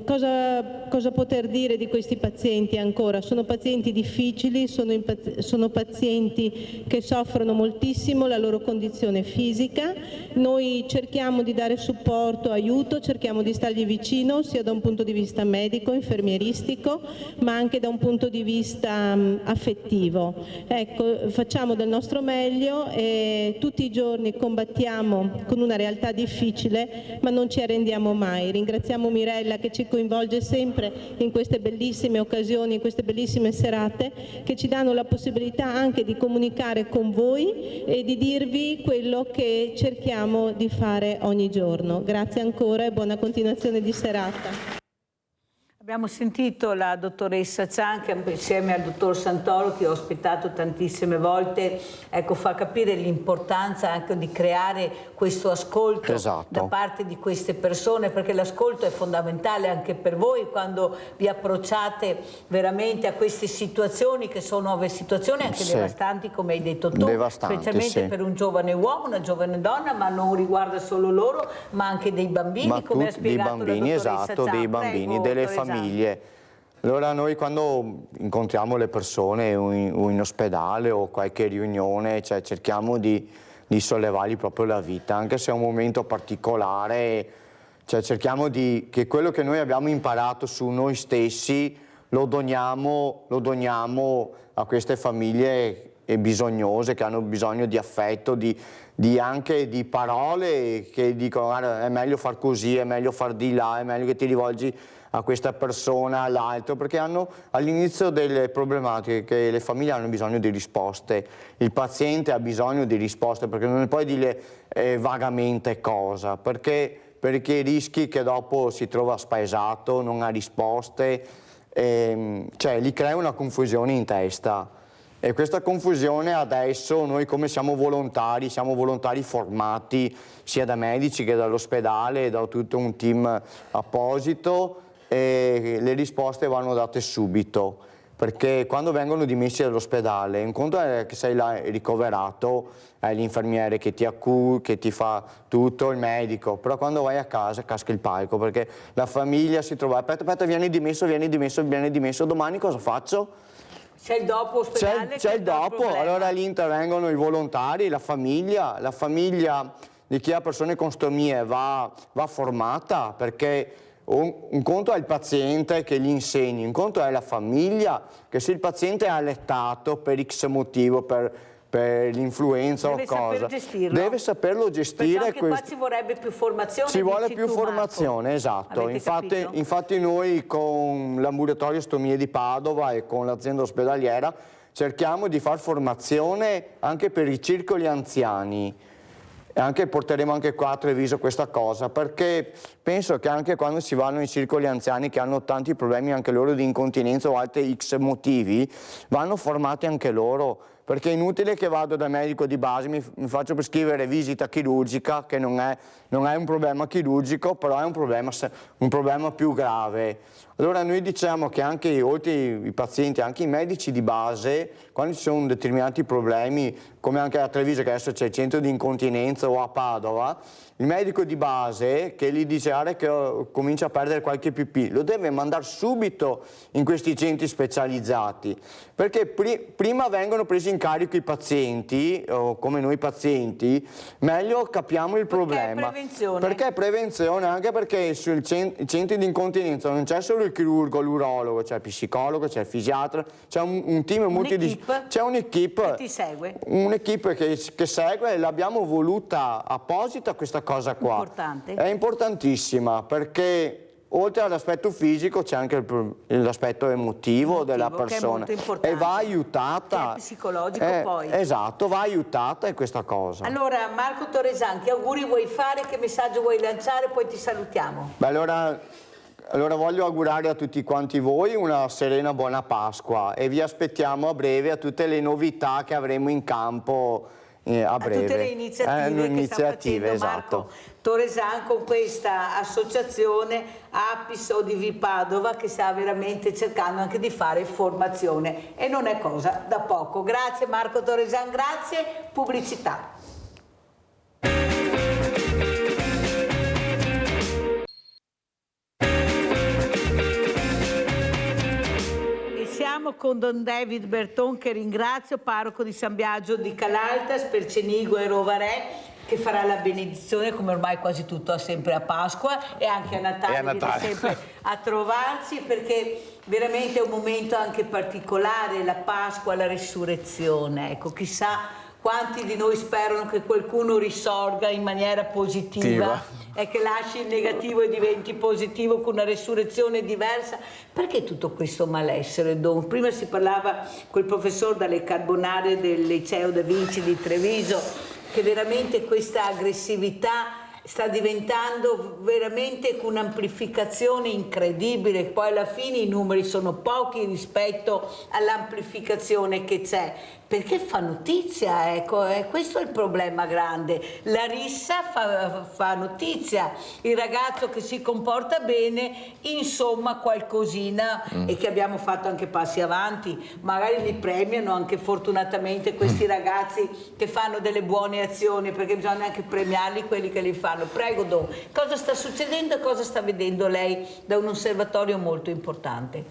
Cosa poter dire di questi pazienti ancora? Sono pazienti difficili, sono pazienti che soffrono moltissimo la loro condizione fisica. Noi cerchiamo di dare supporto, aiuto, cerchiamo di stargli vicino sia da un punto di vista medico, infermieristico, ma anche da un punto di vista affettivo. Ecco, facciamo del il nostro meglio e tutti i giorni combattiamo con una realtà difficile, ma non ci arrendiamo mai. Ringraziamo Mirella che ci coinvolge sempre in queste bellissime occasioni, in queste bellissime serate, che ci danno la possibilità anche di comunicare con voi e di dirvi quello che cerchiamo di fare ogni giorno. Grazie ancora e buona continuazione di serata. Abbiamo sentito la dottoressa Cian che insieme al dottor Santoro, che ho ospitato tantissime volte, ecco, fa capire l'importanza anche di creare questo ascolto da parte di queste persone, perché l'ascolto è fondamentale anche per voi quando vi approcciate veramente a queste situazioni che sono situazioni anche devastanti, come hai detto tu, specialmente per un giovane uomo, una giovane donna, ma non riguarda solo loro, ma anche dei bambini, come ha spiegato dei bambini, la dottoressa Cian. dei bambini, delle famiglie. Allora noi quando incontriamo le persone o in ospedale o qualche riunione, cioè, cerchiamo di sollevargli proprio la vita, anche se è un momento particolare, cioè, cerchiamo che quello che noi abbiamo imparato su noi stessi lo doniamo a queste famiglie bisognose, che hanno bisogno di affetto, anche di parole che dicono guarda, è meglio far così, è meglio far di là, è meglio che ti rivolgi a questa persona, all'altro, perché hanno all'inizio delle problematiche che le famiglie hanno bisogno di risposte, il paziente ha bisogno di risposte, perché non ne puoi dire vagamente cosa, perché rischi che dopo si trova spaesato, non ha risposte, cioè gli crea una confusione in testa. E questa confusione adesso noi come siamo volontari formati sia da medici che dall'ospedale, da tutto un team apposito, e le risposte vanno date subito, perché quando vengono dimessi dall'ospedale, un conto è che sei là ricoverato, è l'infermiere che ti fa tutto, il medico, però quando vai a casa casca il palco, perché la famiglia si trova, aspetta, vieni dimesso, domani cosa faccio? C'è il dopo ospedale? C'è il dopo, allora lì intervengono i volontari, la famiglia di chi ha persone con stomie va formata, perché un conto è il paziente che gli insegni, un conto è la famiglia, che se il paziente è allettato per X motivo, per l'influenza o cosa, deve saperlo gestire. Perché anche qua ci vorrebbe più formazione. Ci vuole più formazione, esatto. Infatti noi con l'ambulatorio Stomie di Padova e con l'azienda ospedaliera cerchiamo di far formazione anche per i circoli anziani. Porteremo anche qua a Treviso questa cosa, perché penso che anche quando si vanno in circoli anziani che hanno tanti problemi anche loro di incontinenza o altri X motivi, vanno formati anche loro, perché è inutile che vado dal medico di base, mi faccio prescrivere visita chirurgica, che non è un problema chirurgico, però è un problema più grave. Allora noi diciamo che anche oltre i pazienti, anche i medici di base, quando ci sono determinati problemi, come anche a Treviso che adesso c'è il centro di incontinenza o a Padova, il medico di base che gli dice che comincia a perdere qualche pipì, lo deve mandare subito in questi centri specializzati, perché prima vengono presi in carico i pazienti, o come noi pazienti, meglio capiamo il problema. Perché è prevenzione, anche perché sui centri di incontinenza non c'è solo il chirurgo, l'urologo, c'è il psicologo, c'è il fisiatra, c'è un team multidisciplinare, c'è un'equipe che ti segue. Un'equipe che segue, e l'abbiamo voluta apposita questa cosa qua. Importante. È importantissima, perché oltre all'aspetto fisico c'è anche l'aspetto emotivo della persona, e va aiutata. È psicologico poi. Esatto, va aiutata in questa cosa. Allora Marco Torresan, che auguri vuoi fare, che messaggio vuoi lanciare, poi ti salutiamo. Beh, allora voglio augurare a tutti quanti voi una serena buona Pasqua, e vi aspettiamo a breve a tutte le novità che avremo in campo a breve. A tutte le iniziative che sta facendo Marco Torresan con questa associazione Apis ODV Padova, che sta veramente cercando anche di fare formazione, e non è cosa da poco. Grazie Marco Torresan, grazie. Pubblicità. Siamo con Don David Berton, che ringrazio, parroco di San Biagio di Calaltas, Percenigo e Rovarè. che farà la benedizione, come ormai quasi tutto ha sempre a Pasqua e anche a Natale, viene sempre a trovarci, perché veramente è un momento anche particolare, la Pasqua, la resurrezione. Ecco, chissà quanti di noi sperano che qualcuno risorga in maniera positiva e che lasci il negativo e diventi positivo con una resurrezione diversa. Perché tutto questo malessere, Don? Prima si parlava col professor Dalle Carbonare del Liceo Da Vinci di Treviso, che veramente questa aggressività sta diventando veramente con un'amplificazione incredibile, poi alla fine i numeri sono pochi rispetto all'amplificazione che c'è, perché fa notizia, ecco, questo è il problema grande. La rissa fa notizia, il ragazzo che si comporta bene, insomma qualcosina, e che abbiamo fatto anche passi avanti, magari li premiano anche fortunatamente questi ragazzi che fanno delle buone azioni, perché bisogna anche premiarli quelli che li fanno. Prego Don, cosa sta succedendo e cosa sta vedendo lei da un osservatorio molto importante?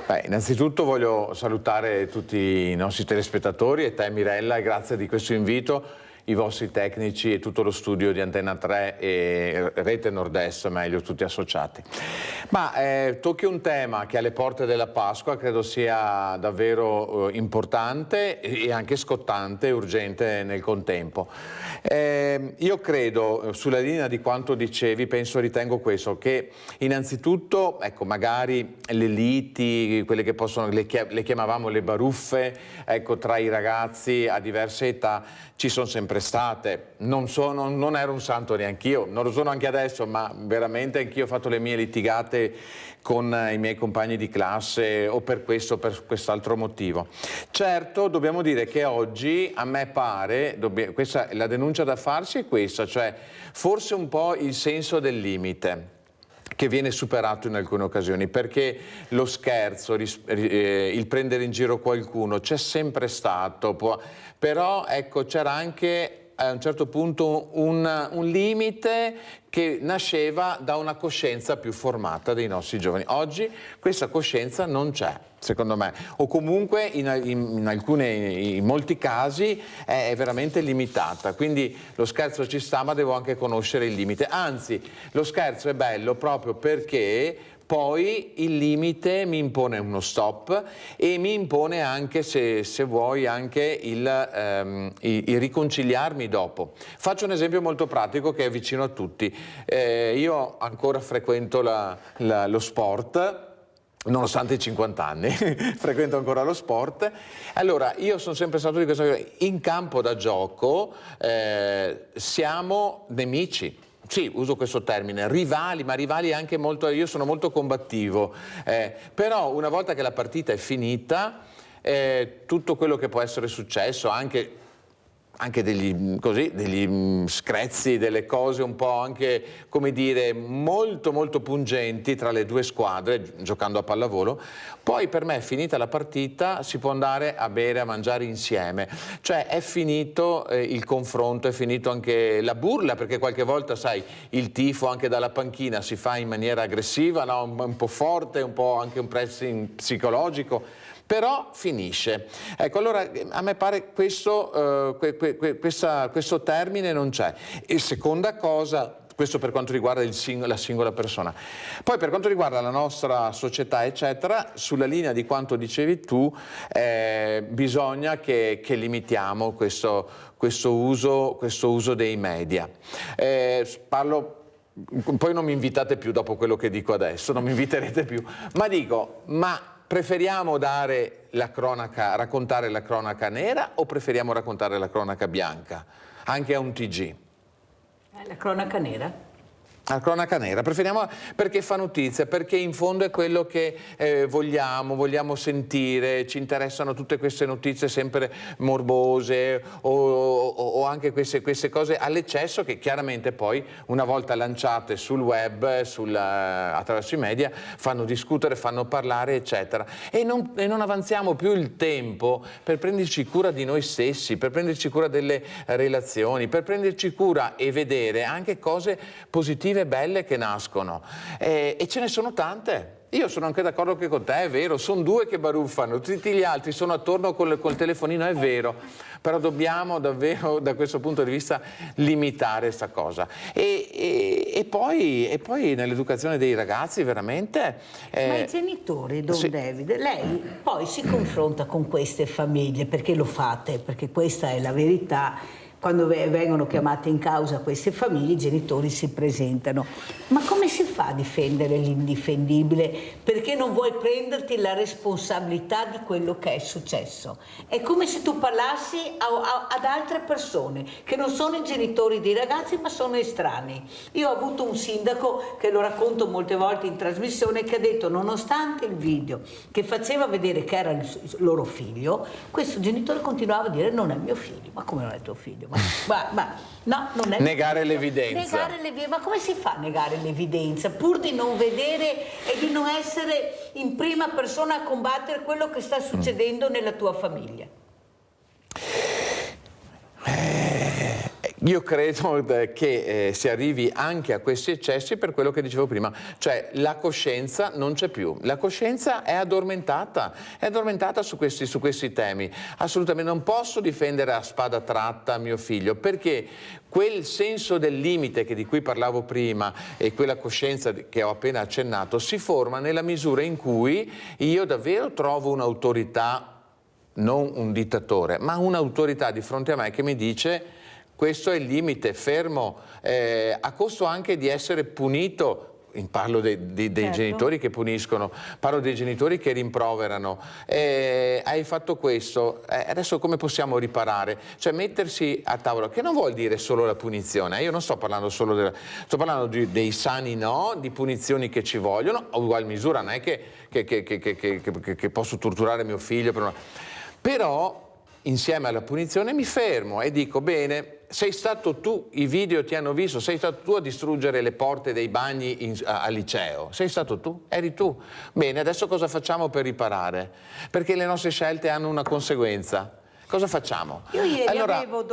Beh, innanzitutto voglio salutare tutti i nostri telespettatori e te Mirella, e grazie di questo invito, i vostri tecnici e tutto lo studio di Antenna 3 e Rete Nord-Est, meglio, tutti associati. Ma tocchi un tema che alle porte della Pasqua credo sia davvero importante e anche scottante e urgente nel contempo. Io credo, sulla linea di quanto dicevi, ritengo questo, che innanzitutto, ecco, magari le liti, quelle che possono, le chiamavamo le baruffe, ecco, tra i ragazzi a diverse età, ci sono sempre state. Non ero un santo neanch'io, non lo sono anche adesso, ma veramente anch'io ho fatto le mie litigate con i miei compagni di classe, o per questo o per quest'altro motivo. Certo, dobbiamo dire che oggi, a me pare, la denuncia da farsi è questa, cioè forse un po' il senso del limite che viene superato in alcune occasioni, perché lo scherzo, il prendere in giro qualcuno c'è sempre stato, però ecco, c'era anche a un certo punto un limite che nasceva da una coscienza più formata dei nostri giovani. Oggi questa coscienza non c'è, secondo me, o comunque in molti casi è veramente limitata, quindi lo scherzo ci sta, ma devo anche conoscere il limite. Anzi, lo scherzo è bello proprio perché poi il limite mi impone uno stop e mi impone anche, se vuoi, anche il riconciliarmi dopo. Faccio un esempio molto pratico che è vicino a tutti. Io ancora frequento lo sport, nonostante i 50 anni, frequento ancora lo sport. Allora, io sono sempre stato di questo, in campo da gioco siamo nemici. Sì, uso questo termine, rivali, ma rivali anche molto, io sono molto combattivo, però una volta che la partita è finita, tutto quello che può essere successo, anche degli screzi, delle cose un po' anche, come dire, molto molto pungenti tra le due squadre, giocando a pallavolo, poi per me, finita la partita, si può andare a bere, a mangiare insieme, cioè è finito il confronto, è finito anche la burla, perché qualche volta, sai, il tifo anche dalla panchina si fa in maniera aggressiva, no? Un po' forte, un po' anche un pressing psicologico, però finisce. Ecco, allora a me pare questo termine non c'è. E seconda cosa, questo per quanto riguarda la singola persona. Poi per quanto riguarda la nostra società, eccetera, sulla linea di quanto dicevi tu, bisogna che limitiamo questo uso dei media. Poi non mi invitate più dopo quello che dico adesso, non mi inviterete più, ma preferiamo raccontare la cronaca nera o preferiamo raccontare la cronaca bianca? Anche a un TG. La cronaca nera? La cronaca nera, preferiamo, perché fa notizia, perché in fondo è quello che vogliamo sentire, ci interessano tutte queste notizie sempre morbose o anche queste cose all'eccesso che chiaramente poi una volta lanciate sul web, attraverso i media, fanno discutere, fanno parlare, eccetera. E non avanziamo più il tempo per prenderci cura di noi stessi, per prenderci cura delle relazioni, per prenderci cura e vedere anche cose positive belle che nascono, e ce ne sono tante. io sono anche d'accordo che con te, è vero, sono due che baruffano, tutti gli altri sono attorno col telefonino, è vero, però dobbiamo davvero da questo punto di vista limitare questa cosa. E poi nell'educazione dei ragazzi veramente... Ma i genitori, Don David, lei poi si confronta con queste famiglie, perché lo fate, perché questa è la verità. Quando vengono chiamate in causa queste famiglie, i genitori si presentano. Ma come si fa a difendere l'indifendibile? Perché non vuoi prenderti la responsabilità di quello che è successo. È come se tu parlassi ad altre persone che non sono i genitori dei ragazzi ma sono estranei. Io ho avuto un sindaco, che lo racconto molte volte in trasmissione, che ha detto, nonostante il video che faceva vedere che era il loro figlio, questo genitore continuava a dire non è mio figlio. Ma come non è tuo figlio? No, non è negare l'evidenza. Ma come si fa a negare l'evidenza pur di non vedere e di non essere in prima persona a combattere quello che sta succedendo nella tua famiglia? Io credo che si arrivi anche a questi eccessi per quello che dicevo prima, cioè la coscienza non c'è più, la coscienza è addormentata su questi temi. Assolutamente non posso difendere a spada tratta mio figlio, perché quel senso del limite di cui parlavo prima e quella coscienza che ho appena accennato si forma nella misura in cui io davvero trovo un'autorità, non un dittatore, ma un'autorità di fronte a me che mi dice: questo è il limite, fermo, a costo anche di essere punito. Parlo dei certo. Genitori che puniscono, parlo dei genitori che rimproverano. Hai fatto questo, adesso come possiamo riparare? Cioè mettersi a tavola, che non vuol dire solo la punizione. Io non sto parlando solo sto parlando dei sani no, di punizioni che ci vogliono, a ugual misura, non è che posso torturare mio figlio. Però insieme alla punizione mi fermo e dico: bene, sei stato tu, i video ti hanno visto, sei stato tu a distruggere le porte dei bagni al liceo, sei stato tu, eri tu. Bene, adesso cosa facciamo per riparare? Perché le nostre scelte hanno una conseguenza. Cosa facciamo? Io ieri avevo,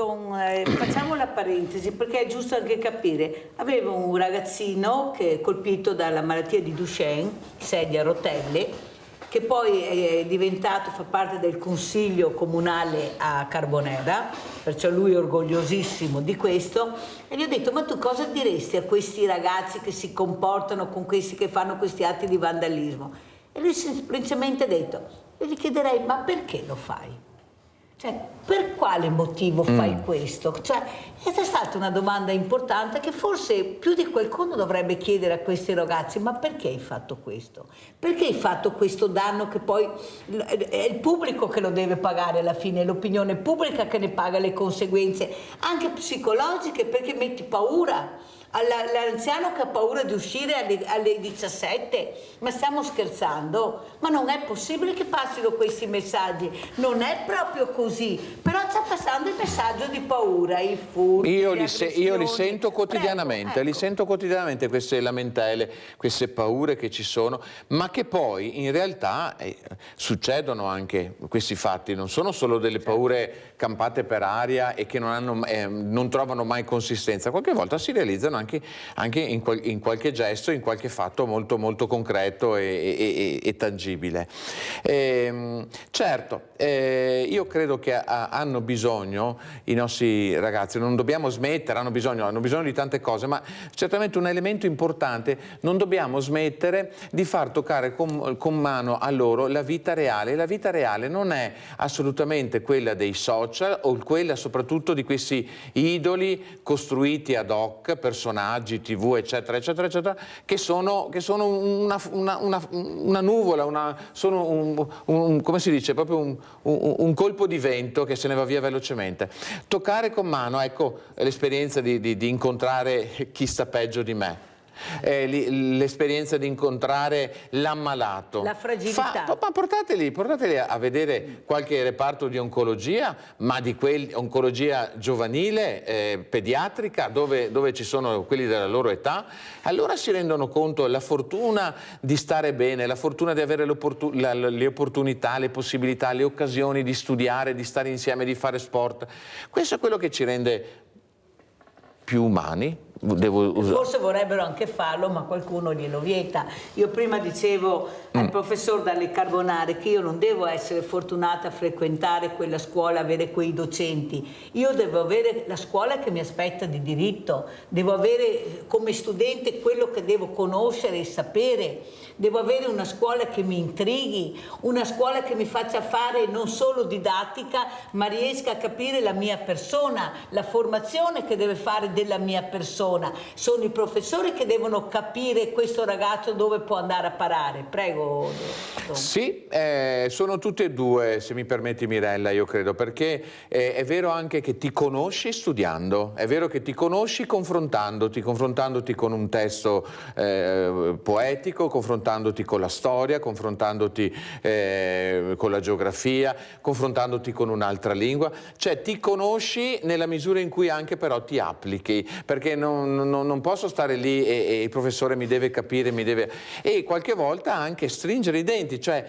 facciamo la parentesi perché è giusto anche capire, avevo un ragazzino che è colpito dalla malattia di Duchenne, sedia a rotelle, che poi è diventato, fa parte del consiglio comunale a Carbonera, perciò lui è orgogliosissimo di questo, e gli ho detto: ma tu cosa diresti a questi ragazzi che si comportano con questi, che fanno questi atti di vandalismo? E lui semplicemente ha detto, io gli chiederei: ma perché lo fai? Cioè, per quale motivo fai questo? Cioè, è stata una domanda importante che forse più di qualcuno dovrebbe chiedere a questi ragazzi: ma perché hai fatto questo? Perché hai fatto questo danno che poi è il pubblico che lo deve pagare alla fine, è l'opinione pubblica che ne paga le conseguenze, anche psicologiche, perché metti paura all'anziano che ha paura di uscire alle 17, ma stiamo scherzando? Ma non è possibile che passino questi messaggi, non è proprio così, però sta passando il messaggio di paura, i furti, io li sento quotidianamente, li sento quotidianamente queste lamentele, queste paure che ci sono, ma che poi in realtà succedono anche questi fatti, non sono solo delle paure campate per aria e che non trovano mai consistenza, qualche volta si realizzano anche in qualche gesto, in qualche fatto molto, molto concreto e tangibile. Certo, io credo che hanno bisogno i nostri ragazzi, non dobbiamo smettere, hanno bisogno di tante cose, ma certamente un elemento importante: non dobbiamo smettere di far toccare con mano a loro la vita reale. La vita reale non è assolutamente quella dei social o quella soprattutto di questi idoli costruiti ad hoc, personaggi, TV, eccetera, eccetera, eccetera, che sono una nuvola, sono come si dice, proprio un colpo di vento che se ne va via velocemente. Toccare con mano, ecco, l'esperienza di incontrare chi sta peggio di me. L'esperienza di incontrare l'ammalato, la fragilità. Ma portateli a vedere qualche reparto di oncologia, ma di oncologia giovanile, pediatrica, dove ci sono quelli della loro età. Allora si rendono conto la fortuna di stare bene, la fortuna di avere le opportunità, le possibilità, le occasioni di studiare, di stare insieme, di fare sport. Questo è quello che ci rende più umani, devo usare. Forse vorrebbero anche farlo, ma qualcuno glielo vieta. Io prima dicevo al professor Dalle Carbonare che io non devo essere fortunata a frequentare quella scuola, avere quei docenti. Io devo avere la scuola che mi aspetta di diritto, devo avere come studente quello che devo conoscere e sapere, devo avere una scuola che mi intrighi, una scuola che mi faccia fare non solo didattica, ma riesca a capire la mia persona, la formazione che deve fare della mia persona. Sono i professori che devono capire questo ragazzo dove può andare a parare. Prego. Sì, sono tutte e due, se mi permetti Mirella, io credo, perché è vero anche che ti conosci studiando, è vero che ti conosci confrontandoti con un testo poetico, confrontandoti con la storia, confrontandoti con la geografia, confrontandoti con un'altra lingua, cioè ti conosci nella misura in cui anche però ti applichi, perché non posso stare lì e il professore mi deve capire, e qualche volta anche stringere i denti, cioè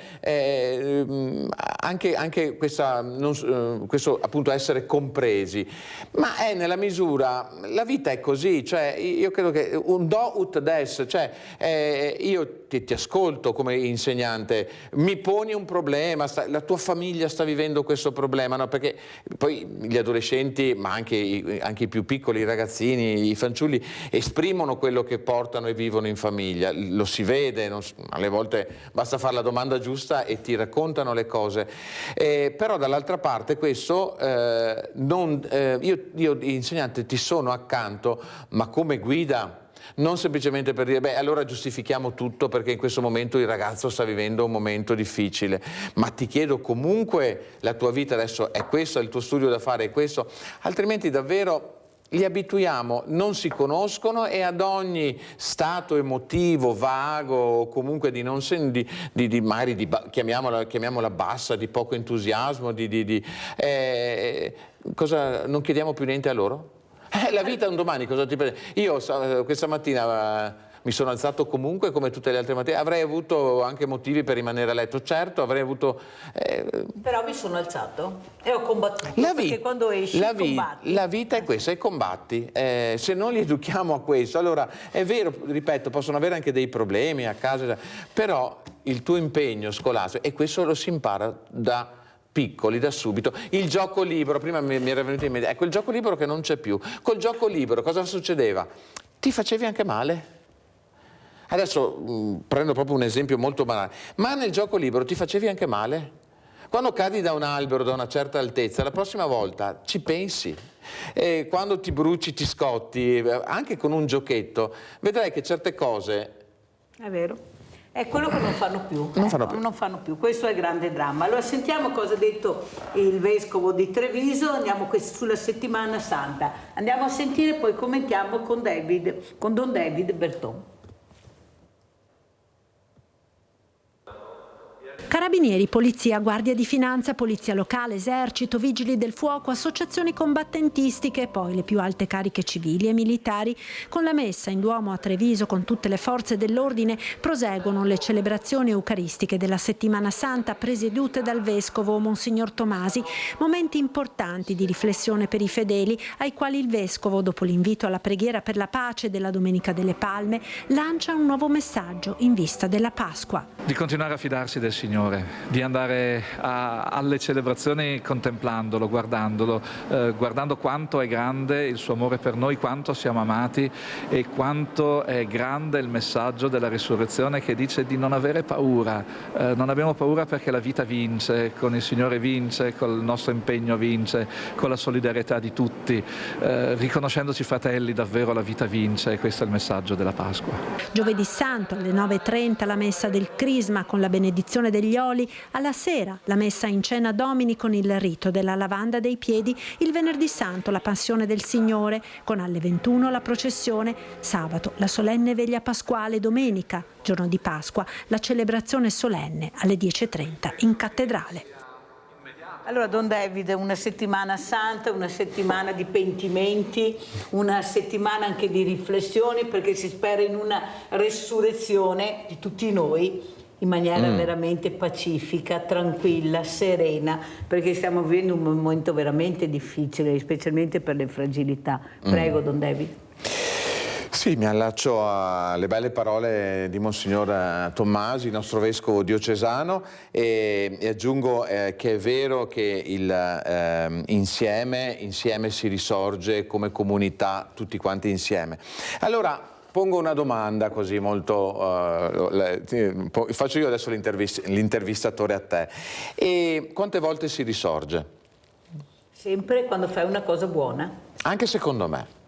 anche questo appunto essere compresi, ma è nella misura, la vita è così, cioè io credo che un do ut des, cioè io ti ascolto come insegnante, mi poni un problema, la tua famiglia sta vivendo questo problema, no? Perché poi gli adolescenti, ma anche i più piccoli, i ragazzini, i fanciulli, esprimono quello che portano e vivono in famiglia, lo si vede, alle volte basta fare la domanda giusta e ti raccontano le cose, però dall'altra parte questo, io insegnante ti sono accanto, ma come guida, non semplicemente per dire beh allora giustifichiamo tutto perché in questo momento il ragazzo sta vivendo un momento difficile, ma ti chiedo comunque la tua vita adesso è questo, il tuo studio da fare è questo, altrimenti davvero li abituiamo, non si conoscono e ad ogni stato emotivo vago o comunque di non magari chiamiamola bassa, di poco entusiasmo, cosa non chiediamo più niente a loro? La vita è un domani, cosa ti prende? Io questa mattina mi sono alzato comunque come tutte le altre mattine, avrei avuto anche motivi per rimanere a letto, certo, avrei avuto... Però mi sono alzato e ho combattuto, perché quando esci combatti. La vita è questa, e combatti. Se non li educhiamo a questo, allora è vero, ripeto, possono avere anche dei problemi a casa, però il tuo impegno scolastico, e questo lo si impara da piccoli, da subito. Il gioco libero, prima mi era venuto in mente, ecco il gioco libero che non c'è più. Col gioco libero cosa succedeva? Ti facevi anche male. Adesso prendo proprio un esempio molto banale, ma nel gioco libero ti facevi anche male? Quando cadi da un albero da una certa altezza, la prossima volta ci pensi. Quando ti bruci, ti scotti, anche con un giochetto, vedrai che certe cose... È vero. È quello che non fanno più. Non fanno più. Questo è il grande dramma. Allora sentiamo cosa ha detto il vescovo di Treviso, andiamo sulla settimana santa. Andiamo a sentire, poi commentiamo con Don David Berton. Carabinieri, polizia, guardia di finanza, polizia locale, esercito, vigili del fuoco, associazioni combattentistiche e poi le più alte cariche civili e militari. Con la messa in Duomo a Treviso con tutte le forze dell'ordine proseguono le celebrazioni eucaristiche della Settimana Santa presiedute dal vescovo Monsignor Tomasi, momenti importanti di riflessione per i fedeli ai quali il vescovo, dopo l'invito alla preghiera per la pace della Domenica delle Palme, lancia un nuovo messaggio in vista della Pasqua. Di continuare a fidarsi del Signore, di andare alle celebrazioni contemplandolo, guardando quanto è grande il suo amore per noi, quanto siamo amati e quanto è grande il messaggio della risurrezione che dice di non avere paura. Non abbiamo paura perché la vita vince, con il Signore vince, col nostro impegno vince, con la solidarietà di tutti. Riconoscendoci fratelli davvero la vita vince, e questo è il messaggio della Pasqua. Giovedì Santo alle 9:30 la messa del Crisma con la benedizione degli oli, alla sera la messa in cena Domini con il rito della lavanda dei piedi, il venerdì santo la passione del Signore con alle 21 la processione, sabato la solenne veglia pasquale, domenica, giorno di Pasqua, la celebrazione solenne alle 10:30 in cattedrale. Allora Don David, una settimana santa, una settimana di pentimenti, una settimana anche di riflessioni, perché si spera in una resurrezione di tutti noi in maniera veramente pacifica, tranquilla, serena, perché stiamo vivendo un momento veramente difficile, specialmente per le fragilità. Prego Don David. Sì, mi allaccio alle belle parole di Monsignor Tommasi, nostro vescovo diocesano, e aggiungo che è vero che insieme si risorge come comunità, tutti quanti insieme. Allora, pongo una domanda così molto, faccio io adesso l'intervistatore a te. E quante volte si risorge? Sempre quando fai una cosa buona. Anche secondo me.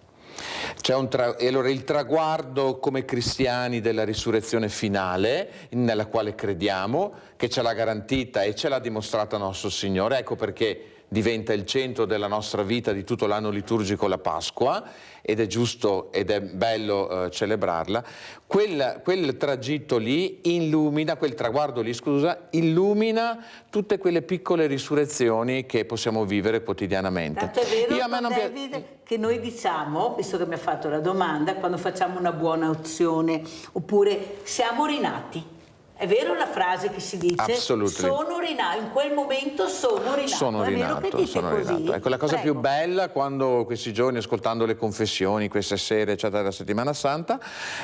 E allora il traguardo come cristiani della risurrezione finale, nella quale crediamo, che ce l'ha garantita e ce l'ha dimostrata nostro Signore, ecco perché diventa il centro della nostra vita di tutto l'anno liturgico la Pasqua, ed è giusto ed è bello celebrarla. Quel tragitto lì illumina, quel traguardo lì, scusa, illumina tutte quelle piccole risurrezioni che possiamo vivere quotidianamente. Tanto è vero, David, che noi diciamo, visto che mi ha fatto la domanda, quando facciamo una buona azione, oppure siamo rinati. È vero la frase che si dice? Sono rinato, in quel momento sono rinato. Sono rinato, sono rinato. Ecco, la cosa più bella quando questi giorni, ascoltando le confessioni, queste sere, eccetera, della Settimana Santa,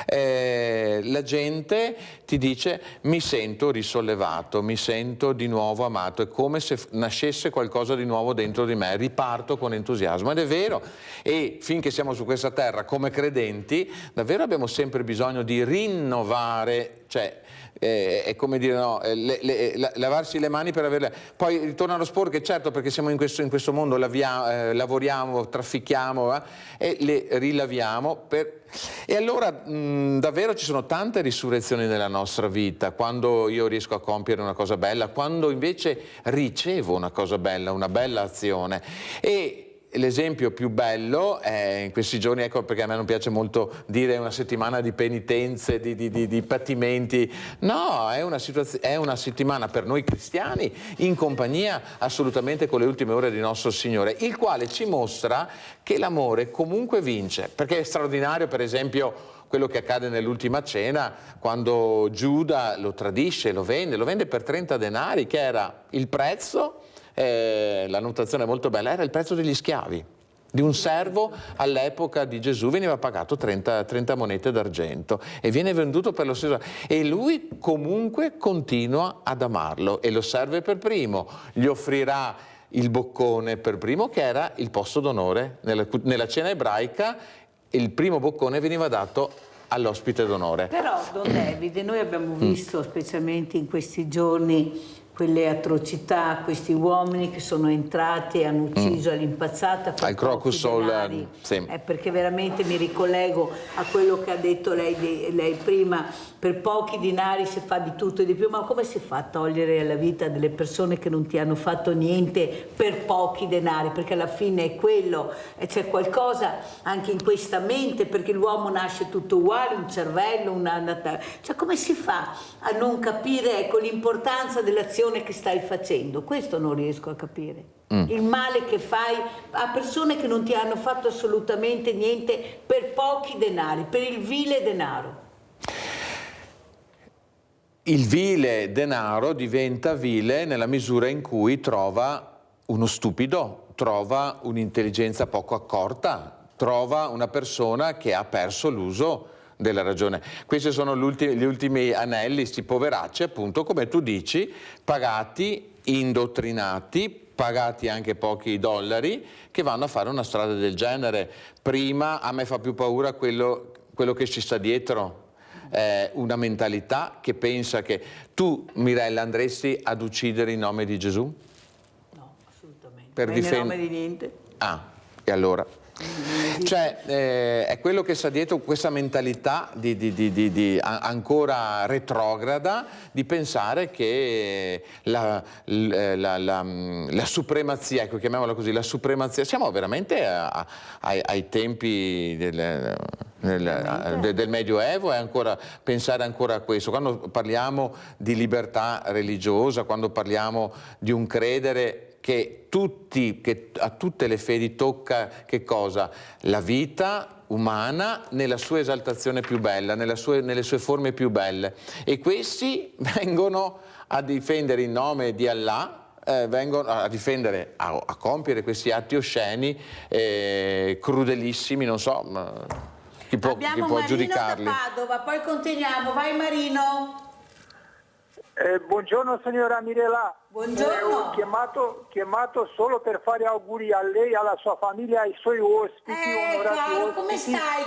la gente ti dice: mi sento risollevato, mi sento di nuovo amato, è come se nascesse qualcosa di nuovo dentro di me, riparto con entusiasmo. Ed è vero, e finché siamo su questa terra come credenti, davvero abbiamo sempre bisogno di rinnovare, cioè è come dire, no, lavarsi le mani per averle. Poi ritorna allo sporco, certo, perché siamo in questo mondo, lavoriamo, traffichiamo e le rilaviamo. E allora davvero ci sono tante risurrezioni nella nostra vita, quando io riesco a compiere una cosa bella, quando invece ricevo una cosa bella, una bella azione. E l'esempio più bello è in questi giorni, ecco perché a me non piace molto dire una settimana di penitenze, di patimenti. No, è una settimana per noi cristiani in compagnia assolutamente con le ultime ore di nostro Signore, il quale ci mostra che l'amore comunque vince, perché è straordinario, per esempio, quello che accade nell'ultima cena, quando Giuda lo tradisce, lo vende per 30 denari, che era il prezzo. La notazione è molto bella, era il prezzo degli schiavi. Di un servo all'epoca di Gesù veniva pagato 30 monete d'argento e viene venduto per lo stesso. E lui comunque continua ad amarlo e lo serve per primo, gli offrirà il boccone per primo, che era il posto d'onore. Nella cena ebraica il primo boccone veniva dato all'ospite d'onore. Però, Don David, noi abbiamo visto, specialmente in questi giorni, quelle atrocità, questi uomini che sono entrati e hanno ucciso all'impazzata al Crocus Hall, sì. Perché veramente mi ricollego a quello che ha detto lei prima: per pochi denari si fa di tutto e di più. Ma come si fa a togliere alla vita delle persone che non ti hanno fatto niente per pochi denari? Perché alla fine è quello, e c'è qualcosa anche in questa mente, perché l'uomo nasce tutto uguale, un cervello, cioè come si fa a non capire, ecco, l'importanza dell'azione che stai facendo? Questo non riesco a capire. Il male che fai a persone che non ti hanno fatto assolutamente niente per pochi denari, per il vile denaro. Il vile denaro diventa vile nella misura in cui trova uno stupido, trova un'intelligenza poco accorta, trova una persona che ha perso l'uso della ragione. Questi sono gli ultimi anelli, sti poveracci, appunto, come tu dici, pagati, indottrinati, pagati anche pochi dollari, che vanno a fare una strada del genere. Prima a me fa più paura quello che ci sta dietro, una mentalità che pensa che tu, Mirella, andresti ad uccidere in nome di Gesù? No, assolutamente. Per in nome di niente. Ah, e allora? Cioè è quello che sta dietro questa mentalità ancora retrograda di pensare che la supremazia, ecco, chiamiamola così, la supremazia, siamo veramente ai tempi del Medioevo, e ancora pensare ancora a questo. Quando parliamo di libertà religiosa, quando parliamo di un credere che a tutte le fedi tocca che cosa? La vita umana nella sua esaltazione più bella, nelle sue forme più belle. E questi vengono a difendere in nome di Allah, vengono a difendere, a compiere questi atti osceni, crudelissimi, non so. chi può Marino giudicarli. da Padova, poi continuiamo. Vai Marino. Buongiorno signora Mirella. Buongiorno. Ho chiamato solo per fare auguri a lei, alla sua famiglia, ai suoi ospiti. Caro, come stai?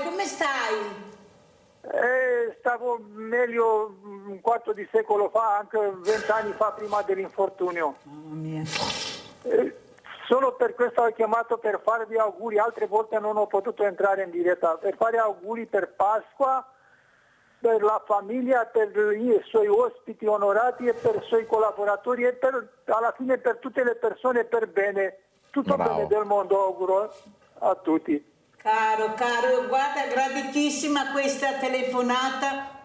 Stavo meglio un quarto di secolo fa, anche 20 anni fa, prima dell'infortunio. Mamma mia. Solo per questo ho chiamato, per farvi auguri. Altre volte non ho potuto entrare in diretta, per fare auguri per Pasqua, per la famiglia, per i suoi ospiti onorati e per i suoi collaboratori e alla fine per tutte le persone, per bene, tutto bene del mondo auguro a tutti. Caro, guarda, graditissima questa telefonata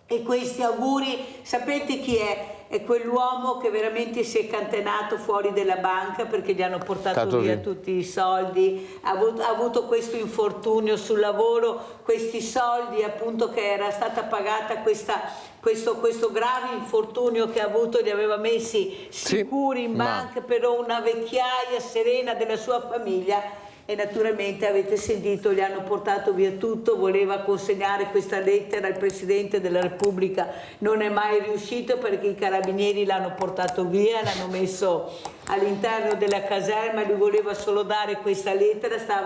e questi auguri. Sapete chi è? È quell'uomo che veramente si è cantenato fuori dalla banca perché gli hanno portato via tutti i soldi, ha avuto questo infortunio sul lavoro, questi soldi appunto che era stata pagata questo grave infortunio che ha avuto, li aveva messi sicuri in banca per una vecchiaia serena della sua famiglia. E naturalmente avete sentito, gli hanno portato via tutto, voleva consegnare questa lettera al Presidente della Repubblica, non è mai riuscito perché i carabinieri l'hanno portato via, l'hanno messo all'interno della caserma, lui voleva solo dare questa lettera, sta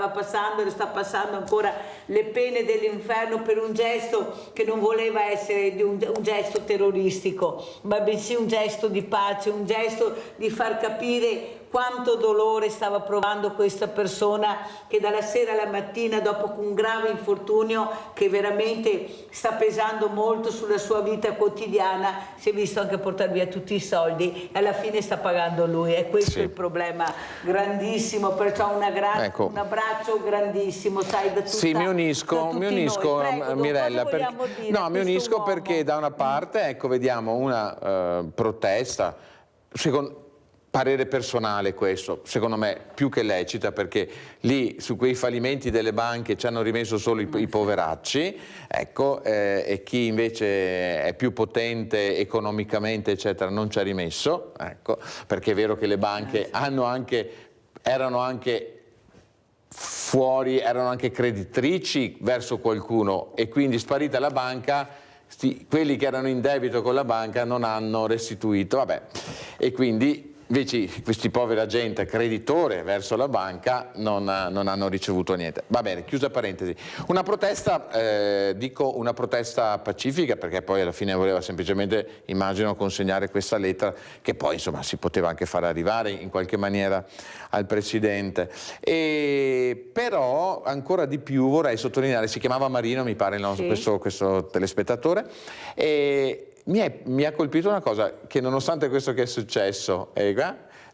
passando ancora le pene dell'inferno per un gesto che non voleva essere un gesto terroristico, ma bensì un gesto di pace, un gesto di far capire quanto dolore stava provando questa persona che dalla sera alla mattina, dopo un grave infortunio che veramente sta pesando molto sulla sua vita quotidiana, si è visto anche portare via tutti i soldi e alla fine sta pagando lui. E questo è il problema grandissimo, perciò un abbraccio grandissimo, sai, da tutta, sì, mi unisco Prego, Mirella, mi unisco perché da una parte, ecco, vediamo una protesta, secondo parere personale questo, secondo me più che lecita, perché lì su quei fallimenti delle banche ci hanno rimesso solo i poveracci, ecco, e chi invece è più potente economicamente eccetera non ci ha rimesso, ecco, perché è vero che le banche erano anche creditrici verso qualcuno e quindi sparita la banca, quelli che erano in debito con la banca non hanno restituito, vabbè, e quindi invece questi poveri gente creditore verso la banca non hanno ricevuto niente. Va bene, chiusa parentesi. Una protesta, dico una protesta pacifica, perché poi alla fine voleva semplicemente, immagino, consegnare questa lettera che poi insomma si poteva anche far arrivare in qualche maniera al Presidente. Però ancora di più vorrei sottolineare, si chiamava Marino mi pare questo telespettatore, e mi ha colpito una cosa, che nonostante questo che è successo,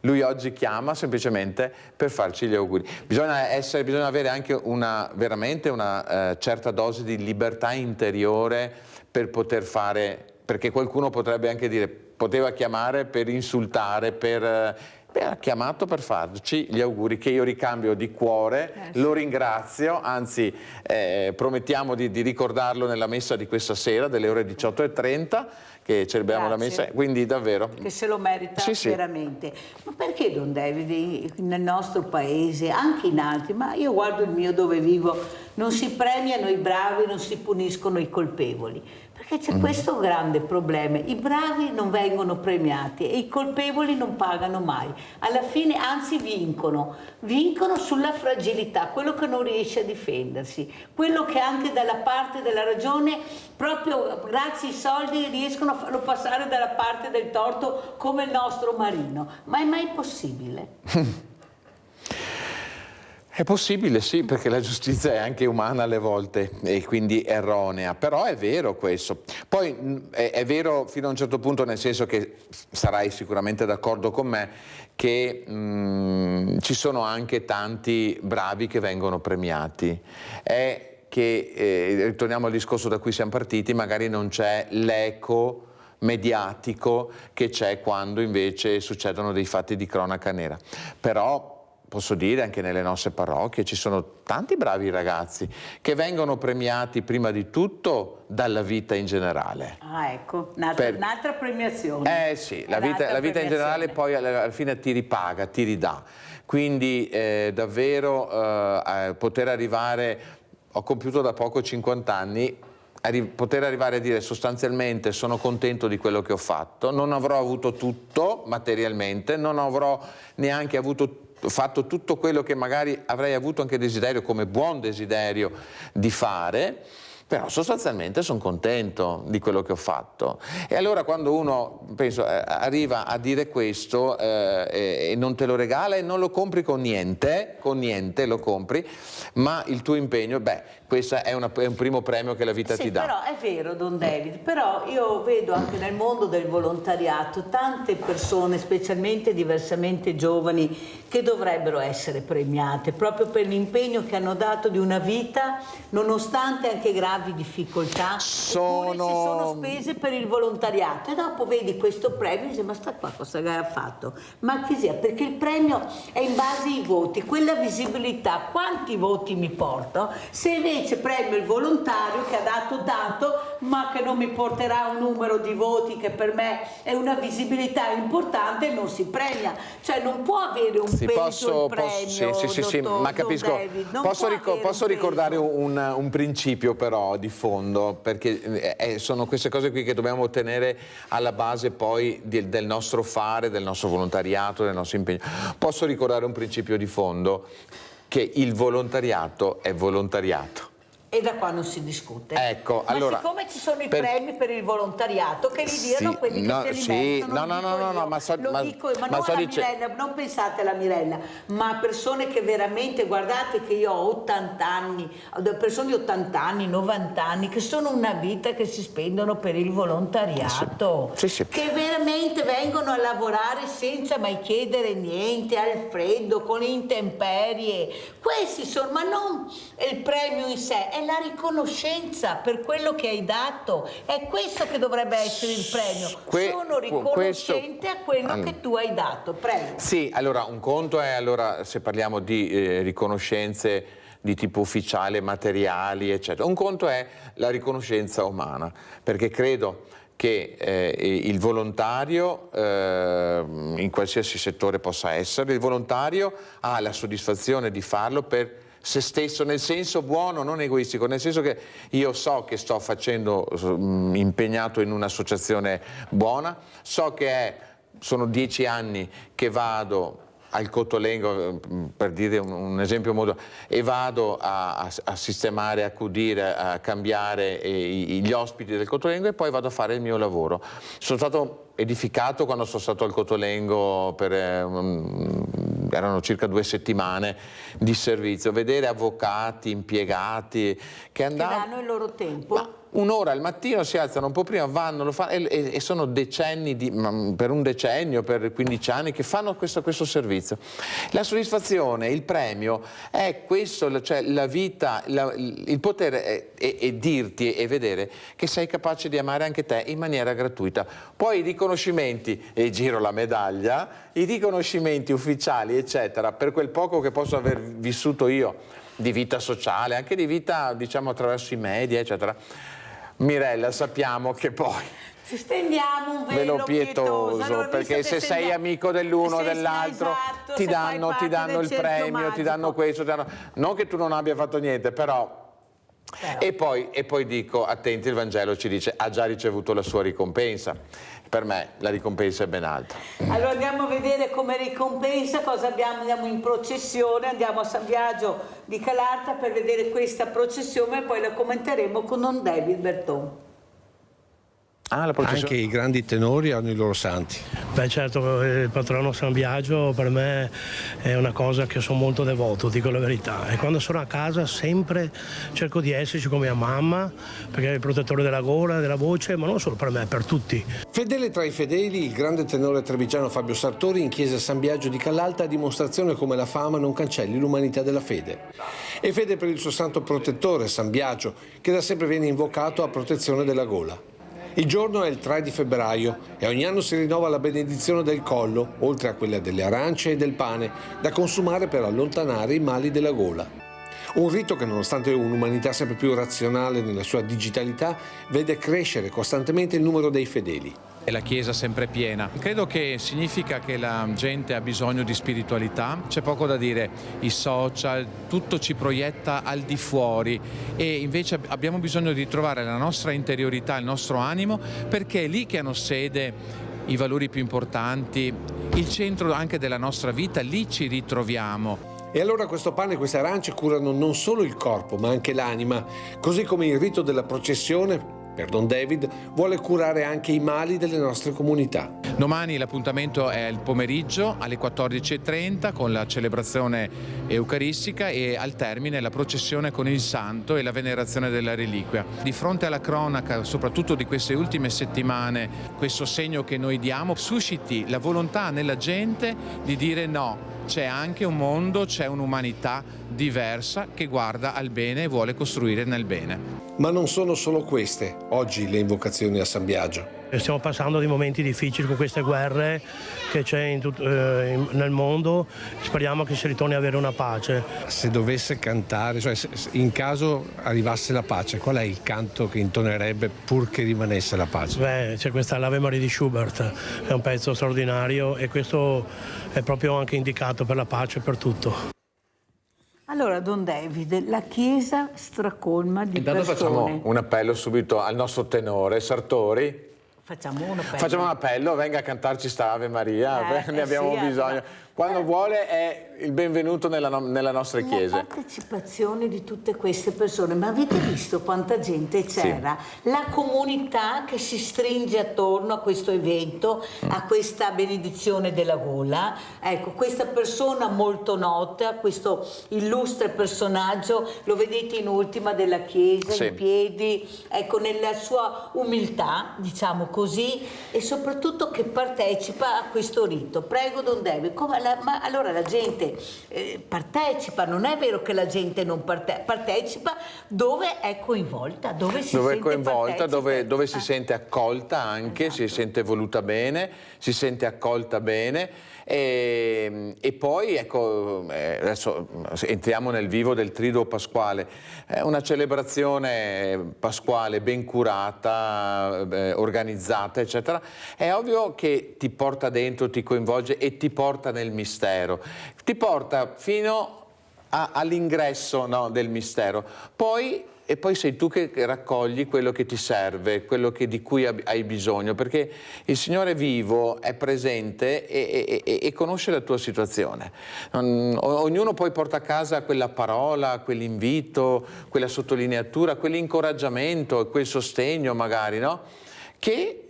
lui oggi chiama semplicemente per farci gli auguri. Bisogna avere anche veramente una certa dose di libertà interiore per poter fare, perché qualcuno potrebbe anche dire, poteva chiamare per insultare, ha chiamato per farci gli auguri, che io ricambio di cuore, lo ringrazio, anzi promettiamo di ricordarlo nella messa di questa sera delle ore 18:30 che celebriamo la messa, quindi davvero. Che se lo merita veramente. Ma perché Don David nel nostro paese, anche in altri, ma io guardo il mio dove vivo, non si premiano i bravi, non si puniscono i colpevoli? Perché c'è questo grande problema, i bravi non vengono premiati e i colpevoli non pagano mai, alla fine anzi vincono sulla fragilità, quello che non riesce a difendersi, quello che anche dalla parte della ragione, proprio grazie ai soldi, riescono a farlo passare dalla parte del torto come il nostro Marino, ma è mai possibile? È possibile, sì, perché la giustizia è anche umana alle volte e quindi erronea, però è vero questo. Poi è vero fino a un certo punto, nel senso che sarai sicuramente d'accordo con me che ci sono anche tanti bravi che vengono premiati. È che, ritorniamo al discorso da cui siamo partiti, magari non c'è l'eco mediatico che c'è quando invece succedono dei fatti di cronaca nera. Però posso dire anche nelle nostre parrocchie ci sono tanti bravi ragazzi che vengono premiati prima di tutto dalla vita in generale. Ah, ecco, un'altra premiazione. Sì, la vita in generale poi alla fine ti ripaga, ti ridà. Quindi davvero poter arrivare ho compiuto da poco 50 anni, poter arrivare a dire sostanzialmente sono contento di quello che ho fatto, non avrò avuto tutto materialmente, non avrò neanche fatto tutto quello che magari avrei avuto anche desiderio, come buon desiderio, di fare, però sostanzialmente sono contento di quello che ho fatto. E allora quando uno, penso, arriva a dire questo e non te lo regala e non lo compri con niente lo compri, ma il tuo impegno, questo è un primo premio che la vita ti dà. Però è vero, Don David, però io vedo anche nel mondo del volontariato tante persone, specialmente diversamente giovani, che dovrebbero essere premiate proprio per l'impegno che hanno dato di una vita, nonostante anche gravi difficoltà, eppure si sono spese per il volontariato, e dopo vedi questo premio e dici: ma sta qua cosa ha fatto? Ma che sia, perché il premio è in base ai voti, quella visibilità, quanti voti mi porto? Se invece premio il volontario che ha dato tanto ma che non mi porterà un numero di voti che per me è una visibilità importante, non si premia, cioè non può avere un peso il premio, ma capisco. Posso ricordare un principio però di fondo, perché sono queste cose qui che dobbiamo tenere alla base poi del nostro fare, del nostro volontariato, del nostro impegno. Posso ricordare un principio di fondo, che il volontariato è volontariato. E da qua non si discute. Ecco, ma allora, siccome ci sono i premi per il volontariato, che li diano quelli che se li mettono, Mirella, non pensate alla Mirella, ma persone che veramente, guardate che io ho 80 anni, persone di 80 anni, 90 anni, che sono una vita che si spendono per il volontariato, che veramente vengono a lavorare senza mai chiedere niente, al freddo, con le intemperie. Questi sono, ma non il premio in sé, è la riconoscenza per quello che hai dato, è questo che dovrebbe essere il premio. Sono riconoscente a quello che tu hai dato. Prego. Sì, allora un conto è, se parliamo di riconoscenze di tipo ufficiale, materiali, eccetera, un conto è la riconoscenza umana, perché credo che il volontario, in qualsiasi settore possa essere, il volontario ha la soddisfazione di farlo per se stesso, nel senso buono, non egoistico, nel senso che io so che sto facendo, impegnato in un'associazizione buona, so che sono 10 anni che vado al Cottolengo, per dire un esempio modo, e vado a sistemare, a accudire, a cambiare gli ospiti del Cottolengo, e poi vado a fare il mio lavoro. Sono stato edificato quando sono stato al Cottolengo erano circa 2 settimane di servizio, vedere avvocati, impiegati che danno il loro tempo. Un'ora al mattino, si alzano un po' prima, vanno, lo fanno, e sono decenni, per un decennio, per 15 anni che fanno questo servizio. La soddisfazione, il premio è questo, cioè la vita, il poter e dirti e vedere che sei capace di amare anche te in maniera gratuita. Poi i riconoscimenti, e giro la medaglia, i riconoscimenti ufficiali eccetera, per quel poco che posso aver vissuto io di vita sociale, anche di vita diciamo attraverso i media eccetera, Mirella, sappiamo che poi ci stendiamo un velo pietoso, allora, perché se sei amico dell'uno o dell'altro, esatto, ti danno il premio, magico. Ti danno questo, non che tu non abbia fatto niente, però. E poi dico, attenti, il Vangelo ci dice, ha già ricevuto la sua ricompensa. Per me la ricompensa è ben altra. Allora andiamo a vedere come ricompensa cosa abbiamo. Andiamo in processione, andiamo a San Biagio di Calarta per vedere questa processione e poi la commenteremo con Don David Berton. Anche i grandi tenori hanno i loro santi. Beh certo, il patrono San Biagio per me è una cosa che sono molto devoto, dico la verità, e quando sono a casa sempre cerco di esserci con mia mamma, perché è il protettore della gola, della voce, ma non solo per me, per tutti. Fedele tra i fedeli, il grande tenore trevigiano Fabio Sartori in chiesa San Biagio di Calalta, a dimostrazione come la fama non cancelli l'umanità della fede. E fede per il suo santo protettore San Biagio, che da sempre viene invocato a protezione della gola. Il giorno è il 3 di febbraio e ogni anno si rinnova la benedizione del collo, oltre a quella delle arance e del pane, da consumare per allontanare i mali della gola. Un rito che, nonostante un'umanità sempre più razionale nella sua digitalità, vede crescere costantemente il numero dei fedeli. e la chiesa sempre piena. Credo che significa che la gente ha bisogno di spiritualità, c'è poco da dire, i social, tutto ci proietta al di fuori e invece abbiamo bisogno di trovare la nostra interiorità, il nostro animo, perché è lì che hanno sede i valori più importanti, il centro anche della nostra vita, lì ci ritroviamo. E allora questo pane e queste arance curano non solo il corpo ma anche l'anima, così come il rito della processione per Don David vuole curare anche i mali delle nostre comunità. Domani l'appuntamento è il pomeriggio alle 14:30 con la celebrazione eucaristica e al termine la processione con il santo e la venerazione della reliquia. Di fronte alla cronaca, soprattutto di queste ultime settimane, questo segno che noi diamo susciti la volontà nella gente di dire no. C'è anche un mondo, c'è un'umanità diversa che guarda al bene e vuole costruire nel bene. Ma non sono solo queste, oggi, le invocazioni a San Biagio. Stiamo passando dei momenti difficili con queste guerre che c'è nel mondo, speriamo che si ritorni ad avere una pace. Se dovesse cantare, cioè in caso arrivasse la pace, qual è il canto che intonerebbe pur che rimanesse la pace? Beh, c'è questa l'Ave Maria di Schubert, è un pezzo straordinario e questo è proprio anche indicato per la pace e per tutto. Allora, Don David, la Chiesa stracolma di persone. Intanto facciamo un appello subito al nostro tenore Sartori. Facciamo un appello. Facciamo un appello, venga a cantarci sta Ave Maria, ne abbiamo bisogno. Quando vuole è il benvenuto nella nostra chiesa. La partecipazione di tutte queste persone, ma avete visto quanta gente c'era? Sì. La comunità che si stringe attorno a questo evento, a questa benedizione della gola. Ecco, questa persona molto nota, questo illustre personaggio, lo vedete in ultima della chiesa, sì, in piedi, ecco, nella sua umiltà, diciamo così, e soprattutto che partecipa a questo rito. Prego, Don David, ma allora la gente partecipa, non è vero che la gente non partecipa dove è coinvolta, dove si sente coinvolta, dove si sente accolta anche, esatto, si sente voluta bene, si sente accolta bene. E poi ecco, adesso entriamo nel vivo del Triduo Pasquale, una celebrazione pasquale ben curata, organizzata, eccetera. È ovvio che ti porta dentro, ti coinvolge e ti porta nel mistero, ti porta fino all'ingresso, no, del mistero. E poi sei tu che raccogli quello che ti serve, quello di cui hai bisogno, perché il Signore vivo è presente e conosce la tua situazione. Ognuno poi porta a casa quella parola, quell'invito, quella sottolineatura, quell'incoraggiamento, quel sostegno magari, no?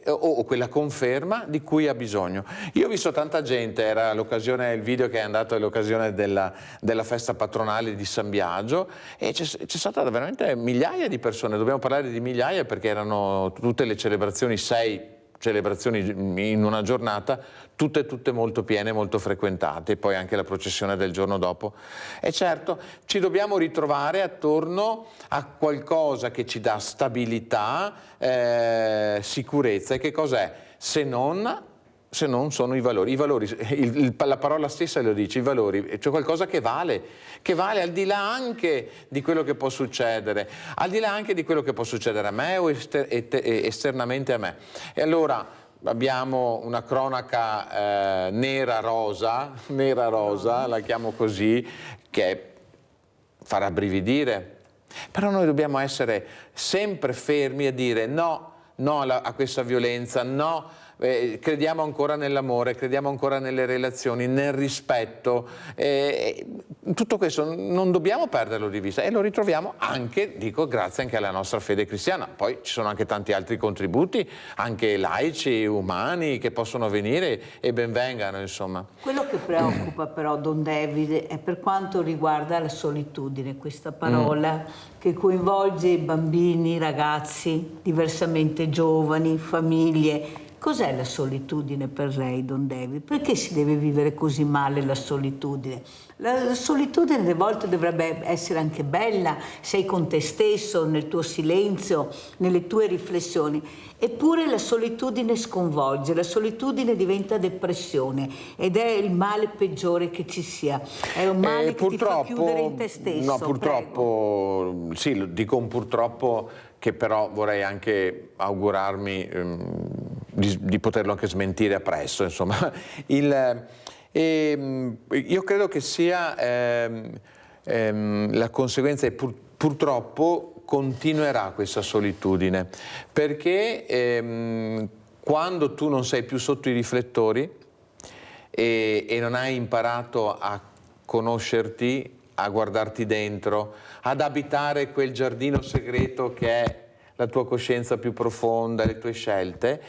O quella conferma di cui ha bisogno. Io ho visto tanta gente, era l'occasione, il video che è andato all'occasione della festa patronale di San Biagio, e c'è stata veramente migliaia di persone, dobbiamo parlare di migliaia perché erano tutte le celebrazioni, 6 celebrazioni in una giornata, tutte molto piene, molto frequentate, e poi anche la processione del giorno dopo. E certo, ci dobbiamo ritrovare attorno a qualcosa che ci dà stabilità, sicurezza. E che cos'è? Se non sono i valori. La parola stessa lo dice, i valori, cioè qualcosa che vale al di là anche di quello che può succedere, al di là anche di quello che può succedere a me o esternamente a me. E allora abbiamo una cronaca nera rosa, la chiamo così, che fa rabbrividire. Però noi dobbiamo essere sempre fermi a dire no a questa violenza, no. Crediamo ancora nell'amore, crediamo ancora nelle relazioni, nel rispetto, tutto questo non dobbiamo perderlo di vista, e lo ritroviamo anche, dico, grazie anche alla nostra fede cristiana. Poi ci sono anche tanti altri contributi, anche laici, umani, che possono venire e ben vengano, insomma. Quello che preoccupa però, Don David, è per quanto riguarda la solitudine, questa parola che coinvolge i bambini, i ragazzi, diversamente giovani, famiglie. Cos'è la solitudine per lei, Don David? Perché si deve vivere così male la solitudine? La solitudine alle volte dovrebbe essere anche bella, sei con te stesso, nel tuo silenzio, nelle tue riflessioni. Eppure la solitudine sconvolge, la solitudine diventa depressione ed è il male peggiore che ci sia. È un male che ti fa chiudere in te stesso. No, purtroppo, prego. Sì, dico un purtroppo che però vorrei anche augurarmi di poterlo anche smentire appresso, insomma. Io credo che sia la conseguenza, e purtroppo continuerà questa solitudine, perché quando tu non sei più sotto i riflettori e non hai imparato a conoscerti, a guardarti dentro, ad abitare quel giardino segreto che è la tua coscienza più profonda, le tue scelte,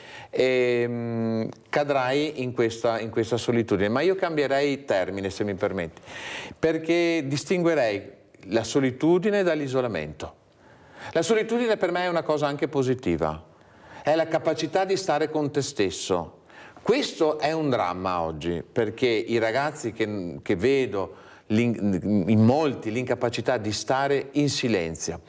cadrai in questa solitudine. Ma io cambierei termine, se mi permetti, perché distinguerei la solitudine dall'isolamento. La solitudine per me è una cosa anche positiva, è la capacità di stare con te stesso. Questo è un dramma oggi, perché i ragazzi che vedo, in molti, l'incapacità di stare in silenzio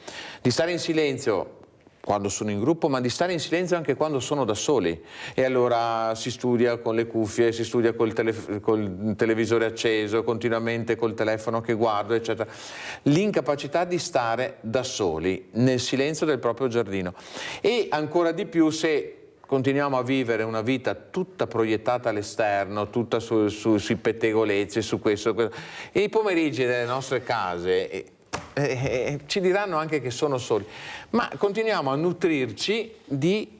quando sono in gruppo, ma di stare in silenzio anche quando sono da soli, e allora si studia con le cuffie, si studia col televisore acceso, continuamente col telefono che guardo, eccetera. L'incapacità di stare da soli nel silenzio del proprio giardino, e ancora di più se continuiamo a vivere una vita tutta proiettata all'esterno, tutta sui pettegolezzi, su questo. E i pomeriggi delle nostre case ci diranno anche che sono soli, ma continuiamo a nutrirci di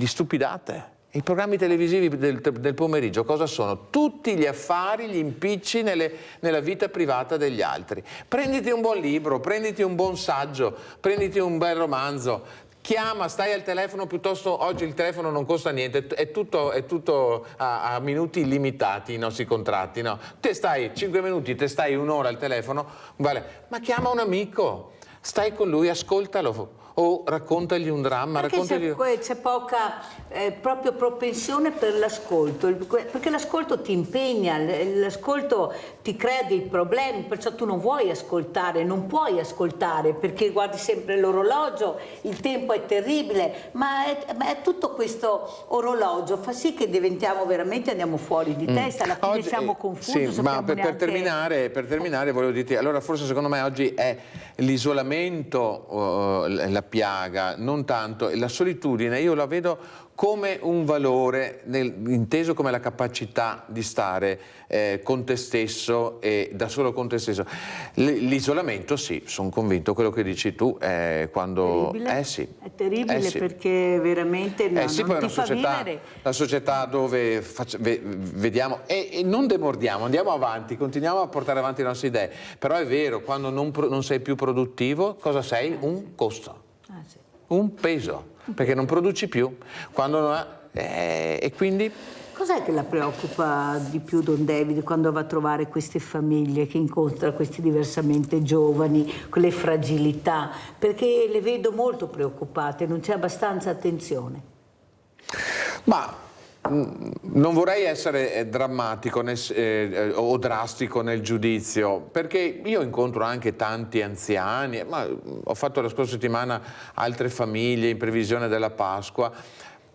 stupidate. I programmi televisivi del pomeriggio cosa sono? Tutti gli affari, gli impicci nella vita privata degli altri. Prenditi un buon libro, prenditi un buon saggio, prenditi un bel romanzo. Chiama, stai al telefono, piuttosto oggi il telefono non costa niente, è tutto a minuti illimitati i nostri contratti, no? Te stai 5 minuti, te stai un'ora al telefono, vale, ma chiama un amico, stai con lui, ascoltalo, o raccontagli un dramma, c'è poca proprio propensione per l'ascolto, perché l'ascolto ti impegna, l'ascolto ti crea dei problemi, perciò tu non vuoi ascoltare, non puoi ascoltare, perché guardi sempre l'orologio, il tempo è terribile, ma è tutto questo orologio fa sì che diventiamo veramente, andiamo fuori di testa, alla fine siamo confusi. Sì, ma per terminare volevo dirti, allora forse secondo me oggi è l'isolamento la piaga, non tanto la solitudine. Io la vedo come un valore, inteso come la capacità di stare con te stesso e da solo con te stesso. L'isolamento, sì, sono convinto, quello che dici tu, quando... È terribile perché veramente non poi ti fa vivere. Una società dove vediamo e non demordiamo, andiamo avanti, continuiamo a portare avanti le nostre idee, però è vero, quando non sei più produttivo, cosa sei? Un costo, un peso, perché non produci più, quando non e quindi... Cos'è che la preoccupa di più Don David quando va a trovare queste famiglie, che incontra questi diversamente giovani, quelle fragilità? Perché le vedo molto preoccupate, non c'è abbastanza attenzione. Ma non vorrei essere drammatico o drastico nel giudizio, perché io incontro anche tanti anziani, ma ho fatto la scorsa settimana altre famiglie in previsione della Pasqua,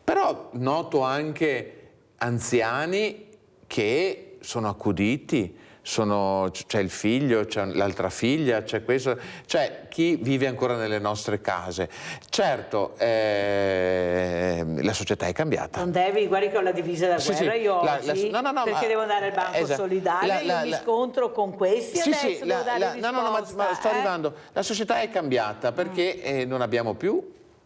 però noto anche anziani che sono accuditi, c'è il figlio, c'è l'altra figlia, c'è questo, c'è chi vive ancora nelle nostre case. Certo, la società è cambiata. Non devi, guardi che ho la divisa da guerra io oggi, perché devo andare al Banco Solidale, io mi scontro con questi, adesso devo dare risposta. Ma sto arrivando. La società è cambiata perché non abbiamo più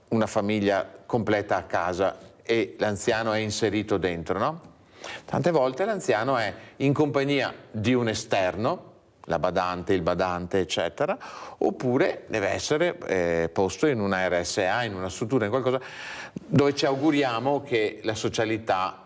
una famiglia completa a casa e l'anziano è inserito dentro, no? Tante volte l'anziano è in compagnia di un esterno, la badante, il badante, eccetera, oppure deve essere posto in una RSA, in una struttura, in qualcosa dove ci auguriamo che la socialità...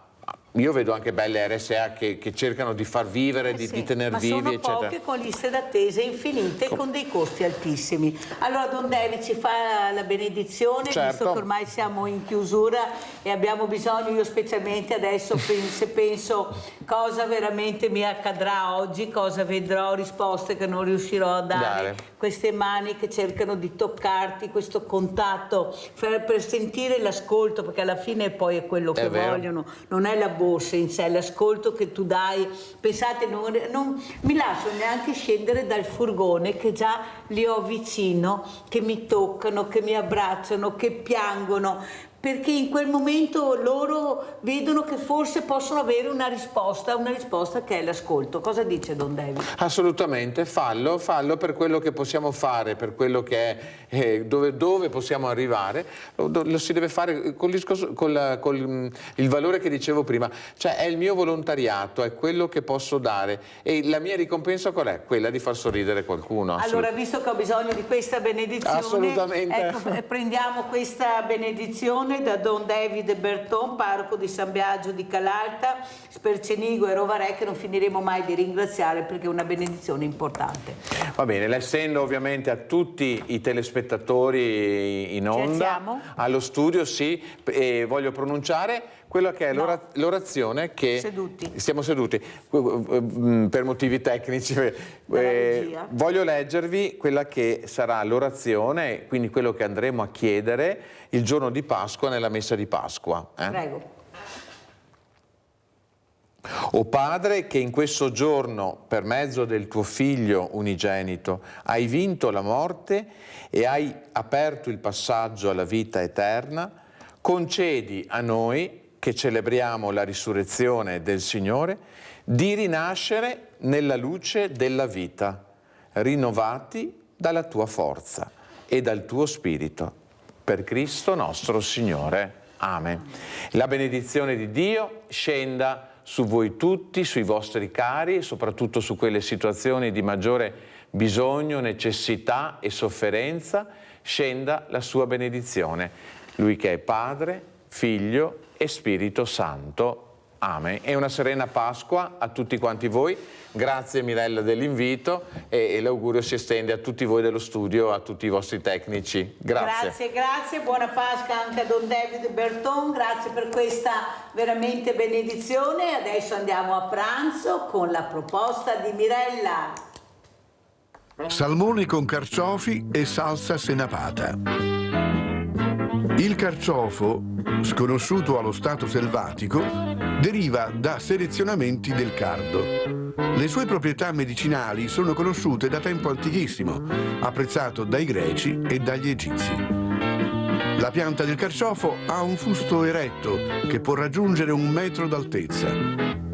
Io vedo anche belle RSA che cercano di far vivere, di tener vivi, eccetera. Ma sono poche con liste d'attesa infinite e con dei costi altissimi. Allora Don David ci fa la benedizione, visto che ormai siamo in chiusura e abbiamo bisogno, io specialmente adesso se penso cosa veramente mi accadrà oggi, cosa vedrò, risposte che non riuscirò a dare, queste mani che cercano di toccarti, questo contatto per sentire l'ascolto, perché alla fine poi è quello che vogliono, non è la borsa in sé, l'ascolto che tu dai. Pensate, non mi lascio neanche scendere dal furgone, che già li ho vicino, che mi toccano, che mi abbracciano, che piangono, perché in quel momento loro vedono che forse possono avere una risposta che è l'ascolto. Cosa dice Don David? Assolutamente, fallo per quello che possiamo fare, per quello che è dove possiamo arrivare, lo si deve fare con il valore che dicevo prima, cioè è il mio volontariato, è quello che posso dare, e la mia ricompensa qual è? Quella di far sorridere qualcuno. Allora, visto che ho bisogno di questa benedizione, assolutamente. Ecco, prendiamo questa benedizione da Don David Berton, parroco di San Biagio di Calalta, Spercenigo e Rovarè, che non finiremo mai di ringraziare perché è una benedizione importante. Va bene, l'essendo ovviamente a tutti i telespettatori in onda, allo studio, sì, e voglio pronunciare quella che è l'orazione che... Stiamo seduti, per motivi tecnici. Voglio leggervi quella che sarà l'orazione, quindi quello che andremo a chiedere il giorno di Pasqua nella messa di Pasqua. Prego. O Padre, che in questo giorno, per mezzo del tuo Figlio unigenito, hai vinto la morte e hai aperto il passaggio alla vita eterna, concedi a noi, che celebriamo la risurrezione del Signore, di rinascere nella luce della vita, rinnovati dalla tua forza e dal tuo Spirito. Per Cristo nostro Signore. Amen. La benedizione di Dio scenda su voi tutti, sui vostri cari, e soprattutto su quelle situazioni di maggiore bisogno, necessità e sofferenza, scenda la sua benedizione. Lui che è Padre, Figlio e Spirito Santo. Amen. E una serena Pasqua a tutti quanti voi. Grazie Mirella dell'invito, e l'augurio si estende a tutti voi dello studio, a tutti i vostri tecnici. Grazie. Grazie, buona Pasqua anche a Don David Berton, grazie per questa veramente benedizione. Adesso andiamo a pranzo con la proposta di Mirella. Salmone con carciofi e salsa senapata. Il carciofo, sconosciuto allo stato selvatico, deriva da selezionamenti del cardo. Le sue proprietà medicinali sono conosciute da tempo antichissimo, apprezzato dai greci e dagli egizi. La pianta del carciofo ha un fusto eretto che può raggiungere 1 metro d'altezza.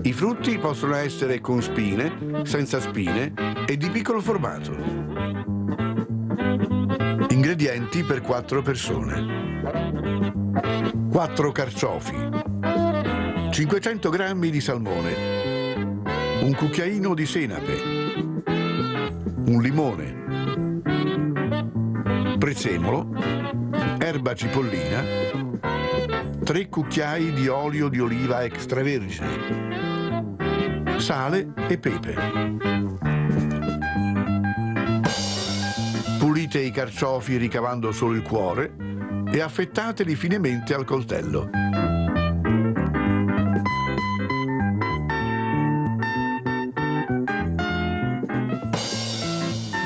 I frutti possono essere con spine, senza spine e di piccolo formato. Ingredienti per 4 persone. 4 carciofi, 500 g di salmone, 1 cucchiaino di senape, 1 limone, prezzemolo, erba cipollina, 3 cucchiai di olio di oliva extravergine, sale e pepe. Pulite i carciofi ricavando solo il cuore e affettateli finemente al coltello.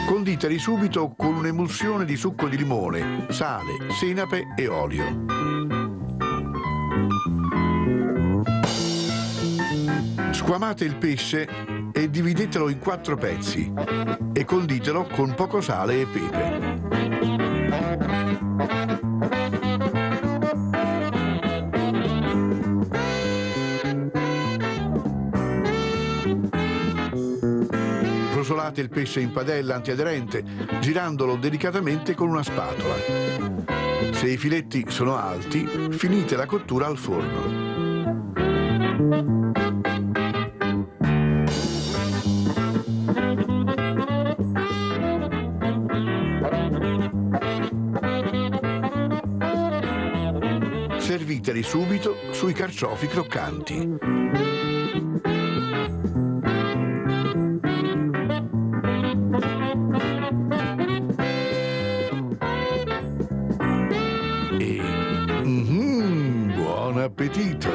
Conditeli subito con un'emulsione di succo di limone, sale, senape e olio. Squamate il pesce e dividetelo in 4 pezzi e conditelo con poco sale e pepe. Rosolate il pesce in padella antiaderente, girandolo delicatamente con una spatola. Se i filetti sono alti, finite la cottura al forno. Serviteli subito sui carciofi croccanti. Buon appetito!